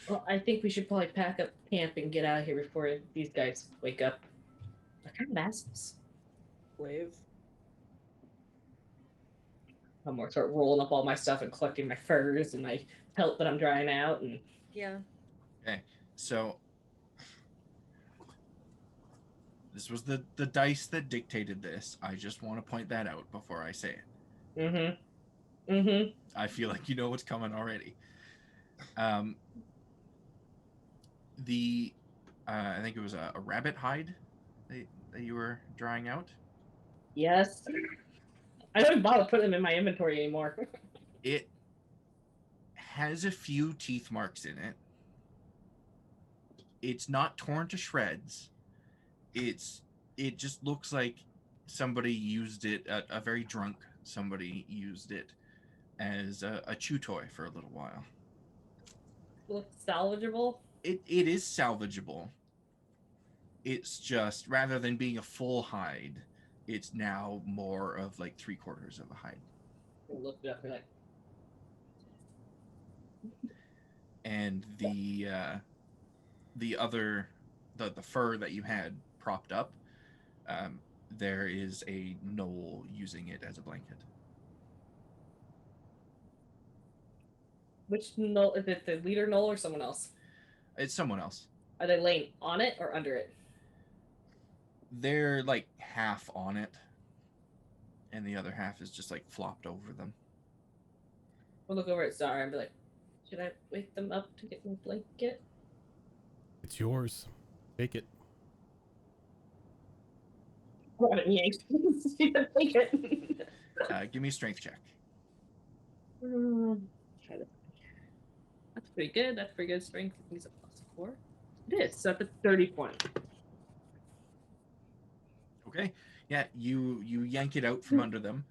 Well, I think we should probably pack up camp and get out of here before these guys wake up. They're kind of assholes. Wave. I'm gonna start rolling up all my stuff and collecting my furs and my pelt that I'm drying out. And Yeah. Okay, so this was the dice that dictated this. I just want to point that out before I say it. I feel like you know what's coming already. I think it was a rabbit hide that you were drying out. Yes. I don't bother putting them in my inventory anymore. It has a few teeth marks in it. It's not torn to shreds. It just looks like somebody used it, a very drunk somebody used it as a chew toy for a little while. Looks salvageable. It is salvageable. It's just, rather than being a full hide, it's now more of like 3/4 of a hide. Look it up and like, And the other, the fur that you had propped up, there is a gnoll using it as a blanket. which Gnoll is it? The leader Gnoll or someone else? It's someone else. Are they laying on it or under it? They're like half on it, and the other half is just like flopped over them. We'll look over at Zara and be like, should I wake them up to get my blanket? It's yours. Take it. Grab it and yank. See the blanket. Give me a strength check. Try this. That's pretty good. That's pretty good strength. I think it's a +4. It is. So that's a 30 point. Okay. Yeah, you yank it out from under them,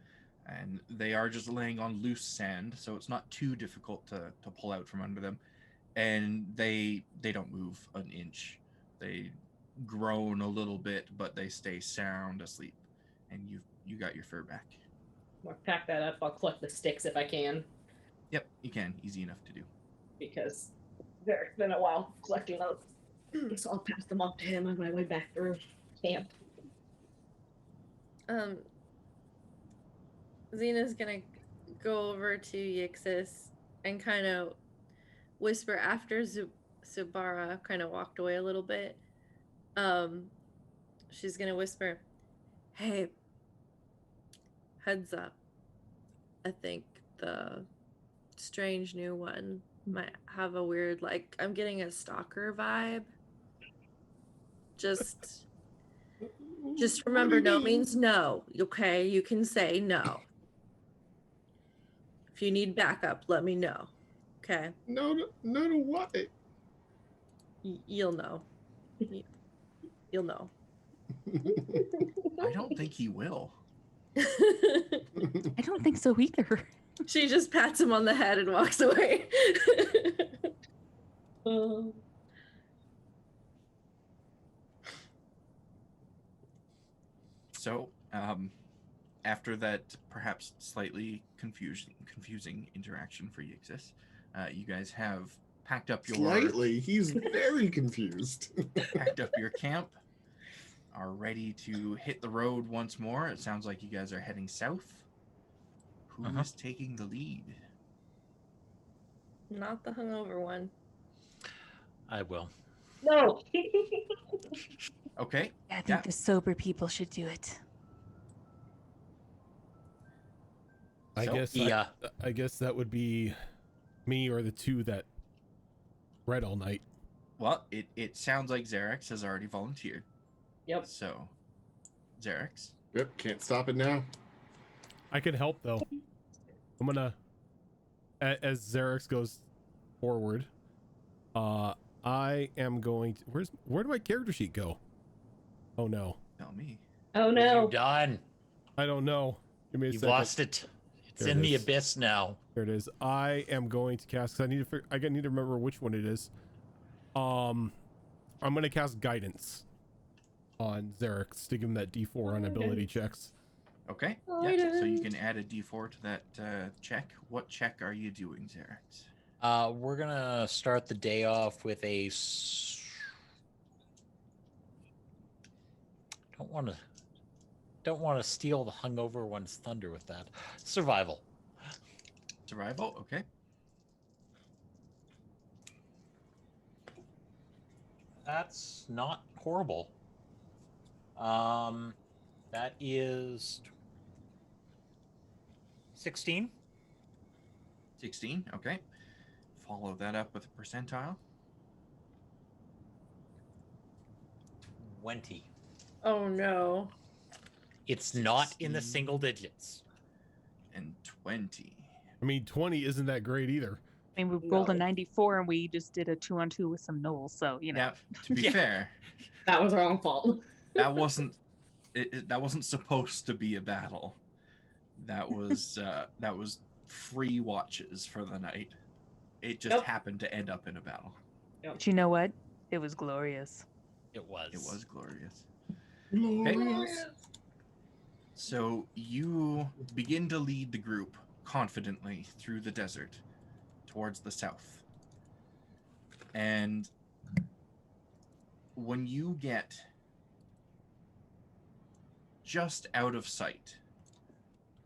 and they are just laying on loose sand, so it's not too difficult to pull out from under them. And they don't move an inch. They groan a little bit, but they stay sound asleep. And you got your fur back. I'll pack that up. I'll collect the sticks if I can, Yep, you can. Easy enough to do. because it's been a while collecting those. So I'll pass them off to him on my way back through camp. Xena's gonna go over to Yixis and kind of whisper after Zubara kind of walked away a little bit. She's gonna whisper, "Hey, heads up. I think the strange new one might have a weird, like, I'm getting a stalker vibe. Just remember, no means no. Okay, you can say no. If you need backup, let me know. Okay, No to what? you'll know. You'll know." I don't think he will. I don't think so either. She just pats him on the head and walks away. So, after that perhaps slightly confusing interaction for Yixis, you guys have packed up your Slightly, he's very confused. packed up your camp, are ready to hit the road once more. It sounds like you guys are heading south. Who is taking the lead? Not the hungover one. I will. No. Okay. I think the sober people should do it. I So, guess yeah. I guess that would be me or the two that read all night. Well, it sounds like Xerax has already volunteered. Yep. So, Xerax. Yep, can't stop it now. I can help though. I'm gonna, as Xerax goes forward, I am going to. Where did my character sheet go? Oh no. Tell me. Oh What have no. you done? I don't know. Give me a You've second. lost it. It's There it in the is. abyss now. There it is. I am going to cast. Cause I need to. I need to remember which one it is. I'm gonna cast guidance on Xerax to give him that D4 on ability checks. Okay. Yeah. So you can add a D4 to that check. What check are you doing, Xerax? We're gonna start the day off with a. Don't want to steal the hungover one's thunder with that. Survival. Survival. Okay. That's not horrible. That is 16. 16. Okay. Follow that up with a percentile. 20. Oh no. It's not in the single digits. And 20. I mean, 20 isn't that great either. I mean, we rolled a 94 and we just did a 2-on-2 with some Gnoll, so you know. Now, to be Yeah. fair, That was our own fault. that wasn't that wasn't supposed to be a battle. That was free watches for the night. It just Yep. happened to end up in a battle. But you know what? It was glorious. It was. It was glorious. Glorious. So you begin to lead the group confidently through the desert towards the south. And when you get just out of sight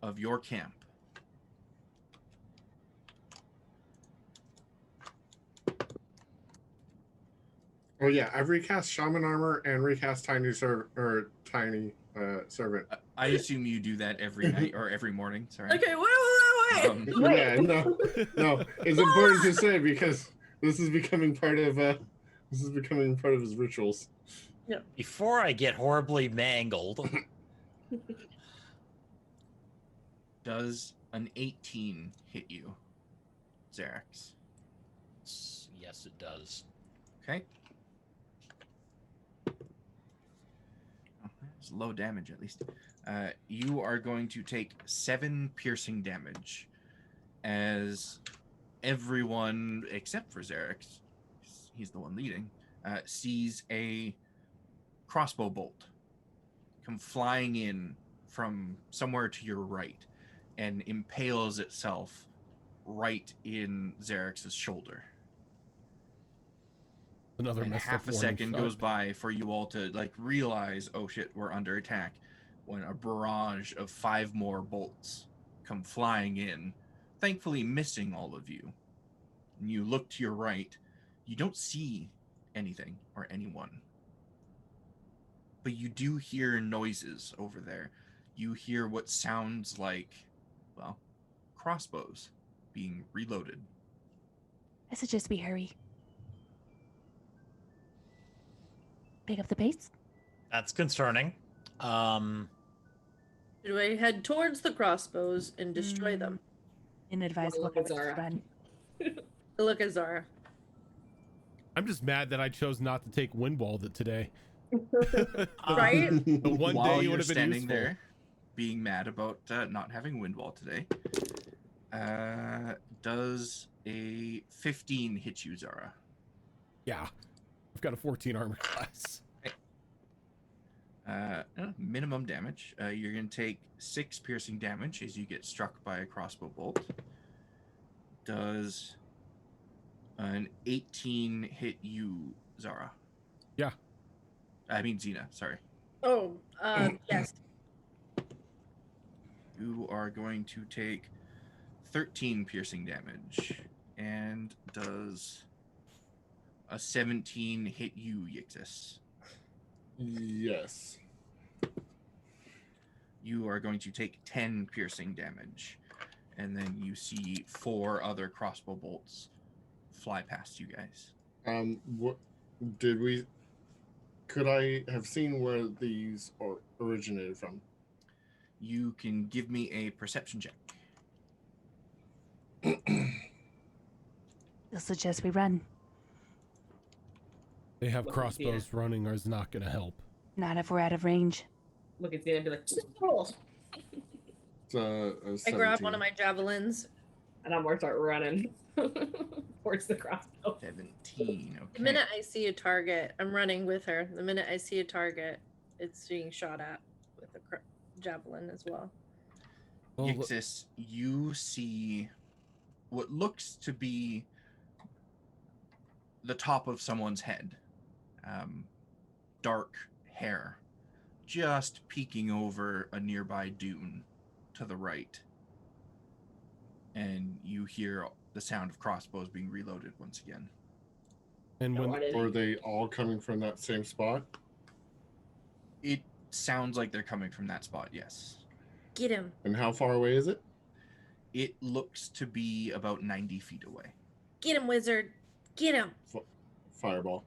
of your camp, Oh yeah, I've recast Shaman Armor and recast Tiny Servant. I assume you do that every night or every morning. Sorry. Okay, wait. Yeah, no, it's important to say because this is becoming part of his rituals. Before I get horribly mangled. Does an 18 hit you, Xerax? Yes, it does. Okay. It's low damage, at least. You are going to take 7 piercing damage as everyone, except for Xerax, he's the one leading, sees a crossbow bolt come flying in from somewhere to your right and impales itself right in Xerax's shoulder. Another And messed half up a warning second shot. goes by for you all to like realize, oh shit, we're under attack, when a barrage of 5 more bolts come flying in, thankfully missing all of you. And you look to your right, you don't see anything or anyone, but you do hear noises over there. You hear what sounds like, well, crossbows being reloaded. I suggest we hurry. Pick up the pace. That's concerning. Do I head towards the crossbows and destroy them? Inadvisable. Look at Zara. Run. Look at Zara. I'm just mad that I chose not to take Windwall today. Right? The one While day you're would have been standing useful. there, being mad about not having Windwall today, does a 15 hit you, Zara? Yeah, I've got a 14 armor class. Minimum damage. You're going to take 6 piercing damage as you get struck by a crossbow bolt. Does an 18 hit you, Zara? Yeah. I mean, Xena, sorry. Oh, yes. You are going to take 13 piercing damage. And does a 17 hit you, Yixis? Yes. You are going to take 10 piercing damage. And then you see 4 other crossbow bolts fly past you guys. What did we? Could I have seen where these originated from? You can give me a perception check. They'll suggest we run. They have Look at crossbows running or is not going to help. Not if we're out of range. Look, it's gonna be like, "Oh," It's a I grab 17. one of my javelins. and I'm gonna start running towards the crossbow. 17. Okay. The minute I see a target, I'm running with her. The minute I see a target, it's being shot at with a javelin as well. Oh, look- Yixis, you see what looks to be the top of someone's head. Dark hair, just peeking over a nearby dune to the right. And you hear the sound of crossbows being reloaded once again. and when Or are they all coming from that same spot? It sounds like they're coming from that spot, yes. Get him. And how far away is it? It looks to be about 90 feet away. Get him, wizard. Get him. Fireball.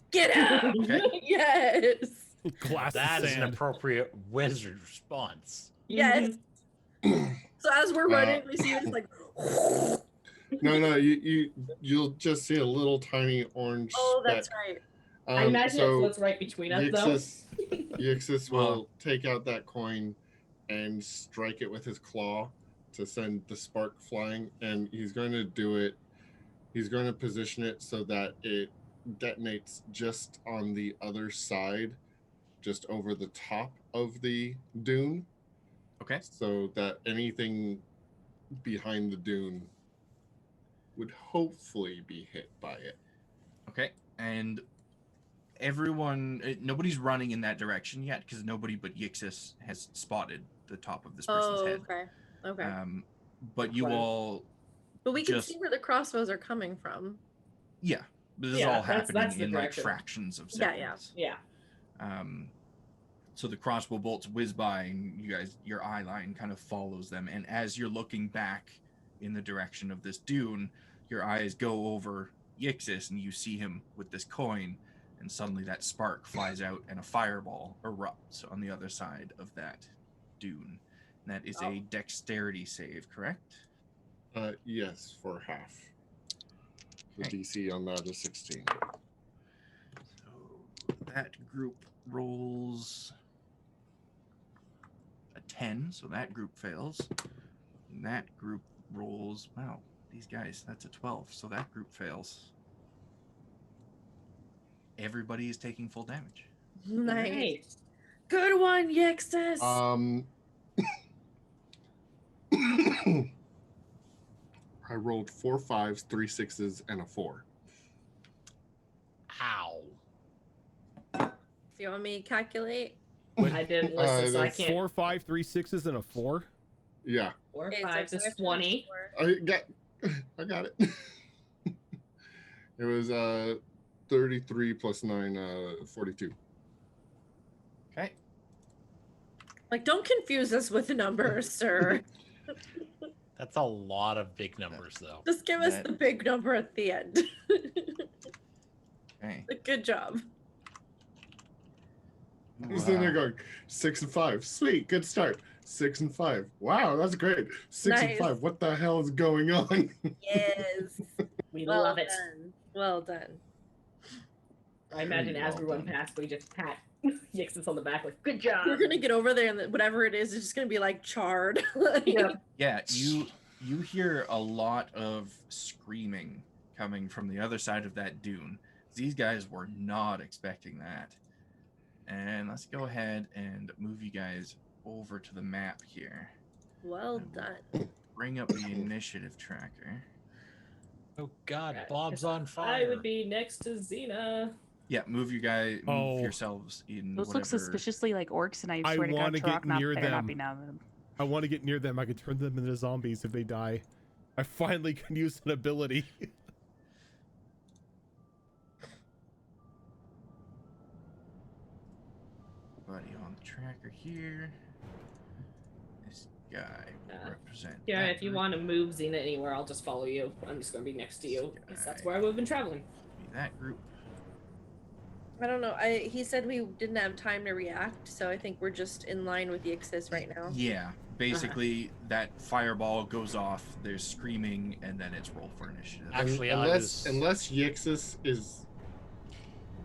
Get him. Okay. Yes. glass That of is an sand. appropriate wizard response. Yes. So as we're running, we see it's like. No, you'll just see a little tiny orange. Oh, that's speck. right. I imagine so it's what's right between us, Yixis will Well- take out that coin and strike it with his claw to send the spark flying, and he's going to do it. He's going to position it so that it detonates just on the other side, just over the top of the dune, Okay. so that anything behind the dune would hopefully be hit by it. Okay. And everyone, nobody's running in that direction yet because nobody but Yixis has spotted the top of this person's Oh, head. okay. Okay. But you Right. all, But we can just- see where the crossbows are coming from. yeah, this is Yeah, all that's happening the in like direction. fractions of Yeah, yeah. seconds. Yeah. So the crossbow bolts whiz by, and you guys, your eye line kind of follows them. And as you're looking back in the direction of this dune, your eyes go over Yixis, and you see him with this coin. And suddenly that spark flies out, and a fireball erupts on the other side of that dune. And that is a dexterity save, correct? Yes, for half. The Okay. DC on that is 16. So that group rolls a 10, so that group fails. And that group rolls, wow, these guys, that's a 12, so that group fails. Everybody is taking full damage. Nice. Nice. Good one, Yixis. I rolled 4 5s, 3 6s, and a 4. Ow. Do you want me to calculate? I didn't listen, so I that's can't. 4, 5, 3 6s, and a 4. Yeah, 4, Is 5 there is 20. I got it. It was 33 plus 9, 42. Okay. Like, don't confuse us with numbers, sir. That's a lot of big numbers, though. Just give us That- the big number at the end. Okay. Good job. He's in there going 6 and 5. Sweet, good start. 6 and 5. Wow, that's great. 6 and Nice. 5. What the hell is going on? Yes. We well love it. done. Well done. I imagine Very as well we run done. past, we just pat Yixis on the back, like, good job. We're gonna get over there, and whatever it is just gonna be like charred. Like, Yeah. Yeah, you hear a lot of screaming coming from the other side of that dune. These guys were not expecting that. And let's go ahead and move you guys over to the map here. Well I will done. Bring up the initiative tracker. Oh God, Right, Bob's 'cause on fire. I would be next to Xena. Yeah, move Oh. yourselves in Those whatever. look suspiciously like orcs, and I I swear to God, wanna get Tarak near better not them. be now them. I want to get near them. I could turn them into zombies if they die. I finally can use an ability. Buddy on the tracker here. This guy will Yeah. represent. Yeah, that if you group. want to move Xena anywhere, I'll just follow you. I'm just gonna be next to you because that's Sky. where I would have been traveling. Be that group. I don't know. He said we didn't have time to react, so I think we're just in line with the Ixis right now. Yeah, basically that fireball goes off. There's screaming, and then it's roll for initiative. Actually, unless Yixis is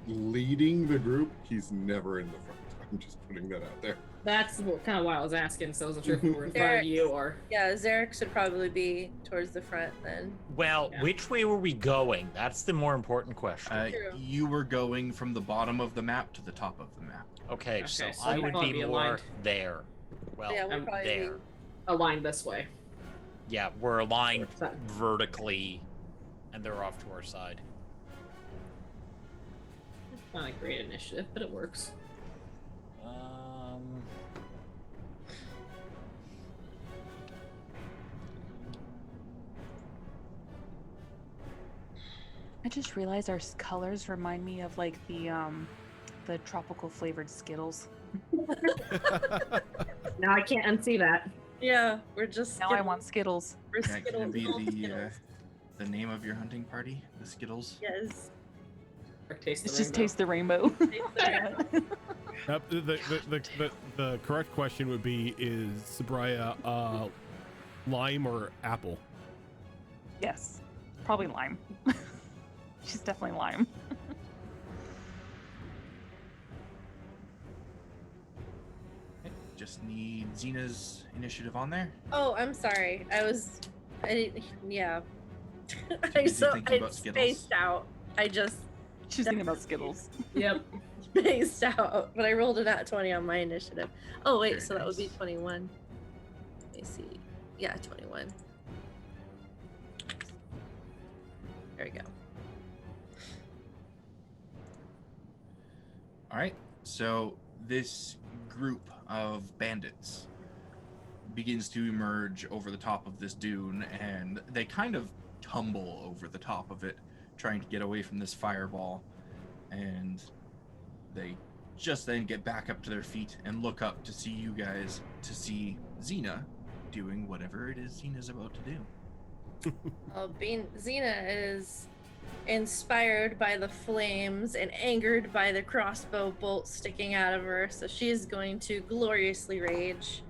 leading the group, he's never in the front. I'm just putting that out there. That's kind of why I was asking. So I wasn't sure if we were in front There- of you or. Yeah, Zarek should probably be towards the front then. Well, Yeah. which way were we going? That's the more important question. True. You were going from the bottom of the map to the top of the map. Okay, so so I you would wanna be be more aligned. there. Well, Yeah, we'll I'm probably there. be- Aligned this way. Yeah, we're aligned So- vertically, and they're off to our side. Not a great initiative, but it works. I just realized our colors remind me of like the tropical flavored Skittles. Now I can't unsee that. Yeah, we're just. Now I want Skittles. We're That can Skittles. be all the Skittles. the name of your hunting party, the Skittles. Yes. Or taste the It's just rainbow. taste the rainbow. The correct question would be: is Sabraya lime or apple? Yes, probably lime. She's definitely lime. Just need Xena's initiative on there. Oh, I'm sorry. I didn't. Yeah. busy thinking about Skittles. spaced out. I just She's thinking about Skittles. Yep. spaced out, but I rolled an at 20 on my initiative. Oh wait, Very so that would be nice. 21. Let me see. Yeah, 21. There we go. All right. So this group of bandits begins to emerge over the top of this dune, and they kind of tumble over the top of it, trying to get away from this fireball. And they just then get back up to their feet and look up to see you guys, to see Xena doing whatever it is Xena's about to do. Xena is inspired by the flames and angered by the crossbow bolt sticking out of her, so she is going to gloriously rage,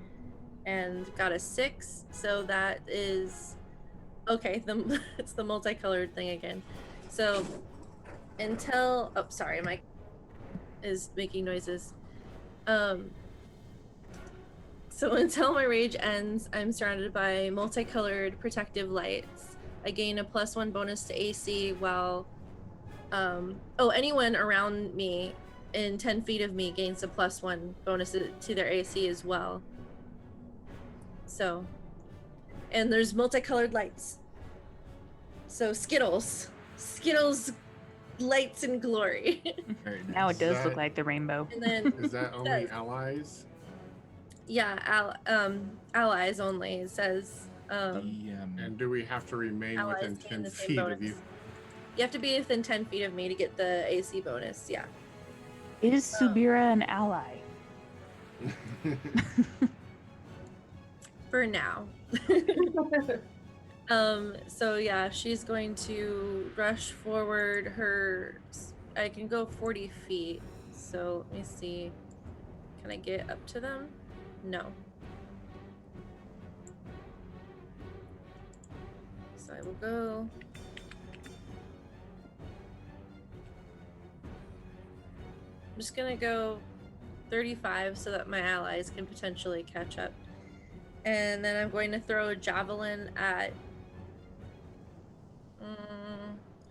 and got a 6, so that is okay. It's the multicolored thing again. So until sorry, my is making noises. So until my rage ends, I'm surrounded by multicolored protective lights. I gain a +1 bonus to AC while anyone around me in 10 feet of me gains a +1 bonus to their AC as well. So, and there's multicolored lights. So Skittles, lights and glory. Very nice. Now it does That- look like the rainbow. And then Is that only Says- allies? yeah, allies only. It says And do we have to remain allies within gain 10 the same feet bonus. of you? You have to be within 10 feet of me to get the AC bonus. Yeah. Is Subira an ally? For now. So yeah, she's going to rush forward I can go 40 feet. So let me see. Can I get up to them? No. So I will go. I'm just gonna go 35 so that my allies can potentially catch up. And then I'm going to throw a javelin at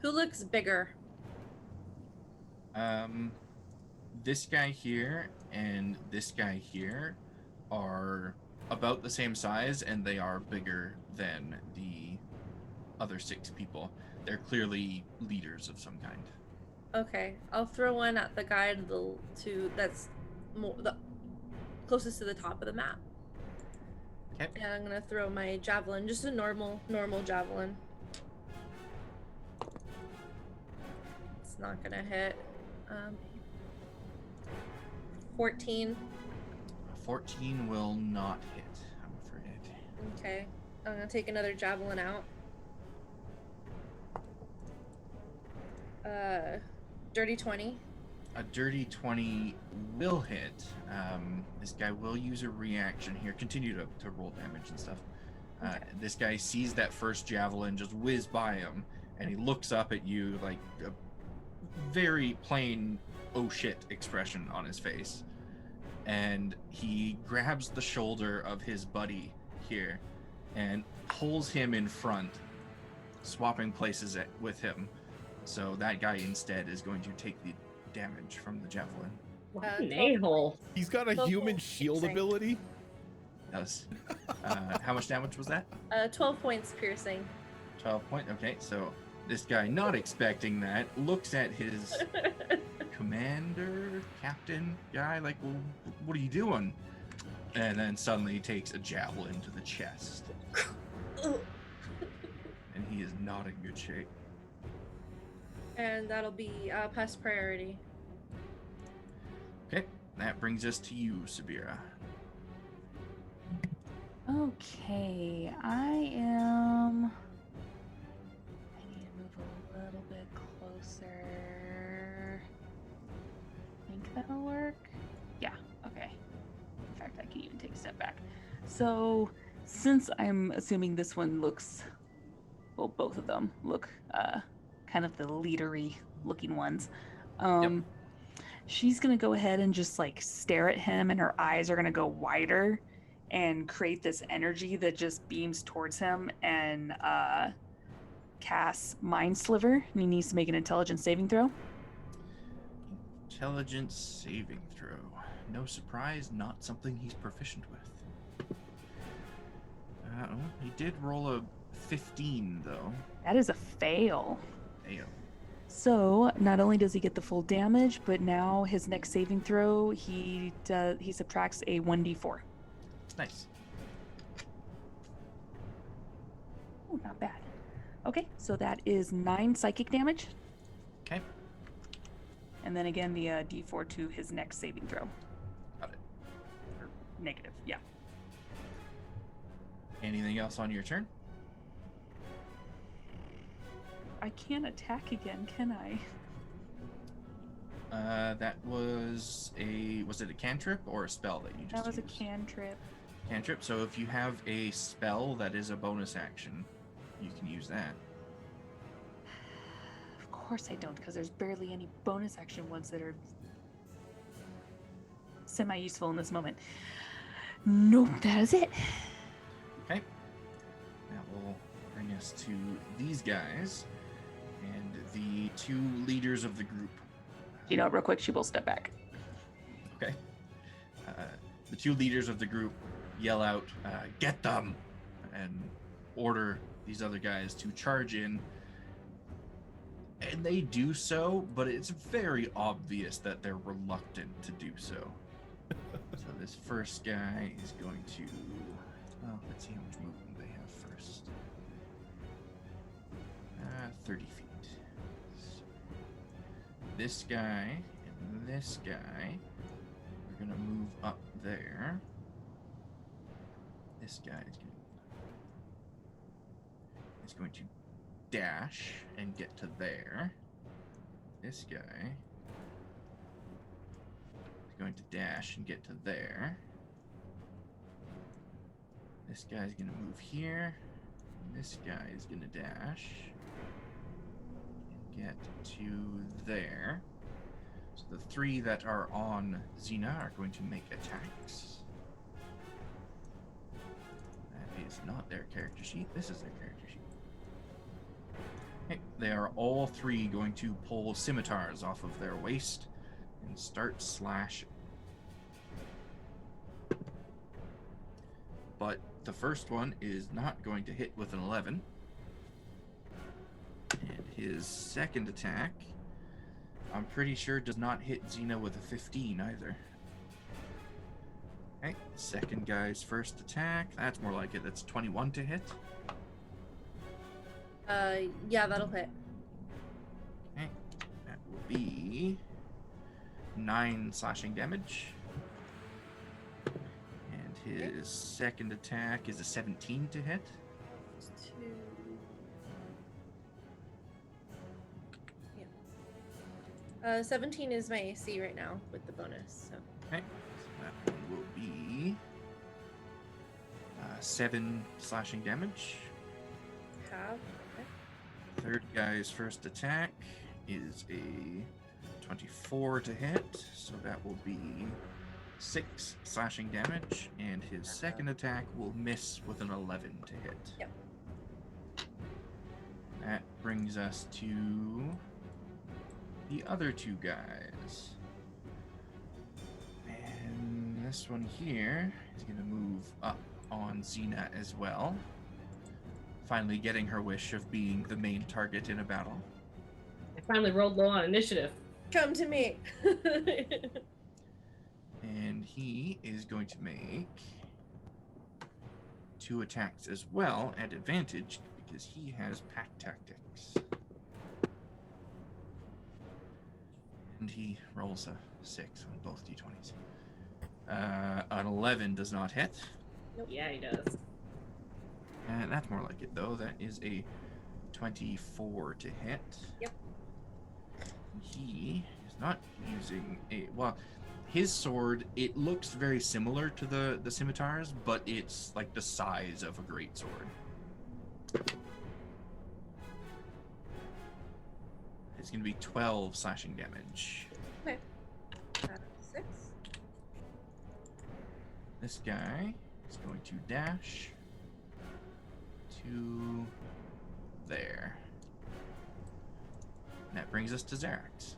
who looks bigger? this guy here and this guy here are about the same size, and they are bigger than the other 6 people. They're clearly leaders of some kind. Okay, I'll throw one at the guy that's the closest to the top of the map. Okay. And I'm gonna throw my javelin, just a normal javelin. It's not gonna hit. 14. 14 will not hit, I'm afraid. Okay, I'm gonna take another javelin out. Dirty 20. A dirty 20 will hit. This guy will use a reaction here. Continue to roll damage and stuff. Okay. This guy sees that first javelin just whiz by him, and he looks up at you like a very plain oh shit expression on his face. And he grabs the shoulder of his buddy here and pulls him in front, swapping places with him. So that guy instead is going to take the damage from the javelin. What an a-hole. He's got a human shield piercing. ability. Does. How much damage was that? 12 points piercing. 12 point. Okay, so this guy, not expecting that, looks at his commander, captain guy, like, well, what are you doing? And then suddenly takes a javelin to the chest. And he is not in good shape. And that'll be past priority. Okay, that brings us to you, Sabira. Okay, I need to move a little bit closer. Think that'll work? Yeah, okay. In fact, I can even take a step back. So, since I'm assuming this one looks, well, both of them look kind of the leadery looking ones. She's gonna go ahead and just like stare at him, and her eyes are gonna go wider and create this energy that just beams towards him and casts Mind Sliver. And he needs to make an intelligence saving throw. Intelligence saving throw. No surprise, not something he's proficient with. He did roll a 15, though. That is a fail. Fail. So not only does he get the full damage, but now his next saving throw, he subtracts a 1d4. Nice. Oh, not bad. Okay, so that is 9 psychic damage. Okay. And then again, the d4 to his next saving throw. Got it. Or negative, yeah. Anything else on your turn? I can't attack again, can I? That was it a cantrip or a spell that you just That was used? a cantrip. Cantrip. So if you have a spell that is a bonus action, you can use that. Of course I don't, because there's barely any bonus action ones that are semi-useful in this moment. Nope, that is it. Okay. That will bring us to these guys and the 2 leaders of the group. You know, real quick, she will step back. Okay. The 2 leaders of the group yell out, "Get them!" and order these other guys to charge in. And they do so, but it's very obvious that they're reluctant to do so. So this first guy is going to... Well, let's see how much movement they have first. 30 feet. So this guy and this guy are going to move up there. This guy is going to dash and get to there. This guy is going to dash and get to there. This guy's going to move here. And this guy is going to dash and get to there. So the 3 that are on Xena are going to make attacks. That is not their character sheet. This is their character sheet. Okay, they are all 3 going to pull scimitars off of their waist and start slashing. But the first one is not going to hit with an 11. And his second attack, I'm pretty sure, does not hit Xena with a 15 either. Okay, second guy's first attack, that's more like it. That's 21 to hit. Yeah, that'll hit. Okay, that will be 9 slashing damage. And his second attack is a 17 to hit. 17 is my AC right now with the bonus. So. Okay, so that one will be 7 slashing damage. Have. Okay. Third guy's first attack is a 24 to hit, so that will be 6 slashing damage, and his second attack will miss with an 11 to hit. Yep. That brings us to the other 2 guys. And this one here is going to move up on Xena as well. Finally getting her wish of being the main target in a battle. I finally rolled low on initiative. Come to me. And he is going to make 2 attacks as well at advantage because he has pack tactics. And he rolls a 6 on both d20s. An 11 does not hit. Nope. Yeah, he does. That's more like it, though. That is a 24 to hit. Yep. He is not using a... Well, his sword, it looks very similar to the scimitars, but it's like the size of a great sword. It's going to be 12 slashing damage. Okay. 6. This guy is going to dash to there. And that brings us to Xerax.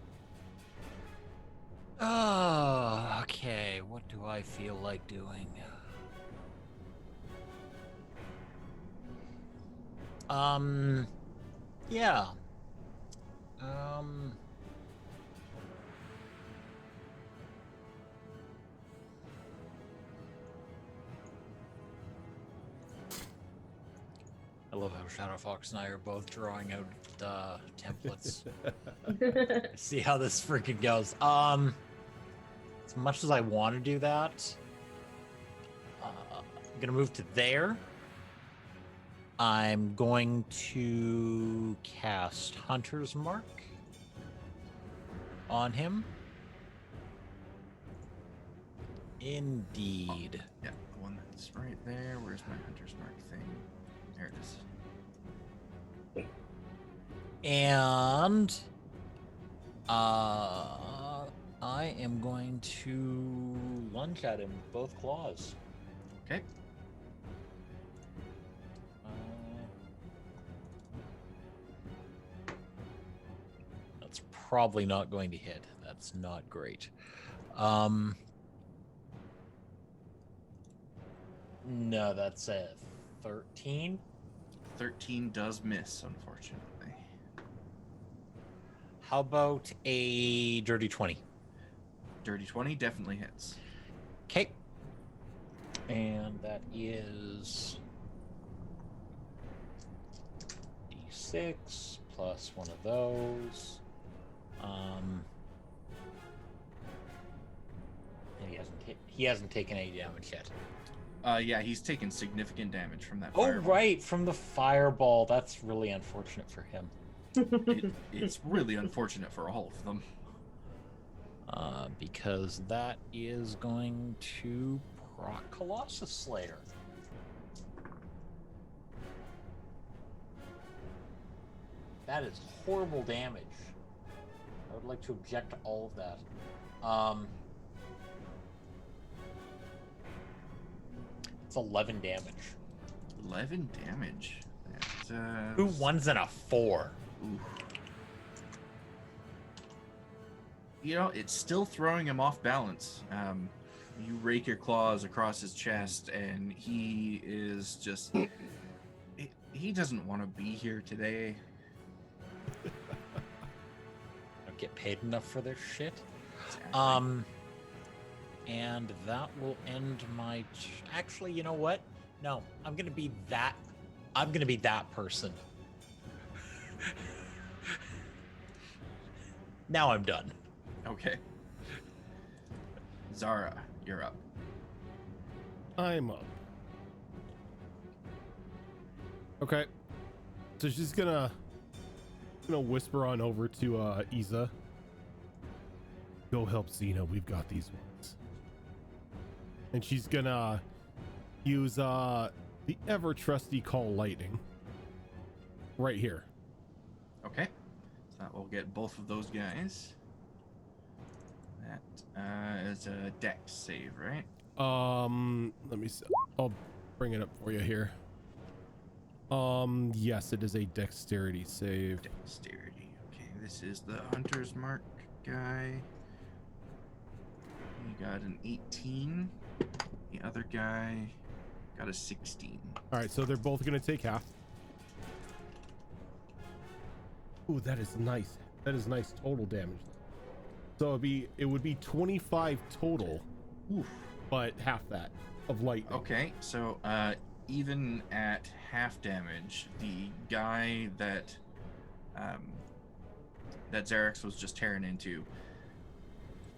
Oh, okay. What do I feel like doing? Yeah. I love how Shadow Fox and I are both drawing out templates. See how this freaking goes. As much as I want to do that, I'm gonna move to there. I'm going to cast Hunter's Mark on him. Indeed. Oh, yeah, the one that's right there. Where's my Hunter's Mark thing? There it is. And I am going to lunge at him with both claws. Okay. That's probably not going to hit. That's not great. No, that's a 13. 13 does miss, unfortunately. How about a dirty 20? Dirty 20 definitely hits. Okay. And that is D6 plus one of those. And he hasn't taken any damage yet. Yeah, he's taken significant damage from that Oh, fireball. right, from the fireball. That's really unfortunate for him. It's really unfortunate for all of them. Because that is going to proc Colossus Slayer. That is horrible damage. I would like to object to all of that. It's 11 damage. 11 damage. That, 2 1s and a 4. Oof. you know, it's still throwing him off balance. You rake your claws across his chest, and he is just. He doesn't want to be here today. Don't get paid enough for their shit. Exactly. And that will end my. Actually, you know what? No, I'm gonna be that. I'm gonna be that person. Now I'm done. Okay. Zara, you're up. I'm up. Okay. So she's gonna whisper on over to Iza. Go help Xena, we've got these ones. And she's gonna use the ever trusty Call Lightning. Right here. Okay. So that will get both of those guys. That is a dex save, right? Let me see. I'll bring it up for you here. Yes, it is a dexterity save. Dexterity. Okay, this is the Hunter's Mark guy. He got an 18. The other guy got a 16. All right, so they're both gonna take half. Ooh, that is nice. That is nice total damage. So it would be 25 total. Oof. But half that of lightning. Okay, so even at half damage, the guy that Xerix was just tearing into,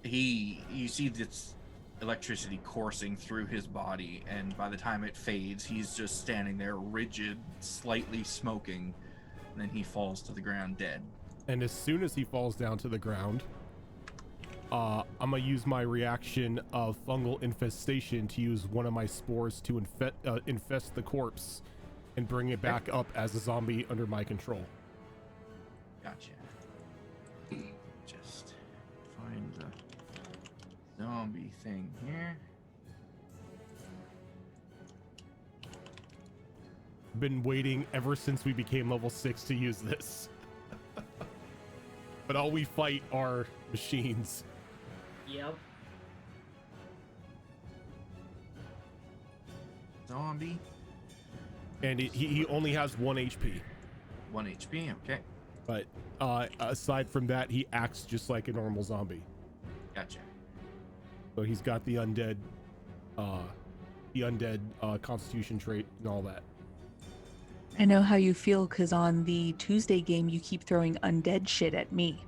you see this electricity coursing through his body, and by the time it fades, he's just standing there rigid, slightly smoking, and then he falls to the ground dead. And as soon as he falls down to the ground, I'm gonna use my reaction of fungal infestation to use one of my spores to infest the corpse and bring it back up as a zombie under my control. Gotcha. Just find the zombie thing here. Been waiting ever since we became level 6 to use this. But all we fight are machines. Yep. Zombie. And he only has 1 HP. 1 HP, okay. But aside from that, he acts just like a normal zombie. Gotcha. So he's got the undead constitution trait and all that. I know how you feel, because on the Tuesday game, you keep throwing undead shit at me.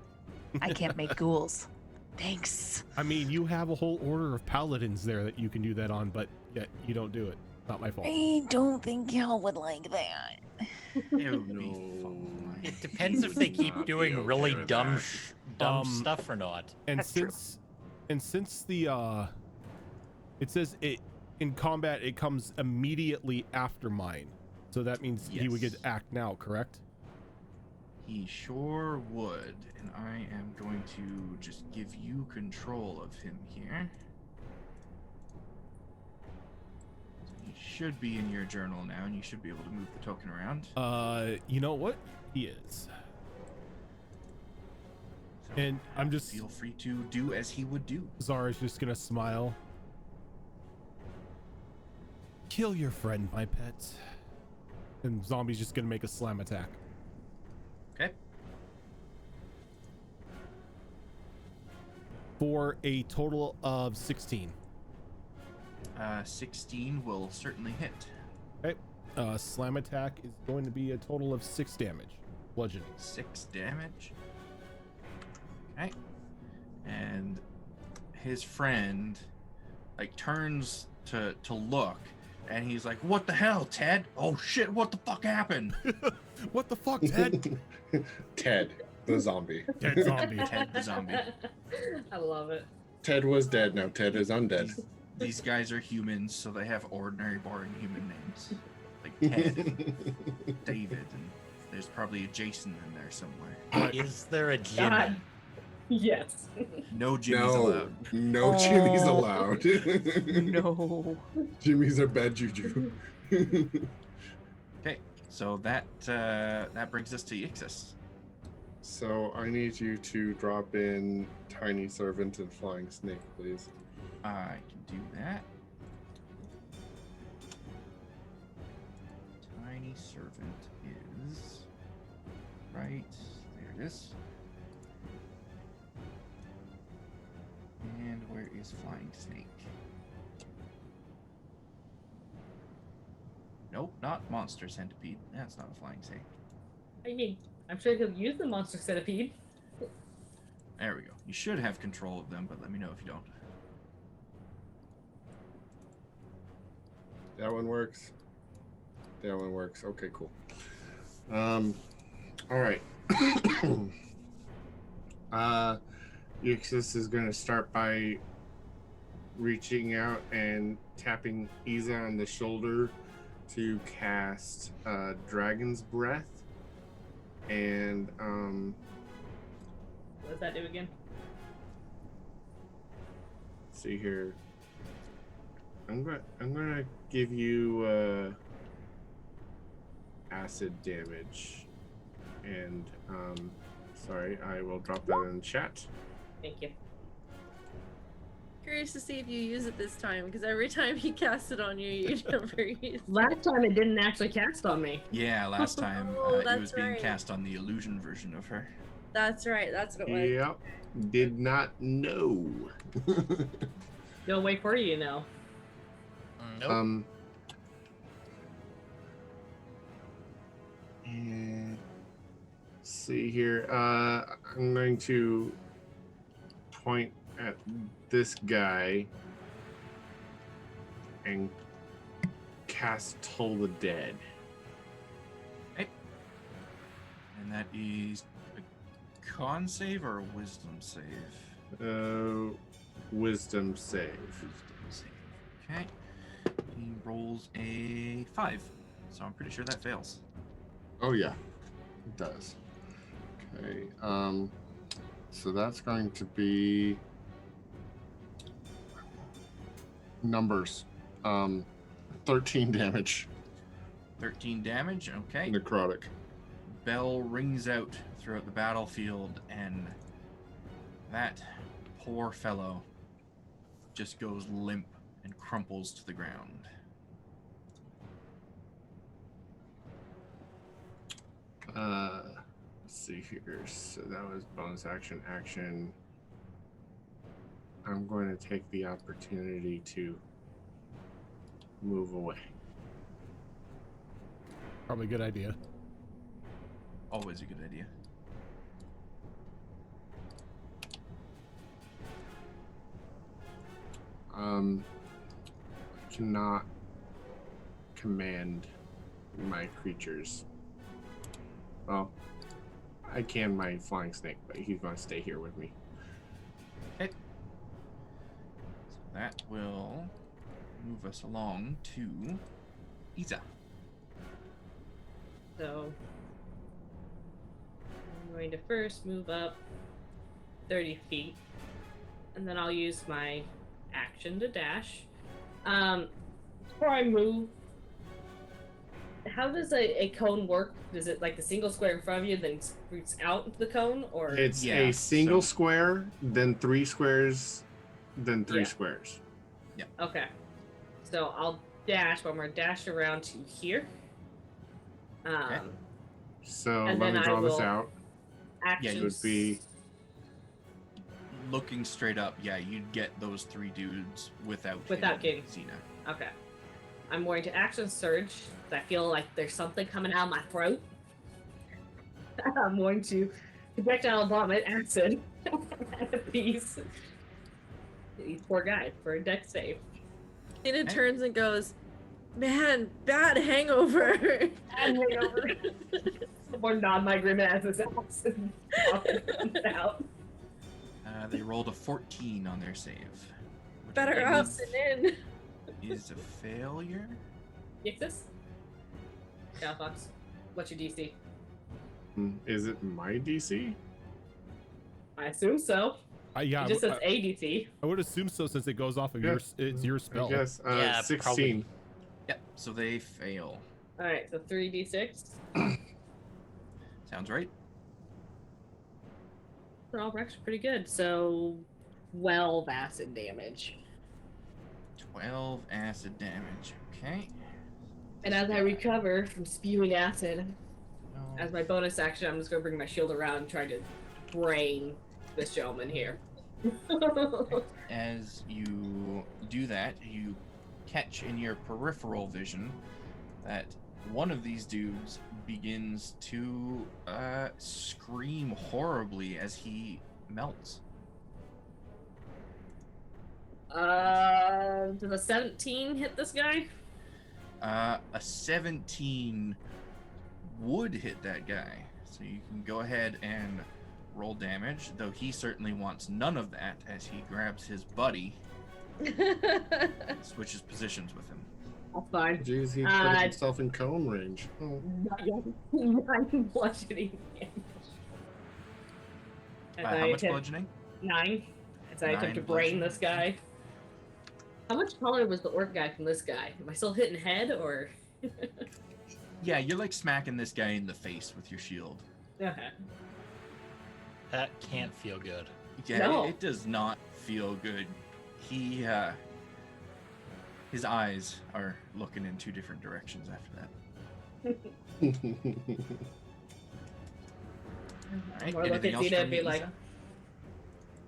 I can't make ghouls. Thanks. I mean, you have a whole order of paladins there that you can do that on, but yet you don't do it. Not my fault. I don't think y'all would like that. It would be fun. It depends if they keep doing really dumb stuff or not. And That's true. since the it says it in combat, it comes immediately after mine. So that means he would get Yes. act now, correct? He sure would, and I am going to just give you control of him here. So he should be in your journal now, and you should be able to move the token around. You know what? He is. So, And I'm just feel free to do as he would do. Zara's just gonna smile. Kill your friend, my pet. And Zombie's just gonna make a slam attack. Okay. For a total of 16. 16 will certainly hit. Okay. Slam attack is going to be a total of 6 damage. Bludgeoning. 6 damage. Okay. And his friend like turns to look, and he's like, "What the hell, Ted? Oh shit, what the fuck happened?" What the fuck, Ted? Ted, the zombie. Ted zombie. Ted the zombie. I love it. Ted was dead, now Ted is undead. These guys are humans, so they have ordinary, boring human names. Like Ted, and David, and there's probably a Jason in there somewhere. Is there a Jimmy? God. Yes. No Jimmys No, allowed. no Jimmy's Oh. allowed. No. Jimmy's are bad juju. Okay, so that brings us to Ixis. So I need you to drop in Tiny Servant and Flying Snake, please. I can do that. Tiny Servant is right there. It is. And where is Flying Snake? Nope, not Monster Centipede. That's not a Flying Snake. I mean, I'm sure he'll use the monster centipede. There we go. You should have control of them, but let me know if you don't. That one works. That one works. Okay, cool. All right. Euxis is going to start by reaching out and tapping Iza on the shoulder to cast Dragon's Breath. And What does that do again? see here. I'm gonna give you acid damage, and sorry, I will drop that in the chat. Thank you. Curious to see if you use it this time, because every time he casts it on you, you never use it. Last time it didn't actually cast on me. Yeah, last time Oh, it that's was being right. cast on the illusion version of her. That's right. That's what it was. Yep, did not know. They'll wait for you, you know. Nope. And see here. I'm going to point at this guy and cast Toll the Dead. Okay. And that is a con save or a wisdom save? Wisdom save. Wisdom save. Okay. He rolls a 5, so I'm pretty sure that fails. Oh yeah, it does. Okay. So that's going to be numbers. 13 damage. 13 damage. Okay. Necrotic. Bell rings out throughout the battlefield, and that poor fellow just goes limp and crumples to the ground. Let's see here. So that was bonus action. I'm going to take the opportunity to move away. Probably a good idea. Always a good idea. I cannot command my creatures. Well, I can my flying snake, but he's going to stay here with me. Okay. So that will move us along to Iza. So I'm going to first move up 30 feet, and then I'll use my action to dash. Before I move, how does a cone work? Does it like the single square in front of you then roots out the cone, or It's Yeah, a single so- square, then 3 squares, then 3 Yeah. squares. okay? So I'll dash, but I'm gonna dash around to here. Okay. So And let then me I draw this will- out. Action It would be Looking straight up, yeah, you'd get those 3 dudes without getting- Xena. Okay. I'm going to action surge. I feel like there's something coming out of my throat. I'm going to projectile vomit acid at a piece. These poor guy for a deck save. Tina turns and goes, "Man, bad hangover." And hangover. Someone nod my grimace as acid vomit comes out. They rolled a 14 on their save. which I Better believe out than in. is a failure. Yixis? Yeah, Fox. What's your DC? Is it my DC? I assume so. Yeah, It just says ADC. I would assume so since it goes off of Yeah. it's your spell. I guess. Yeah, 16. probably. Yep, so they fail. Alright, so 3d6. Sounds right. They're all actually pretty good. So 12 acid damage. 12 acid damage. Okay. And as I recover from spewing acid, Oh, as my bonus action, I'm just gonna bring my shield around and try to brain this gentleman here. as you do that, you catch in your peripheral vision that one of these dudes begins to scream horribly as he melts. Does a 17 hit this guy? A 17 would hit that guy. So you can go ahead and roll damage, though he certainly wants none of that as he grabs his buddy, switches positions with him. That's fine. Jeez, he put himself in cone range. Oh. 9 bludgeoning damage. As I How much attempt- bludgeoning? 9. As I attempt 9 to brain bludgeoning. this guy. How much taller was the orc guy from this guy? Am I still hitting head or? Yeah, you're like smacking this guy in the face with your shield. Okay. That can't feel good. Yeah, No. it does not feel good. He, his eyes are looking in 2 different directions after that. All right, Or look anything at else Zeta from and be you, like, Isa?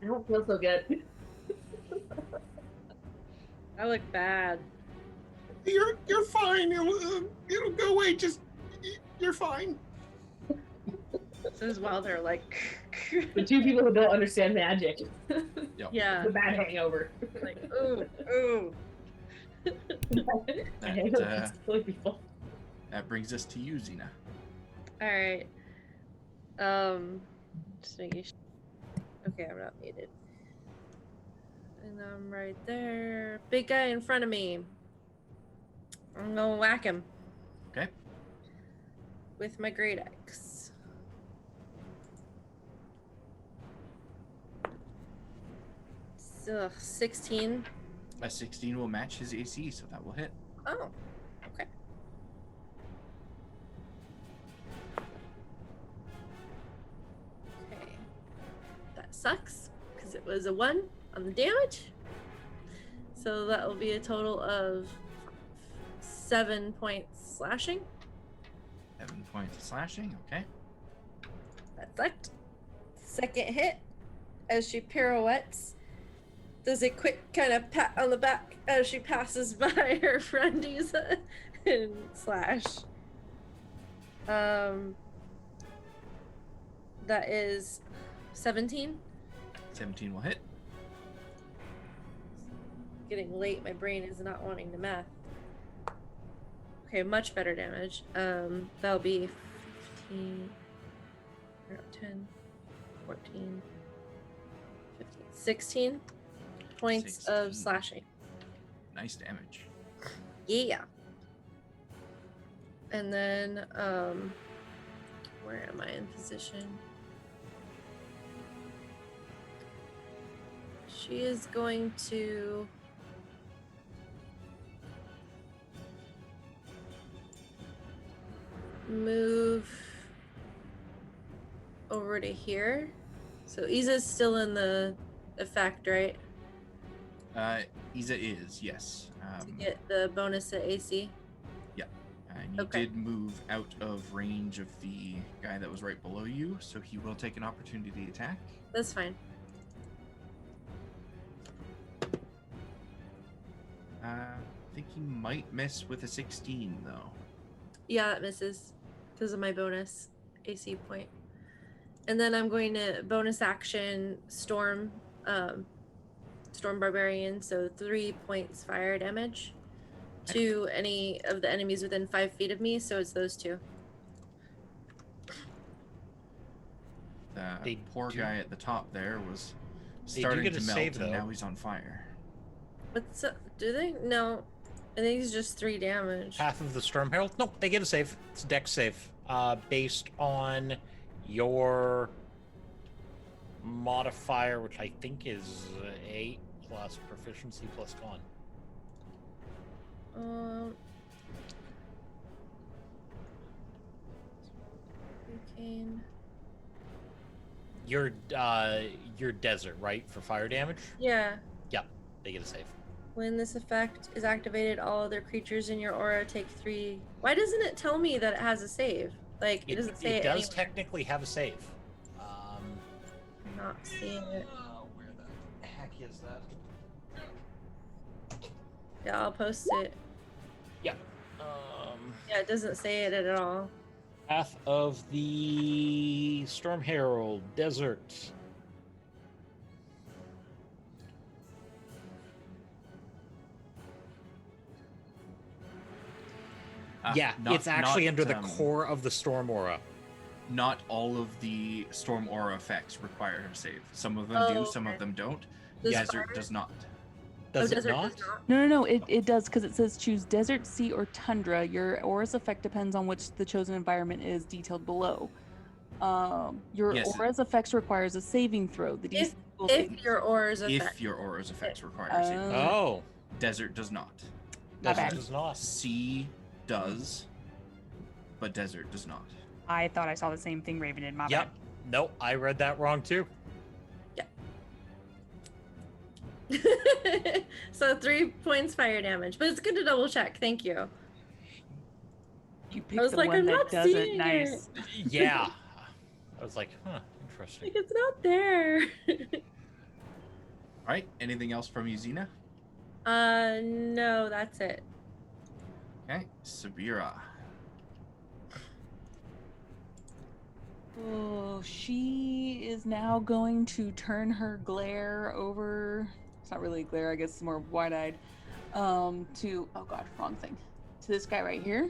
I don't feel so good. I look bad. You're fine. It'll go away. Just you're fine. This is while they're like, The 2 people who don't understand magic. Yep. yeah, The bad hangover. like ooh, ooh. I hate when it's killing people. That brings us to you, Xena. All right. Just making sure. Okay, I'm not muted. And I'm right there. Big guy in front of me. I'm gonna whack him Okay. with my great axe. So 16. A 16 will match his AC, so that will hit. Oh, okay. Okay. That sucks because it was a 1 on the damage. So that will be a total of 7 points slashing. 7 points of slashing, okay. That sucked. Second hit, as she pirouettes, does a quick kind of pat on the back as she passes by her friend Isa and slash. That is 17. 17 will hit. Getting late, my brain is not wanting to math. Okay, much better damage. That'll be 15, or 10, 14, 15, 16 points of 16. slashing. Nice damage. Yeah. And then, where am I in position? She is going to move over to here. So Isa's still in the effect, right? Isa is, yes. To get the bonus to AC. And you Okay. did move out of range of the guy that was right below you, so he will take an opportunity attack. That's fine. I think he might miss with a 16, though. Yeah, that misses because of my bonus AC point. And then I'm going to bonus action storm barbarian, so 3 points fire damage to any of the enemies within 5 feet of me, so it's those 2. The They poor do- guy at the top there was They do starting get to a melt, save, and though. now he's on fire. What's up? Do they? No. I think it's just 3 damage. Half of the Storm Herald? No, they get a save. It's a dex save. Based on your modifier, which I think is 8 plus proficiency plus con. Arcane. You're desert, right? For fire damage? Yeah. Yep. They get a save. When this effect is activated, all other creatures in your aura take 3. Why doesn't it tell me that it has a save? Like, it doesn't say it does anywhere. technically have a save. I'm not seeing it. Where the heck is that? Yeah, I'll post it. Yeah. Yeah, it doesn't say it at all. Path of the Storm Herald, Desert. Yeah, it's actually under the core of the Storm Aura. Not all of the Storm Aura effects require a save. Some of them do, some of them don't. Desert does not. Does it not? No. It does because it says choose desert, sea, or tundra. Your aura's effect depends on which the chosen environment is detailed below. Your aura's effects requires a saving throw. The DC if your aura's effect. If your aura's effects require a saving throw. Oh. Desert does not. Desert does not. Sea does, but desert does not. I thought I saw the same thing Raven did. My Yep. Nope, I read that wrong too. So 3 points fire damage, but it's good to double check. Thank you. You picked the one that doesn't. Nice. Yeah. I was like, huh, interesting. Like, it's not there. All right. Anything else from you, Xena? No, that's it. Okay, Sabira. Oh, she is now going to turn her glare over. It's not really glare, I guess it's more wide-eyed. To, oh god, wrong thing. To this guy right here.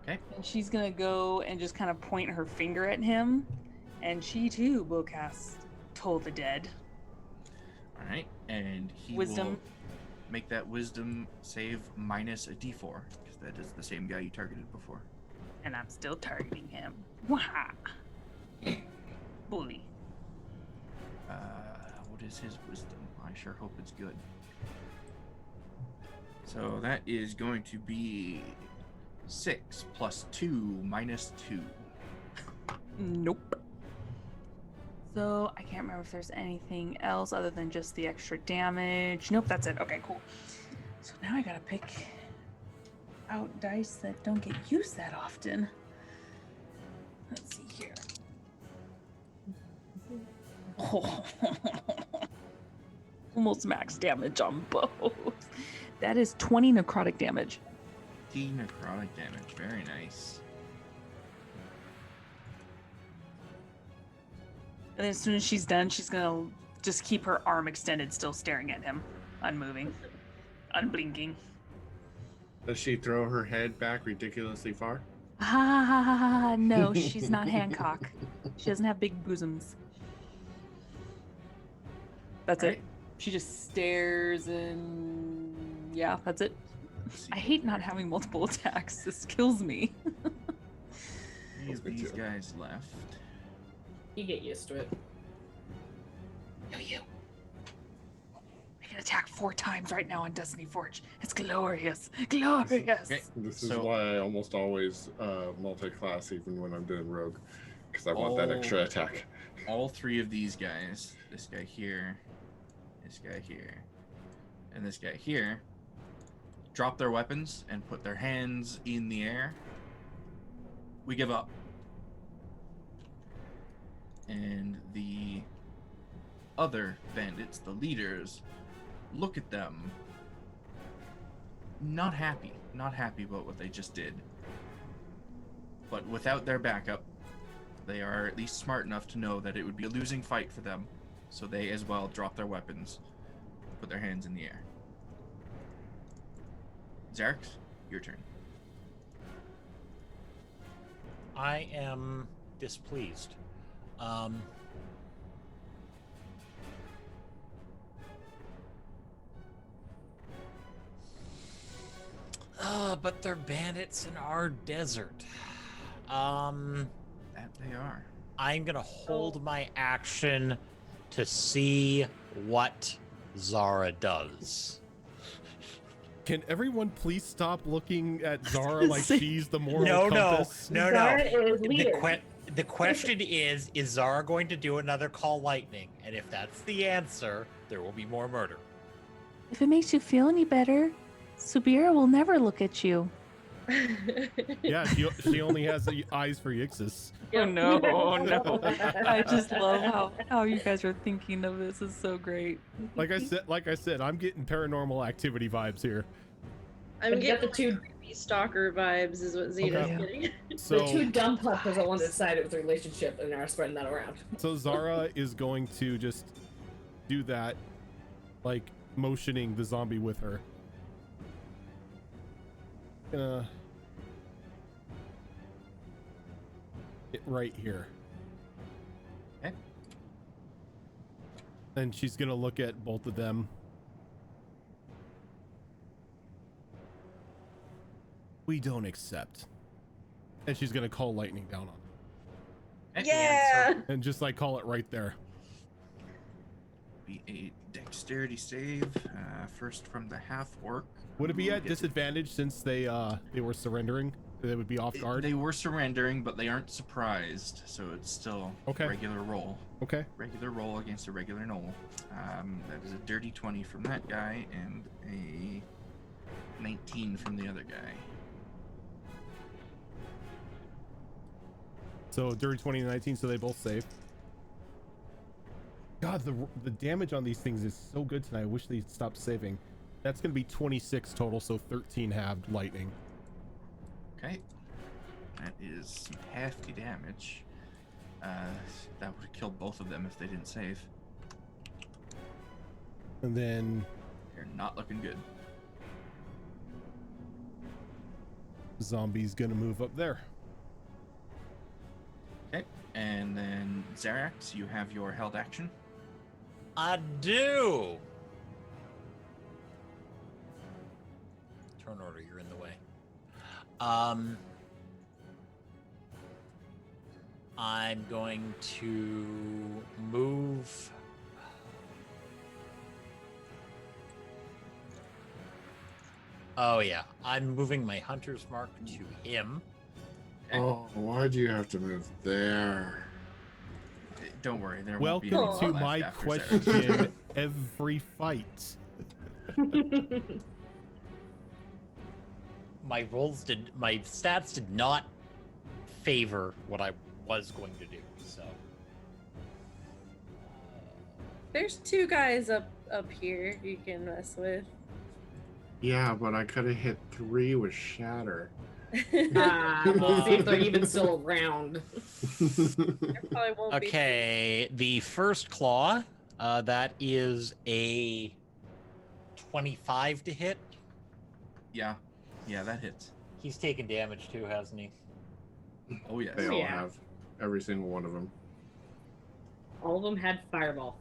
Okay. And she's gonna go and just kind of point her finger at him. And she too will cast Toll the Dead. All right, and he Wisdom. will make that wisdom save minus a d4, because that is the same guy you targeted before. And I'm still targeting him. Wah! Bully. What is his wisdom? I sure hope it's good. So that is going to be 6 plus 2 minus 2. Nope. So I can't remember if there's anything else other than just the extra damage. Nope, that's it. Okay, cool. So now I gotta pick out dice that don't get used that often. Let's see here. Oh. Almost max damage on both. That is 20 necrotic damage. 20 necrotic damage. Very nice. And then as soon as she's done, she's gonna just keep her arm extended, still staring at him, unmoving, unblinking. Does she throw her head back ridiculously far? Ah, no, she's not Hancock. She doesn't have big bosoms. That's it. She just stares and yeah, that's it. I hate not having multiple attacks. This kills me. These guys left. You get used to it. No, you. I can attack 4 times right now on Destiny Forge. It's glorious. Glorious. Okay. This is why I almost always multi-class even when I'm doing rogue, because I want that extra attack. All 3 of these guys, this guy here, this guy here, and this guy here, drop their weapons and put their hands in the air. We give up. And the other bandits, the leaders, look at them, not happy about what they just did. But without their backup, they are at least smart enough to know that it would be a losing fight for them, so they as well drop their weapons, put their hands in the air. Zarek, your turn. I am displeased. But they're bandits in our desert. That they are. I'm gonna hold my action to see what Zara does. Can everyone please stop looking at Zara like she's the moral No, compass? no. Zara is leader. The question is Zara going to do another call lightning? And if that's the answer, there will be more murder. If it makes you feel any better, Subira will never look at you. Yeah, she only has the eyes for Yixis. Oh no, oh no. I just love how you guys are thinking of this. Is so great. Like I said, I'm getting paranormal activity vibes here. I'm But you got getting the two- creepy stalker vibes is what Zeta's Okay. getting. So the two dumb puppers are on the side of the relationship and are spreading that around. So Zara is going to just do that, like motioning the zombie with her. It right here. Okay. And she's gonna look at both of them. We don't accept. And she's gonna call lightning down on them. Yeah. And just like call it right there. Be a dexterity save. First from the half orc. Would it be who at gets disadvantage since they were surrendering? They would be off guard. They were surrendering, but they aren't surprised, so it's still Okay. regular roll. Okay. Regular roll against a regular Gnoll. That is a dirty 20 from that guy and a 19 from the other guy. So dirty 20 and 19, so they both save. God, the damage on these things is so good tonight. I wish they'd stop saving. That's gonna be 26 total, so 13 halved lightning. Okay. That is some hefty damage. That would have killed both of them if they didn't save. And then They're not looking good. zombie's gonna move up there. Okay. And then Zarax, you have your held action. I do. Turn order, you're in the way. I'm going to move. Oh yeah, I'm moving my hunter's mark to him. Oh, why'd you have to move there? Don't worry, there won't be Welcome any to left my after Zarax. question every fight. My stats did not favor what I was going to do, so. There's two guys up here you can mess with. Yeah, but I could have hit 3 with Shatter. We'll see if they're even still around. There probably won't be. Okay, the first claw, that is a 25 to hit. Yeah, that hits. He's taken damage too, hasn't he? Oh yes. They all Yeah. have. Every single one of them. All of them had fireball.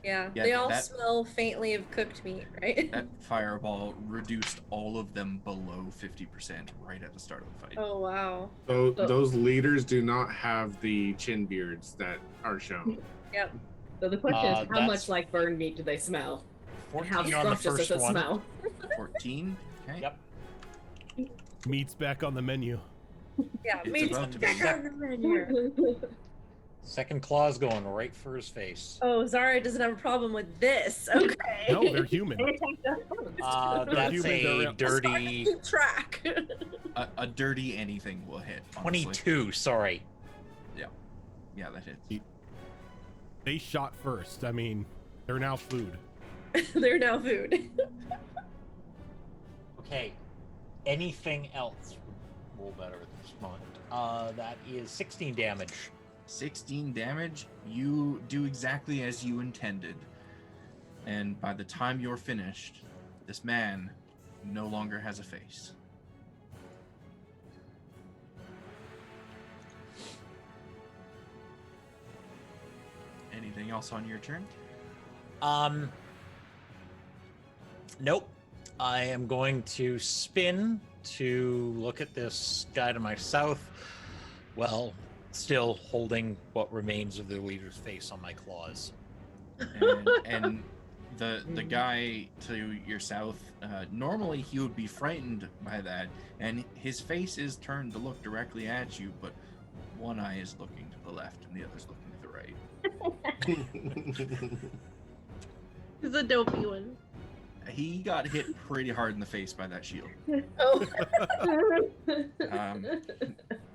Yeah, Yeah, they all that- smell faintly of cooked meat, right? That fireball reduced all of them below 50% right at the start of the fight. Oh wow. So those leaders do not have the chin beards that are shown. Yep. So the question is, how That's- much like burned meat do they smell? And 14 how on the scrumptious does first it one. smell? 14. Okay. Yep. Meat's back on the menu. Yeah, It's meat's about to back be. on the menu. Second claw's going right for his face. Oh, Zara doesn't have a problem with this. Okay. No, they're human. That's human, a they're- dirty Keep track. A dirty anything will hit. Honestly. 22. Sorry. Yeah, that hits. They shot first. I mean, they're now food. They're now food. Okay. Anything else would roll better at this moment. That is 16 damage. 16 damage. You do exactly as you intended. And by the time you're finished, this man no longer has a face. Anything else on your turn? Nope. I am going to spin to look at this guy to my south. Well, still holding what remains of the leader's face on my claws. And the guy to your south, normally he would be frightened by that, and his face is turned to look directly at you, but one eye is looking to the left and the other's looking to the right. He's a dopey one. He got hit pretty hard in the face by that shield. Oh.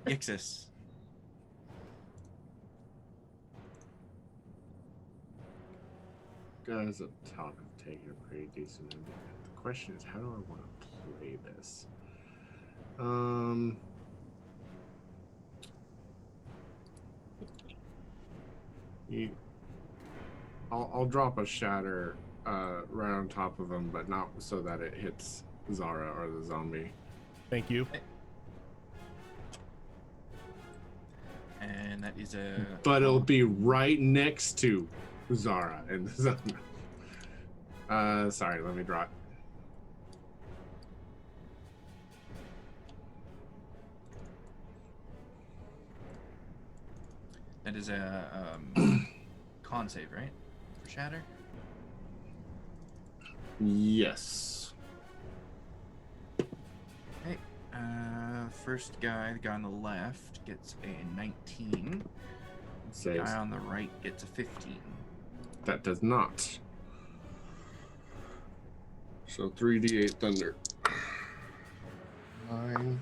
Ixis. Guys at the top have taken a pretty decent ending. The question is, how do I want to play this? I'll drop a shatter right on top of him, but not so that it hits Zara or the zombie. Thank you. And that is a... But it'll be right next to Zara and the zombie. Sorry, let me draw it. That is a con save, right? For shatter? Yes. Okay. First guy, the guy on the left, gets a 19. The Saves. guy on the right gets a 15. That does not. So 3d8 thunder. 9.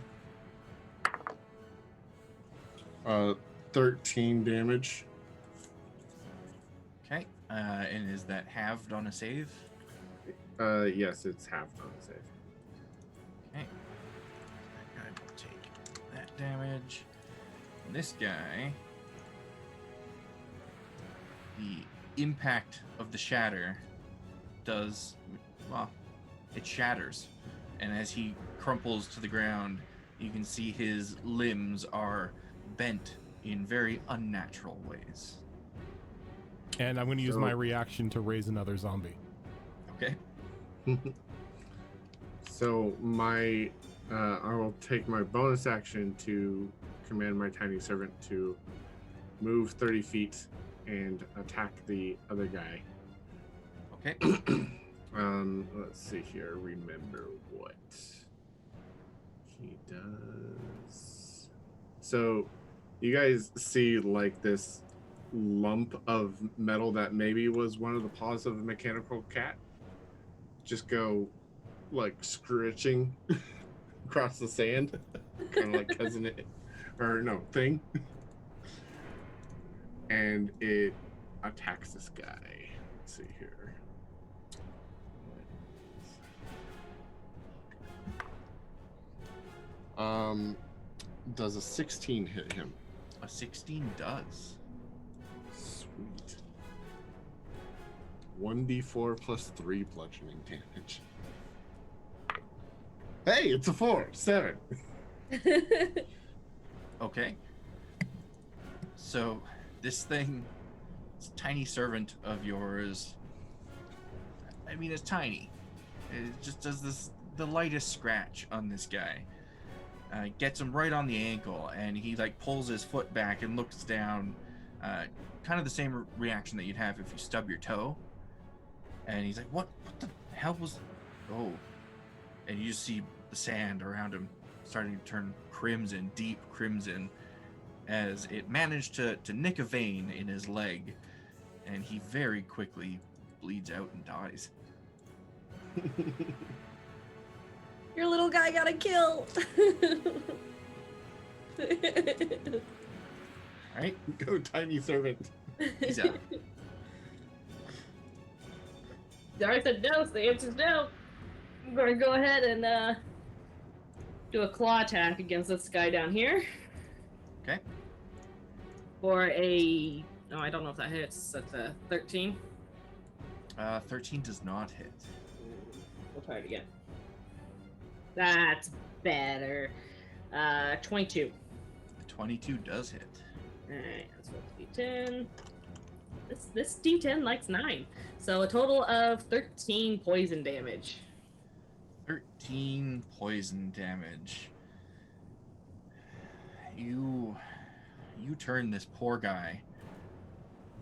13 damage. Okay. And is that halved on a save? Yes, it's half on the save. Okay. That guy will take that damage. And this guy, the impact of the shatter does, well, it shatters. And as he crumples to the ground, you can see his limbs are bent in very unnatural ways. And I'm going to use my reaction to raise another zombie. Okay. So I will take my bonus action to command my tiny servant to move 30 feet and attack the other guy. Okay. Let's see here. Remember what he does. So you guys see like this lump of metal that maybe was one of the paws of a mechanical cat just go like scritching across the sand, kind of like cousin it or no thing, and it attacks this guy. Let's see here. Does a 16 hit him? A 16 does. Sweet. 1d4 plus 3 bludgeoning damage. Hey, it's a 4. 7. Okay. So this thing, this tiny servant of yours, I mean, it's tiny. It just does the lightest scratch on this guy. Gets him right on the ankle, and he like pulls his foot back and looks down. Kind of the same reaction that you'd have if you stub your toe. And he's like, what the hell was... Oh. And you just see the sand around him starting to turn crimson, deep crimson, as it managed to nick a vein in his leg, and he very quickly bleeds out and dies. Your little guy got a kill. Alright? Go, tiny servant. He's out. Zara said no, so the answer's no. I'm gonna go ahead and do a claw attack against this guy down here. Okay. For a... No, I don't know if that hits. That's a 13. 13 does not hit. We'll try it again. That's better. 22. 22 does hit. Alright, let's roll D10. This D10 likes 9. So a total of 13 poison damage. 13 poison damage. You turn this poor guy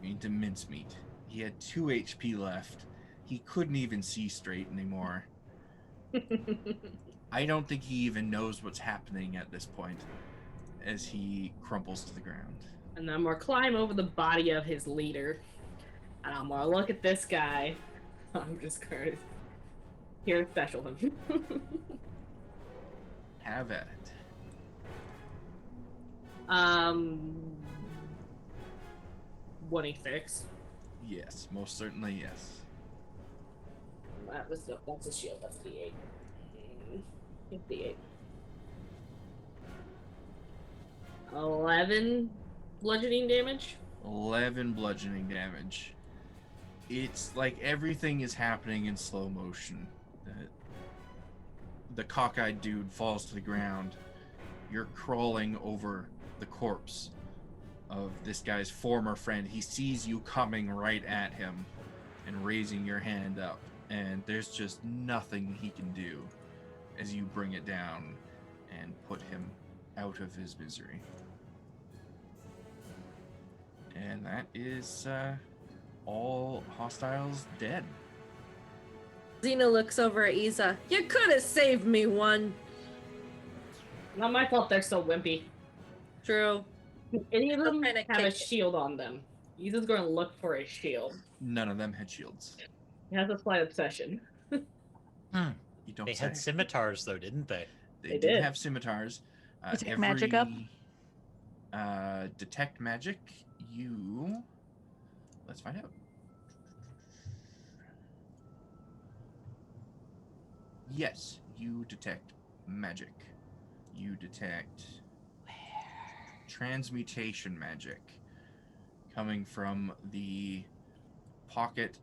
into mincemeat. He had 2 HP left. He couldn't even see straight anymore. I don't think he even knows what's happening at this point. as he crumples to the ground. And I'm gonna climb over the body of his leader. And I'm gonna look at this guy. I'm just gonna here special him. Have at it. 26. Yes, most certainly yes. That's a shield. That's D8. D8. 11 bludgeoning damage. 11 bludgeoning damage. It's like everything is happening in slow motion. The cockeyed dude falls to the ground. You're crawling over the corpse of this guy's former friend. He sees you coming right at him and raising your hand up, and there's just nothing he can do as you bring it down and put him out of his misery. And that is all hostiles dead. Xena looks over at Isa. You could have saved me one. Not my fault they're so wimpy. True. Any of them kinda have a kick it. shield on them. Isa's going to look for a shield. None of them had shields. He has a slight obsession. You don't They say. had scimitars, though, didn't they? They They did did. have scimitars. Detect magic up? Detect magic. You. Let's find out. Yes, you detect magic. You detect transmutation magic coming from the pocket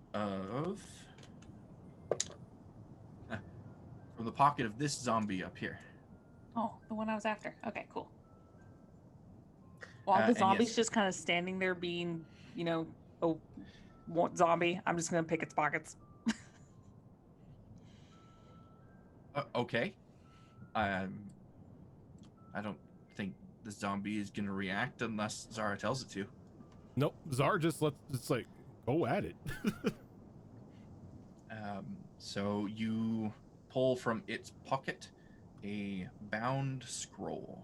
of this zombie up here. Oh, the one I was after. Okay, cool. While the And zombie's yes. just kind of standing there being, a zombie, I'm just going to pick its pockets. Okay. I don't think the zombie is gonna react unless Zara tells it to. Nope. Zara just it's like, go at it. So you pull from its pocket a bound scroll.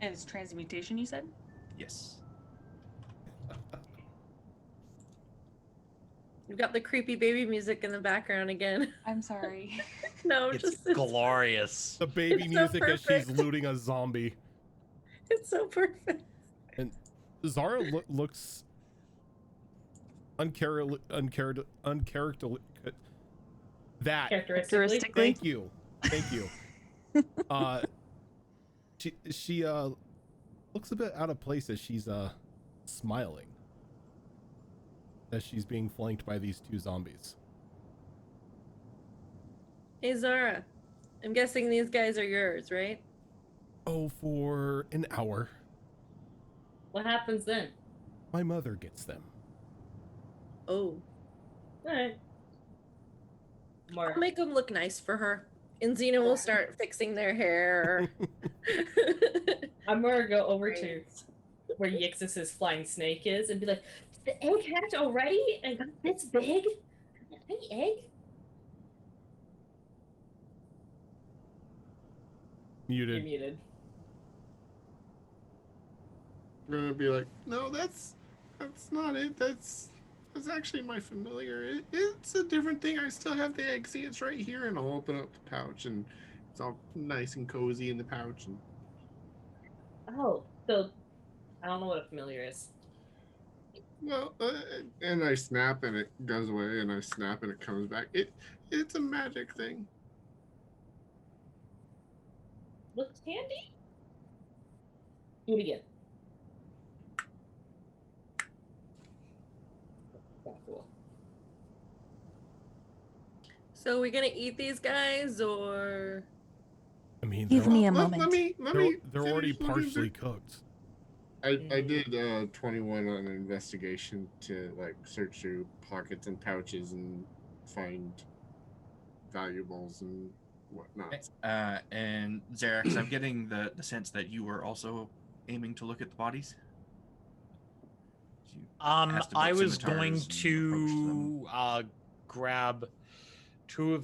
And it's transmutation, you said? Yes. You've got the creepy baby music in the background again. I'm sorry. No, It's just glorious. The baby It's so music as she's perfect. looting a zombie. it's so perfect. And Zara looks uncharacteristically. That. Characteristically. Thank you. Thank you. She looks a bit out of place as she's smiling as she's being flanked by these two zombies. Hey Zara, I'm guessing these guys are yours, right? Oh, for an hour. What happens then? My mother gets them. Oh, Alright. I'll make them look nice for her. And Xena will start fixing their hair. I'm gonna go over to where Yixis's flying snake is and be like, the egg hatched already? And got this big? Any egg? You're Muted. muted. We're gonna be like, no, that's not it. That's actually my familiar. It's a different thing. I still have the egg. See, it's right here, and I'll open up the pouch, and it's all nice and cozy in the pouch. And Oh, so I don't know what a familiar is. well, and I snap, and it goes away, and I snap, and it comes back. It's a magic thing. Looks handy? Do it again. That's cool. So we're gonna eat these guys, or I mean, Give they're, me a Let moment. me they're already finish looking partially through- cooked. I did 21 on an investigation to like search through pockets and pouches and find valuables and whatnot. And Xerax, I'm getting the sense that you were also aiming to look at the bodies. You asked about I was going scimitars and approached them. to grab two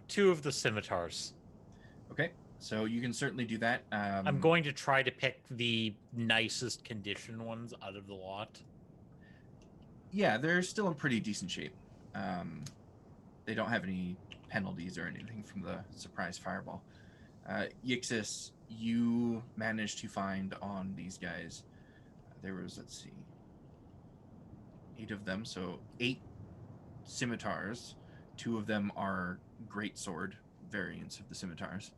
2 of the scimitars. Okay, so you can certainly do that. I'm going to try to pick the nicest condition ones out of the lot. Yeah, they're still in pretty decent shape. They don't have any penalties or anything from the surprise fireball. Yixis, you managed to find on these guys, there was, let's see, 8 of them, so 8 scimitars. 2 of them are greatsword variants of the scimitars.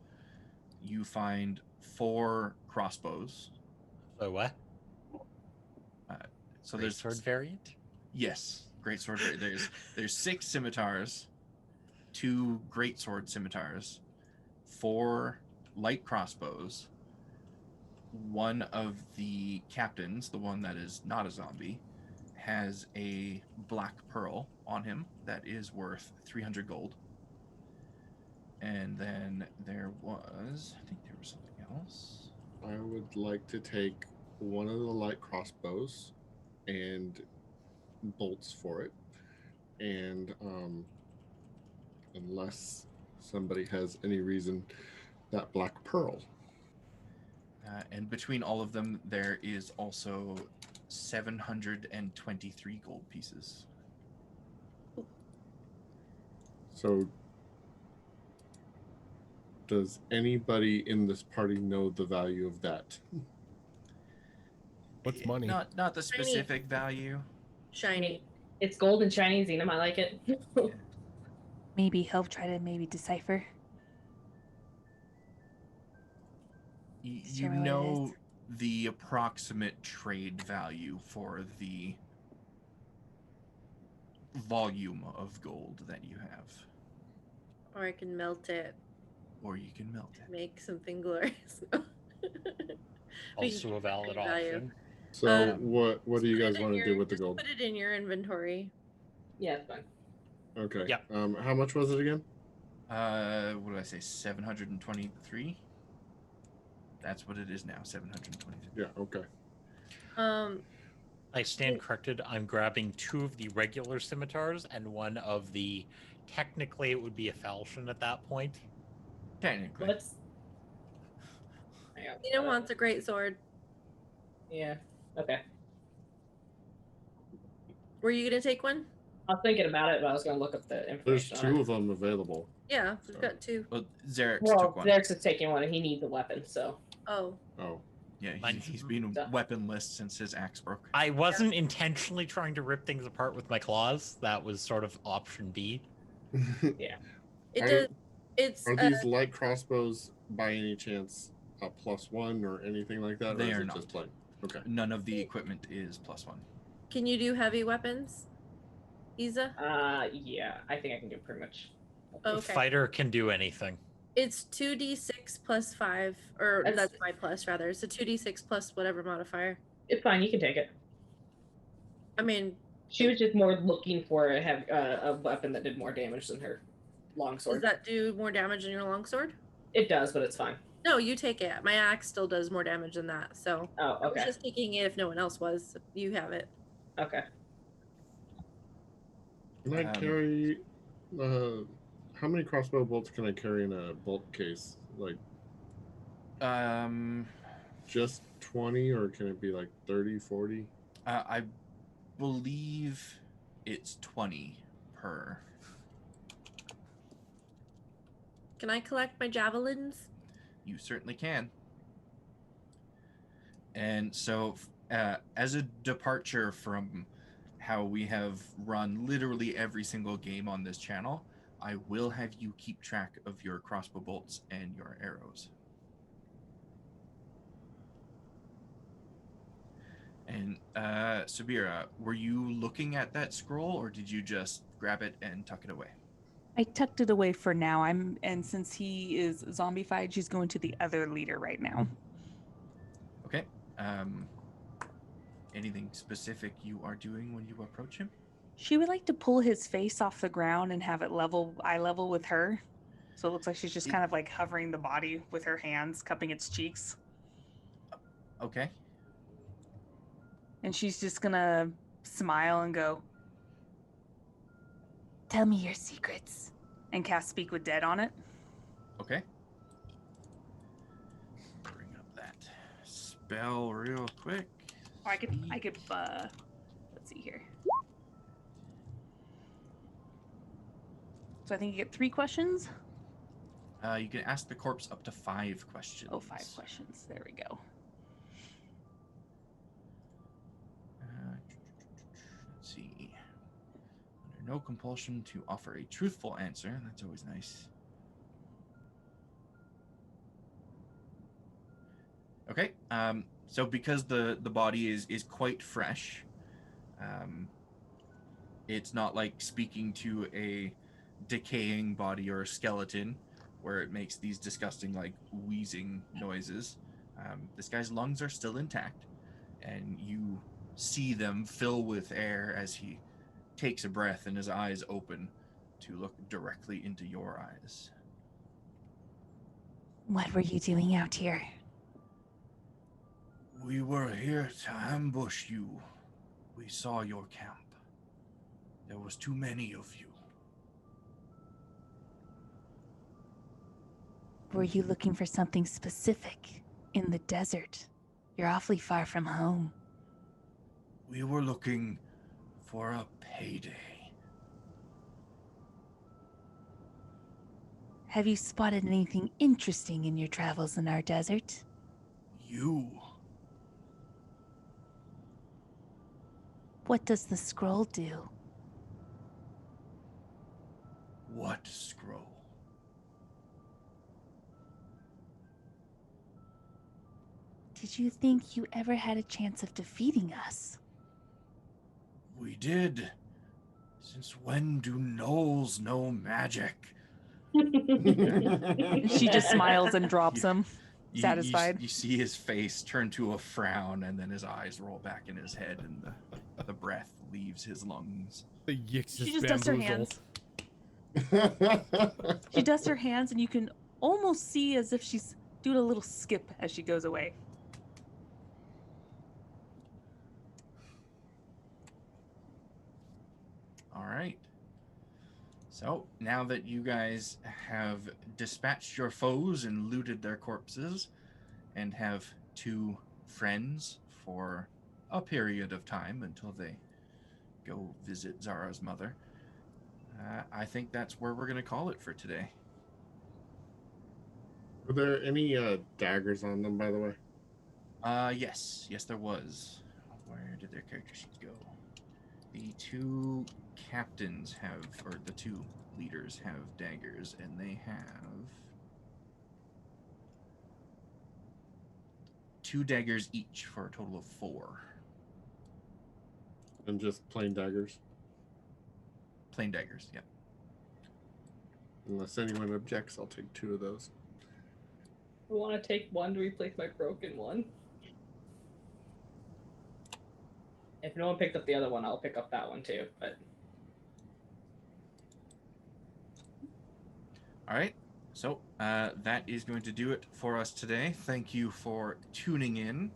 You find 4 crossbows. So what? So Great there's sword variant? Yes, greatsword. There's 6 scimitars, 2 greatsword scimitars, 4 light crossbows. One of the captains, the one that is not a zombie, has a black pearl on him that is worth 300 gold. And then there was, I think there was something else. I would like to take one of the light crossbows and bolts for it. And unless somebody has any reason, that black pearl. And between all of them, there is also 723 gold pieces. So, does anybody in this party know the value of that? What's money? Not the specific value. Shiny. It's gold and shiny, Xena might like it. Maybe he'll try to maybe decipher. You Show me what it know the approximate trade value for the volume of gold that you have. Or I can melt it, Or you can melt it. make something glorious. Also a valid value. option. So, what do you guys want to do with the just gold? Put it in your inventory. Yeah, it's fine. Okay. Yeah. How much was it again? What did I say? 723? That's what it is now, 723. Yeah, okay. I stand corrected. I'm grabbing 2 of the regular scimitars and 1 of the. Technically, it would be a falchion at that point. Technically. What's... Nina wants a great sword. Yeah, okay. Were you gonna take one? I was thinking about it, but I was going to look up the There's information. 2 of them available. Yeah, we've got 2. Well, Xerix Well, took one. Xerix is taking one, and he needs a weapon, so... Oh. Oh. Yeah, Mine- he's been weaponless since his axe broke. I wasn't intentionally trying to rip things apart with my claws. That was sort of option B. It Are- does. It's Are these light crossbows by any chance a +1 or anything like that? They or is are it not. just plain? Okay. None of the equipment is +1. Can you do heavy weapons, Isa? Yeah, I think I can do pretty much. Okay. Fighter can do anything. It's 2d6 plus 5, or That's- that's my plus rather. It's a 2d6 plus whatever modifier. It's fine, you can take it. I mean, She was just more looking for a weapon that did more damage than her longsword. does that do more damage than your longsword? It does, but it's fine. No, you take it. My axe still does more damage than that. So Oh, I was okay. just taking it if no one else was. You have it. Okay. Can I carry? How many crossbow bolts can I carry in a bolt case? Like just 20, or can it be like 30, 40? I believe it's 20 per. Can I collect my javelins? You certainly can. And so, as a departure from how we have run literally every single game on this channel, I will have you keep track of your crossbow bolts and your arrows. And Sabira, were you looking at that scroll, or did you just grab it and tuck it away? I tucked it away for now. And since he is zombified, she's going to the other leader right now. Okay. Anything specific you are doing when you approach him? She would like to pull his face off the ground and have it eye level with her. So it looks like she's just kind of like hovering the body with her hands, cupping its cheeks. Okay. And she's just gonna smile and go, "Tell me your secrets." and cast Speak with Dead on it. Okay. Bring up that spell real quick. Or I could let's see here. So I think you get 3 questions. You can ask the corpse up to 5 questions. Oh, 5 questions. There we go. Let's see. Under no compulsion to offer a truthful answer. That's always nice. Okay. So because the body is quite fresh, it's not like speaking to a decaying body or a skeleton where it makes these disgusting like wheezing noises. This guy's lungs are still intact, and you see them fill with air as he takes a breath and his eyes open to look directly into your eyes. What were you doing out here? We were here to ambush you. We saw your camp. There was too many of you. Were you looking for something specific in the desert? You're awfully far from home. We were looking for a payday. Have you spotted anything interesting in your travels in our desert? You. What does the scroll do? What scroll? Did you think you ever had a chance of defeating us? We did. Since when do gnolls know magic? She just smiles and drops him, satisfied. You see his face turn to a frown, and then his eyes roll back in his head, and the breath leaves his lungs. The Yix She is just does her bamboozled. hands. She does her hands, and you can almost see as if she's doing a little skip as she goes away. All right. So now that you guys have dispatched your foes and looted their corpses and have 2 friends for a period of time until they go visit Zara's mother, I think that's where we're going to call it for today. Were there any daggers on them, by the way? Yes, there was. Where did their character sheets go? The 2 captains have, or the 2 leaders have daggers, and they have 2 daggers each for a total of 4. And just plain daggers? Plain daggers, yeah. Unless anyone objects, I'll take 2 of those. I want to take one to replace my broken one. If no one picked up the other one, I'll pick up that one too. But All right, so that is going to do it for us today. Thank you for tuning in.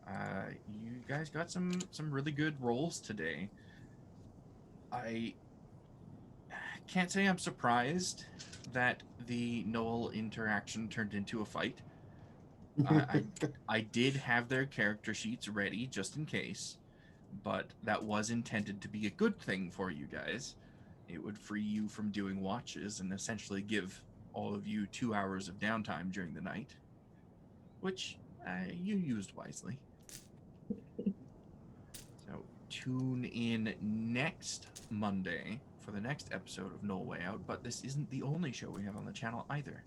You guys got some really good rolls today. I can't say I'm surprised that the Gnoll interaction turned into a fight. I did have their character sheets ready just in case, but that was intended to be a good thing for you guys. It would free you from doing watches and essentially give all of you 2 hours of downtime during the night, which you used wisely. So tune in next Monday for the next episode of No Way Out, but this isn't the only show we have on the channel either.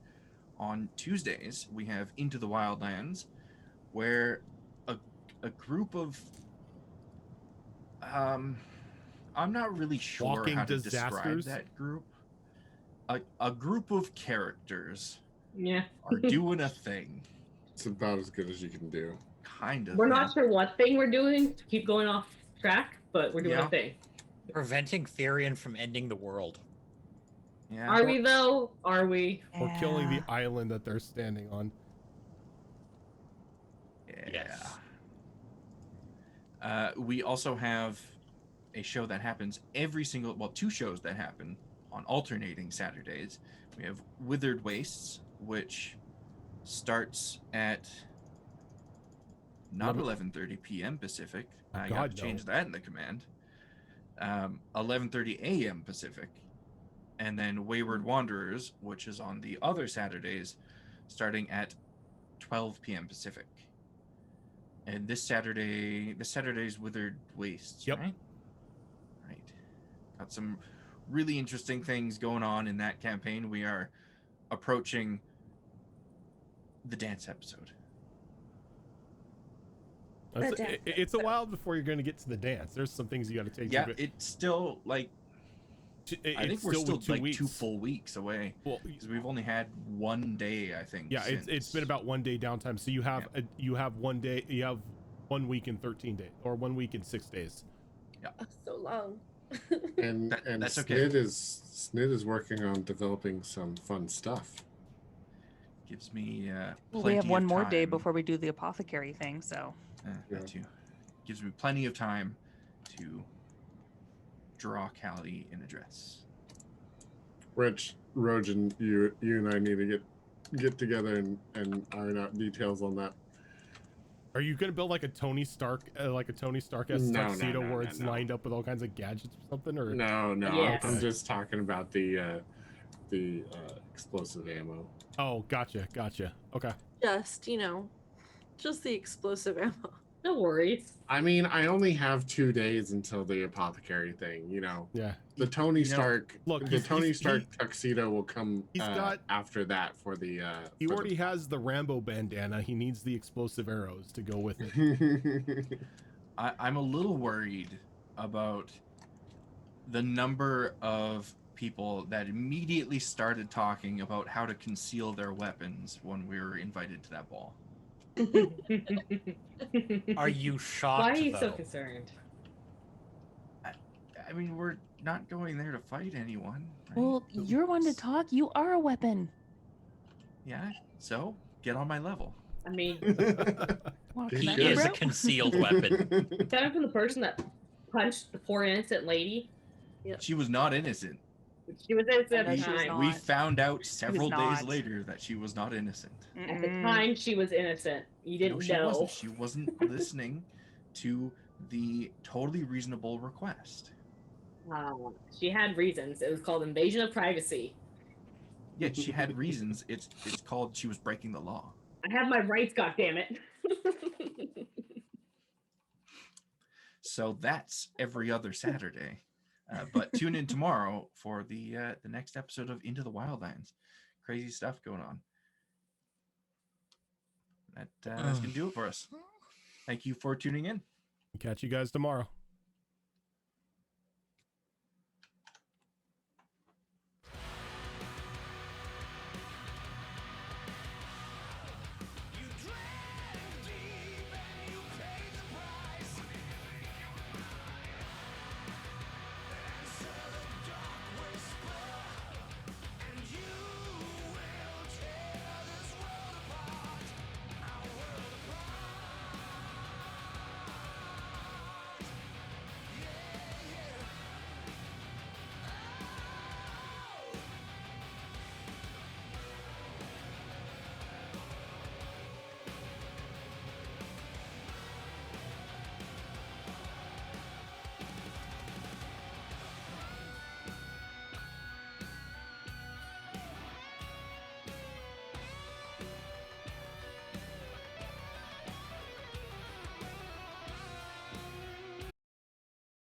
On Tuesdays, we have Into the Wildlands, where a group of I'm not really sure Walking how to describe disasters? that group. A group of characters yeah, are doing a thing. It's about as good as you can do. Kind of. we're yeah. not sure what thing we're doing to keep going off track, but we're doing Yeah. a thing. Preventing Therian from ending the world. Yeah. Are we though? Are we? Or killing the island that they're standing on. Yeah. We also have a show that happens every single, well, 2 shows that happen on alternating Saturdays, we have Withered Wastes, which starts at not 11:30 p.m. Pacific. I got to change that in the command. 11:30 a.m. Pacific. And then Wayward Wanderers, which is on the other Saturdays, starting at 12 p.m. Pacific. And this Saturday's Withered Wastes, right? Right. Got some really interesting things going on in that campaign. We are approaching the dance episode. It's a while before you're going to get to the dance. There's some things you got to take. Yeah, it's still like I think we're still like 2 full weeks away. Well, because we've only had 1 day, I think. Yeah, it's been about 1 day downtime. So you have you have 1 day, you have 1 week and 13 days, or 1 week and 6 days. Yeah, so long. and that's okay. Snid is working on developing some fun stuff. Gives me we have one more day before we do the apothecary thing, so that too. Gives me plenty of time to draw Callie in a dress. Rich, Rojan, you and I need to get together and iron out details on that. Are you gonna build like a Tony Stark tuxedo where it's lined up with all kinds of gadgets or something? Or no, Yes. I'm just talking about the explosive ammo. Oh, gotcha. Okay. Just just the explosive ammo. No worries. I mean, I only have 2 days until the apothecary thing. Yeah. The Tony Stark. Look, the Tony Stark tuxedo will come. He's got after that for the. He already has the Rambo bandana. He needs the explosive arrows to go with it. I'm a little worried about the number of people that immediately started talking about how to conceal their weapons when we were invited to that ball. Are you shocked? Why are you so concerned? I mean, we're not going there to fight anyone. Right? Well, you're one to talk. You are a weapon. Yeah, so get on my level. I mean, he is a concealed weapon. Coming from the person that punched the poor innocent lady. She was not innocent. She was innocent at the time. We found out several days later that she was not innocent. At the time, she was innocent. You didn't know. She wasn't listening to the totally reasonable request. She had reasons. It was called invasion of privacy. Yeah, she had reasons. It's called she was breaking the law. I have my rights, goddammit. So that's every other Saturday. But tune in tomorrow for the next episode of Into the Wildlands. Crazy stuff going on. That's going to do it for us. Thank you for tuning in. Catch you guys tomorrow.